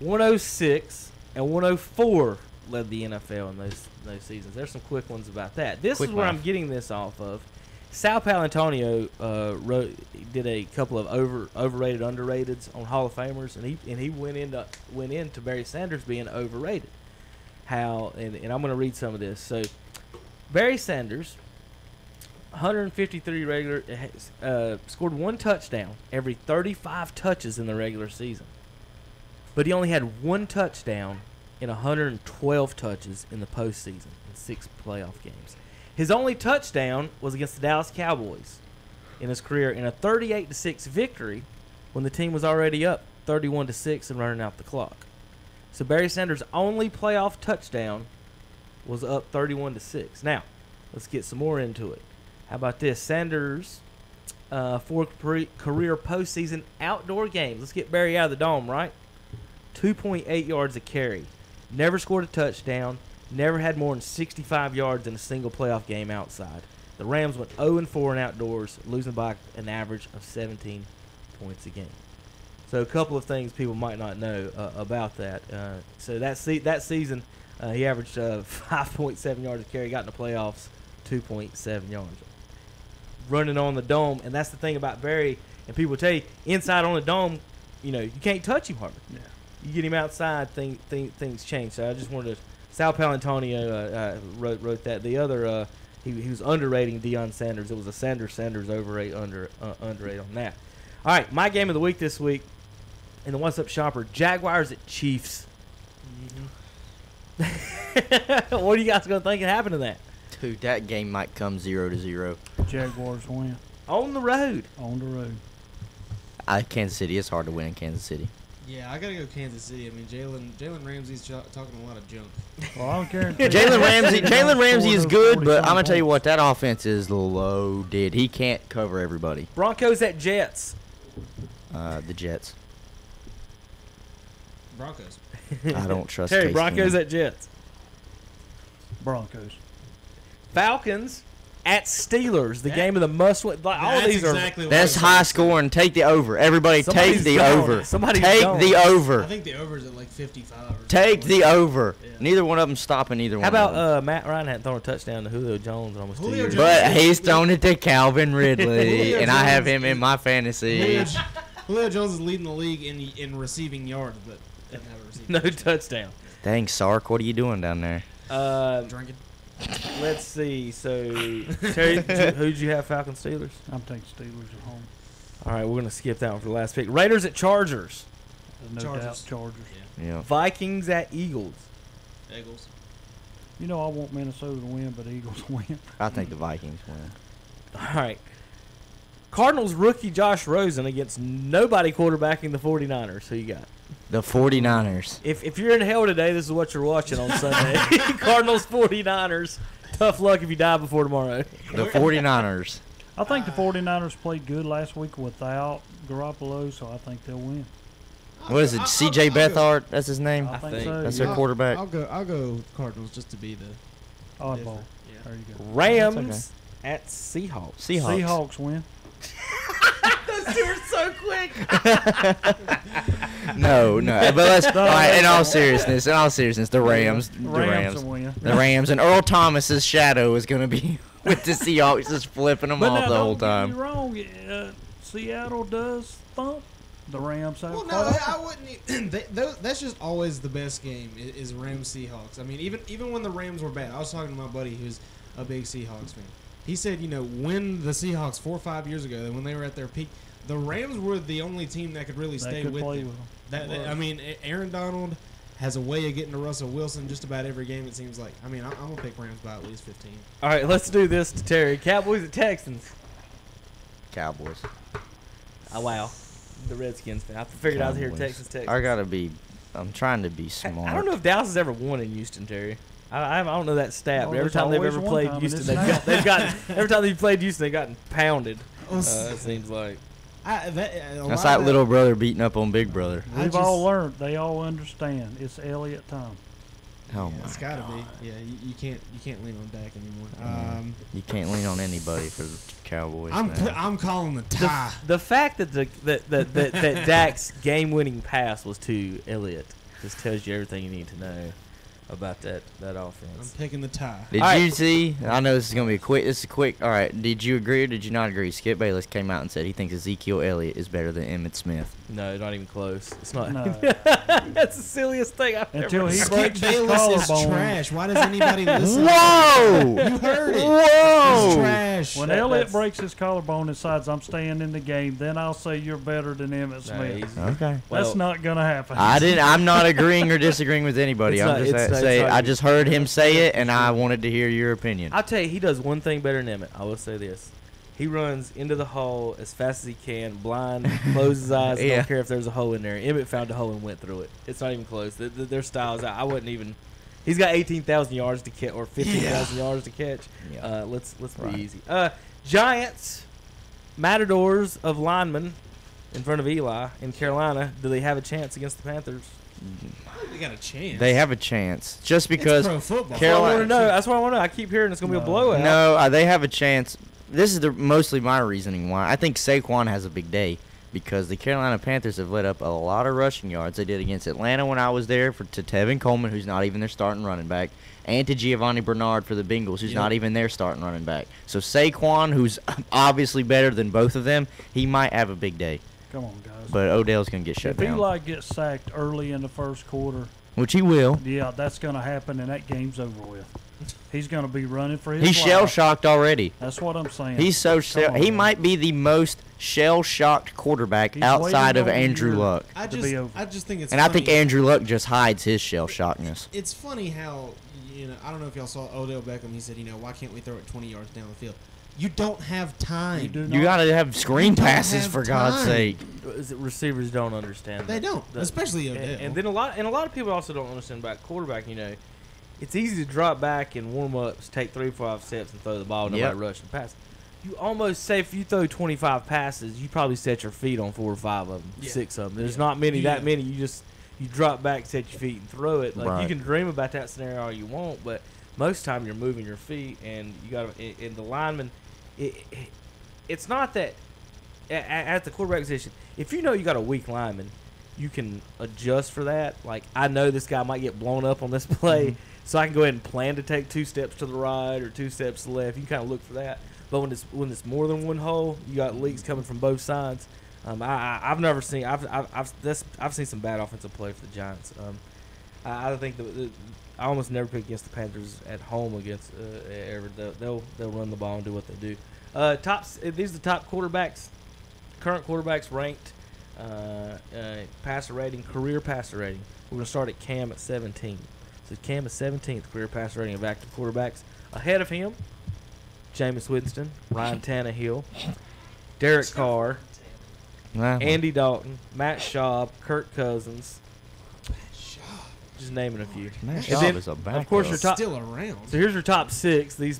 106 and 104 led the NFL in those seasons. There's some quick ones about that. This is where I'm getting this off of. Sal Palantonio did a couple of overrated, underrateds on Hall of Famers, and he went into Barry Sanders being overrated. How and I'm going to read some of this. So Barry Sanders, 153 regular, scored 1 touchdown every 35 touches in the regular season, but he only had 1 touchdown in 112 touches in the postseason in 6 playoff games. His only touchdown was against the Dallas Cowboys in his career in a 38-6 victory when the team was already up 31-6 and running out the clock. So Barry Sanders' only playoff touchdown was up 31-6. Now, let's get some more into it. How about this? Sanders, 4 career postseason outdoor games. Let's get Barry out of the dome, right? 2.8 yards a carry. Never scored a touchdown. Never had more than 65 yards in a single playoff game outside. The Rams went 0-4 in outdoors, losing by an average of 17 points a game. So a couple of things people might not know about that. So that season, he averaged 5.7 yards a carry, got in the playoffs, 2.7 yards. Running on the dome, and that's the thing about Barry, and people tell you, inside on the dome, you can't touch him hardly. Yeah. You get him outside, things change. So I just wanted to. Sal Palantonio wrote that. The other, he was underrating Deion Sanders. It was a Sanders underrate on that. All right, my game of the week this week in the What's Up Shopper, Jaguars at Chiefs. Mm-hmm. What are you guys going to think happened to that? Dude, that game might come 0-0. Jaguars win. On the road. On the road. Kansas City. It's hard to win in Kansas City. Yeah, I gotta go Kansas City. I mean, Jalen Ramsey's talking a lot of junk. Well, I don't care. Jalen Ramsey is good, but I'm gonna tell you what, that offense is loaded. He can't cover everybody. Broncos at Jets. The Jets. Broncos. I don't trust. Terry, Broncos at Jets. Broncos. Falcons at Steelers, the game of the must-win. All these exactly are. That's high scoring. Take the over. Everybody, take the over. Take the over. I think the over's at like 55. Take the over. Yeah. Neither one of them stopping either one. How about Matt Ryan hadn't thrown a touchdown to Julio Jones in almost 2 years? But he's thrown it to Calvin Ridley, and I have him in my fantasy. Julio Jones is leading the league in receiving yards, but doesn't have a receiving touchdown. Dang, Sark, what are you doing down there? Drinking. Let's see. So, Terry, who'd you have? Falcons, Steelers? I'm taking Steelers at home. All right, we're going to skip that one for the last pick. Raiders at Chargers. No doubt, Chargers. Yeah. Vikings at Eagles. Eagles. I want Minnesota to win, but Eagles win. I think the Vikings win. All right. Cardinals rookie Josh Rosen against nobody quarterbacking the 49ers. Who you got? The 49ers. If you're in hell today, this is what you're watching on Sunday. Cardinals 49ers. Tough luck if you die before tomorrow. The 49ers. I think the 49ers played good last week without Garoppolo, so I think they'll win. What is it? C.J. Beathard? That's his name? I think so. That's their quarterback. I'll go Cardinals just to be the oddball. Yeah. There you go. Rams at Seahawks. Seahawks win. Those two are so quick. No. But let's. All right. In all seriousness, the Rams. The Rams and Earl Thomas's shadow is going to be with the Seahawks, just flipping them off the whole time. Don't get me wrong. Seattle does thump the Rams. Well, no, I wouldn't. That's just always the best game is Rams Seahawks. I mean, even when the Rams were bad, I was talking to my buddy who's a big Seahawks fan. He said, when the Seahawks 4 or 5 years ago, when they were at their peak, the Rams were the only team that could really stay with them. I mean, Aaron Donald has a way of getting to Russell Wilson just about every game, it seems like. I mean, I'm going to pick Rams by at least 15. All right, let's do this to Terry. Cowboys at Texans. Cowboys. Oh, wow. The Redskins fan. I figured out here Texas. I'm trying to be smart. I don't know if Dallas has ever won in Houston, Terry. I don't know that stat, but every time they've ever played Houston, they've gotten every time they've played Houston, they've gotten pounded. It seems like. That's like little brother beating up on big brother. We've all learned. They all understand. It's Elliott time. Oh my! It's got to be. Yeah, you can't lean on Dak anymore. You can't lean on anybody for the Cowboys. I'm calling the tie. The fact that that Dak's game-winning pass was to Elliott. Just tells you everything you need to know about that I'm offense. picking the tie. Did you see? I know this is gonna be quick. This is quick. All right. Did you agree or did you not agree? Skip Bayless came out and said he thinks Ezekiel Elliott is better than Emmitt Smith. No, not even close. It's not. No. That's the silliest thing I've Until ever he heard. breaks his Bayless is collarbone. trash. Why does anybody listen? Whoa! You heard it. Whoa! He's trash. When Elliott breaks his collarbone and decides I'm staying in the game, then I'll say you're better than Emmitt Smith. Okay. That's not gonna happen. I'm not agreeing or disagreeing with anybody. It's I'm not- just it's not- saying. it's not I even- just heard him say it, and I wanted to hear your opinion. I'll tell you, he does one thing better than Emmitt. I will say this. He runs into the hole as fast as he can, blind, closes his eyes, Yeah. don't care if there's a hole in there. Emmitt found a hole and went through it. It's not even close. Their styles, I wouldn't even. He's got 18,000 yards to catch or 15,000 yards to catch. Yeah. Let's Right. be easy. Giants, matadors of linemen in front of Eli in Carolina. Do they have a chance against the Panthers? They got a chance. They have a chance just because pro football. Carolina. That's what I want to know. I keep hearing it's going to be a blowout. No, they have a chance. This is mostly my reasoning why. I think Saquon has a big day because the Carolina Panthers have let up a lot of rushing yards. They did against Atlanta when I was there to Tevin Coleman, who's not even their starting running back, and to Giovanni Bernard for the Bengals, who's not even their starting running back. So Saquon, who's obviously better than both of them, he might have a big day. Come on, guys. But Odell's going to get shut If down. Eli gets sacked early in the first quarter, Which he will. yeah, that's going to happen, and that game's over with. He's going to be running for his He's life. shell-shocked already. That's what I'm saying. He's so Come on, he man. might be the most shell-shocked quarterback He's outside waiting of on the Andrew year Luck. I to just, be over. I just think it's. And I funny. think Andrew Luck just hides his shell-shockedness. It's funny how I don't know if y'all saw Odell Beckham. He said, why can't we throw it 20 yards down the field? You don't have time. You got to have screen passes for God's time. sake. Receivers don't understand. They that. don't, especially Odell. And then a lot of people also don't understand about quarterback. It's easy to drop back in warm-ups, take 3 or 5 steps, and throw the ball. Nobody rush and pass. You almost say if you throw 25 passes, you probably set your feet on 4 or 5 of them, 6 of them. There's not many that many. You drop back, set your feet, and throw it. Like Right. you can dream about that scenario all you want, but most time you're moving your feet, and you got to. And the lineman, it's not that at the quarterback position. If you know you got a weak lineman, you can adjust for that. Like I know this guy might get blown up on this play. So I can go ahead and plan to take 2 steps to the right or 2 steps to the left. You kind of look for that. But when it's more than one hole, you got leaks coming from both sides. I've never seen I've seen some bad offensive play for the Giants. I think I almost never pick against the Panthers at home against ever. They'll run the ball and do what they do. These are the top quarterbacks, current quarterbacks ranked passer rating, career passer rating. We're gonna start at Cam at 17. So Cam is 17th career passer rating of active quarterbacks. Ahead of him, Jameis Winston, Ryan Tannehill, Derek Carr, Andy Dalton, Matt Schaub, Kirk Cousins. Just naming a few. Matt And Schaub then, is a of backup. course, your top Still around. So here's your top 6. These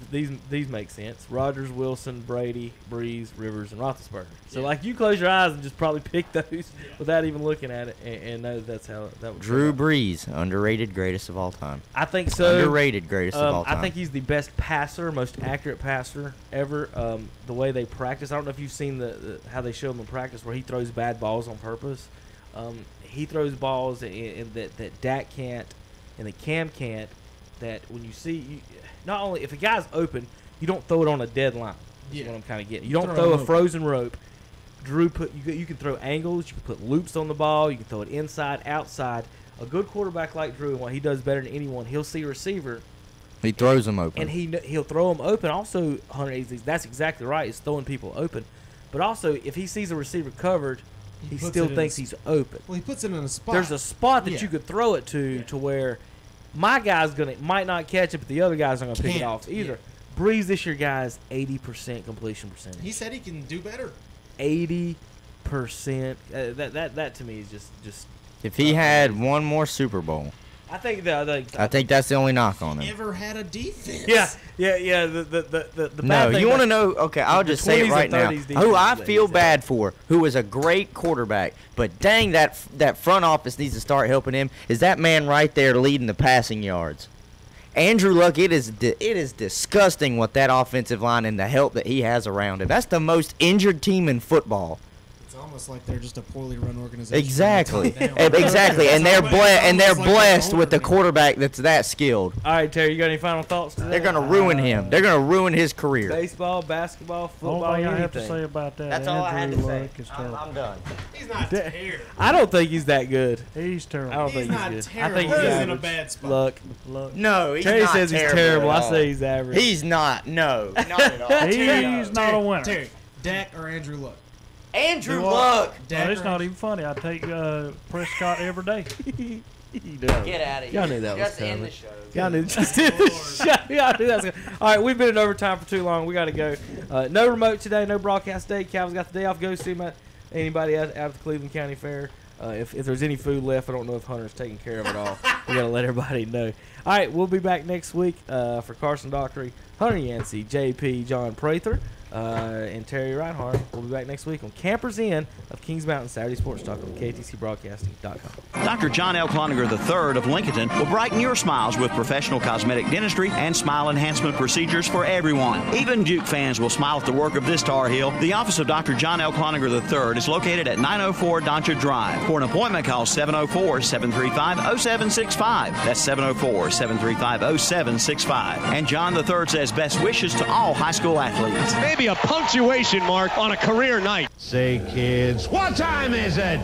make sense. Rodgers, Wilson, Brady, Breeze, Rivers, and Roethlisberger. So like you close your eyes and just probably pick those without even looking at it and know that's how that would. Drew Brees, underrated, greatest of all time. I think so. Underrated, greatest of all time. I think he's the best passer, most accurate passer ever. The way they practice, I don't know if you've seen how they show him in practice where he throws bad balls on purpose. He throws balls that Dak can't and that Cam can't. That when you see, not only if a guy's open, you don't throw it on a dead line. That's what I'm kind of getting. You don't throw a frozen rope. Drew you can throw angles, you can put loops on the ball, you can throw it inside, outside. A good quarterback like Drew, and what he does better than anyone, he'll see a receiver. He throws them open. And he'll throw them open. Also, Hunter, that's exactly right. He's throwing people open. But also, if he sees a receiver covered, he still thinks he's open. Well, he puts it in a spot. There's a spot that you could throw it to where my guy's might not catch it, but the other guy's not going to pick it off either. Breeze this year, guys, 80% completion percentage. He said he can do better. 80%. That to me is just. If he had one more Super Bowl, I think that's the only knock on him. Ever had a defense? Yeah. The No, bad thing you want to about- know? Okay, I'll the just say it 20s right and now. 30s Who I defenses feel that bad for, who is a great quarterback, but dang, that front office needs to start helping him. Is that man right there leading the passing yards? Andrew Luck, it is disgusting what that offensive line and the help that he has around him. That's the most injured team in football. It's almost like they're just a poorly run organization. Exactly. Exactly. And they're blessed with the quarterback that's that skilled. All right, Terry, you got any final thoughts today? They're going to ruin him. They're going to ruin his career. Baseball, basketball, football, All I anything. have to say about that. That's all I had to say. I'm done. He's not terrible. I don't think he's that good. He's terrible. I don't think not he's good. terrible. I think He's he's in average. a bad spot. Look. No, he's Terry not says he's terrible. at I all. say he's average. He's not. No, not at all. He's not a winner. Terry, Dak or Andrew Luck? Andrew Luck. No, it's not even funny. I take Prescott every day. Get out of here. Y'all knew that was Just end coming. the show. Y'all knew just end the show. Y'all knew that was coming. All right, we've been in overtime for too long. We got to go. No remote today. No broadcast day. Calvin's got the day off. Go see anybody out at the Cleveland County Fair. If there's any food left, I don't know if Hunter's taking care of it all. We got to let everybody know. All right, we'll be back next week for Carson Dockery, Hunter Yancey, JP, John Prather, and Terry Reinhardt. We'll be back next week on Campers Inn of Kings Mountain Saturday Sports Talk on KTCBroadcasting.com. Dr. John L. Cloninger III of Lincoln will brighten your smiles with professional cosmetic dentistry and smile enhancement procedures for everyone. Even Duke fans will smile at the work of this Tar Heel. The office of Dr. John L. Cloninger III is located at 904 Doncha Drive. For an appointment, call 704-735-0765. That's 704-735-0765. And John III says best wishes to all high school athletes. Maybe a punctuation mark on a career night. Say, kids, what time is it?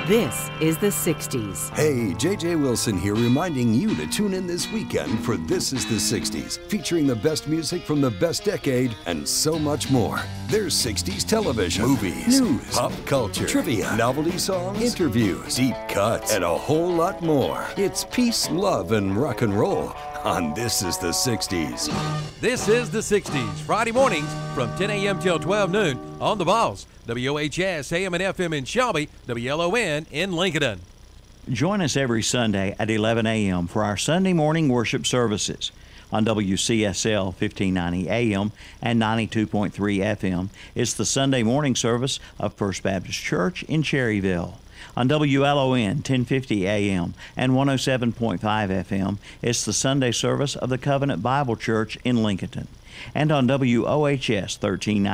This is the 60s. Hey, JJ Wilson here reminding you to tune in this weekend for This is the 60s, featuring the best music from the best decade and so much more. There's 60s television, movies, news, pop culture, trivia, novelty songs, interviews, deep cuts, and a whole lot more. It's peace, love, and rock and roll on This is the 60s. This is the 60s, Friday mornings from 10 a.m. till 12 noon on the Balls. WOHS, AM and FM in Shelby, WLON in Lincoln. Join us every Sunday at 11 a.m. for our Sunday morning worship services. On WCSL 1590 AM and 92.3 FM, it's the Sunday morning service of First Baptist Church in Cherryville. On WLON 1050 AM and 107.5 FM, it's the Sunday service of the Covenant Bible Church in Lincoln. And on WOHS 1390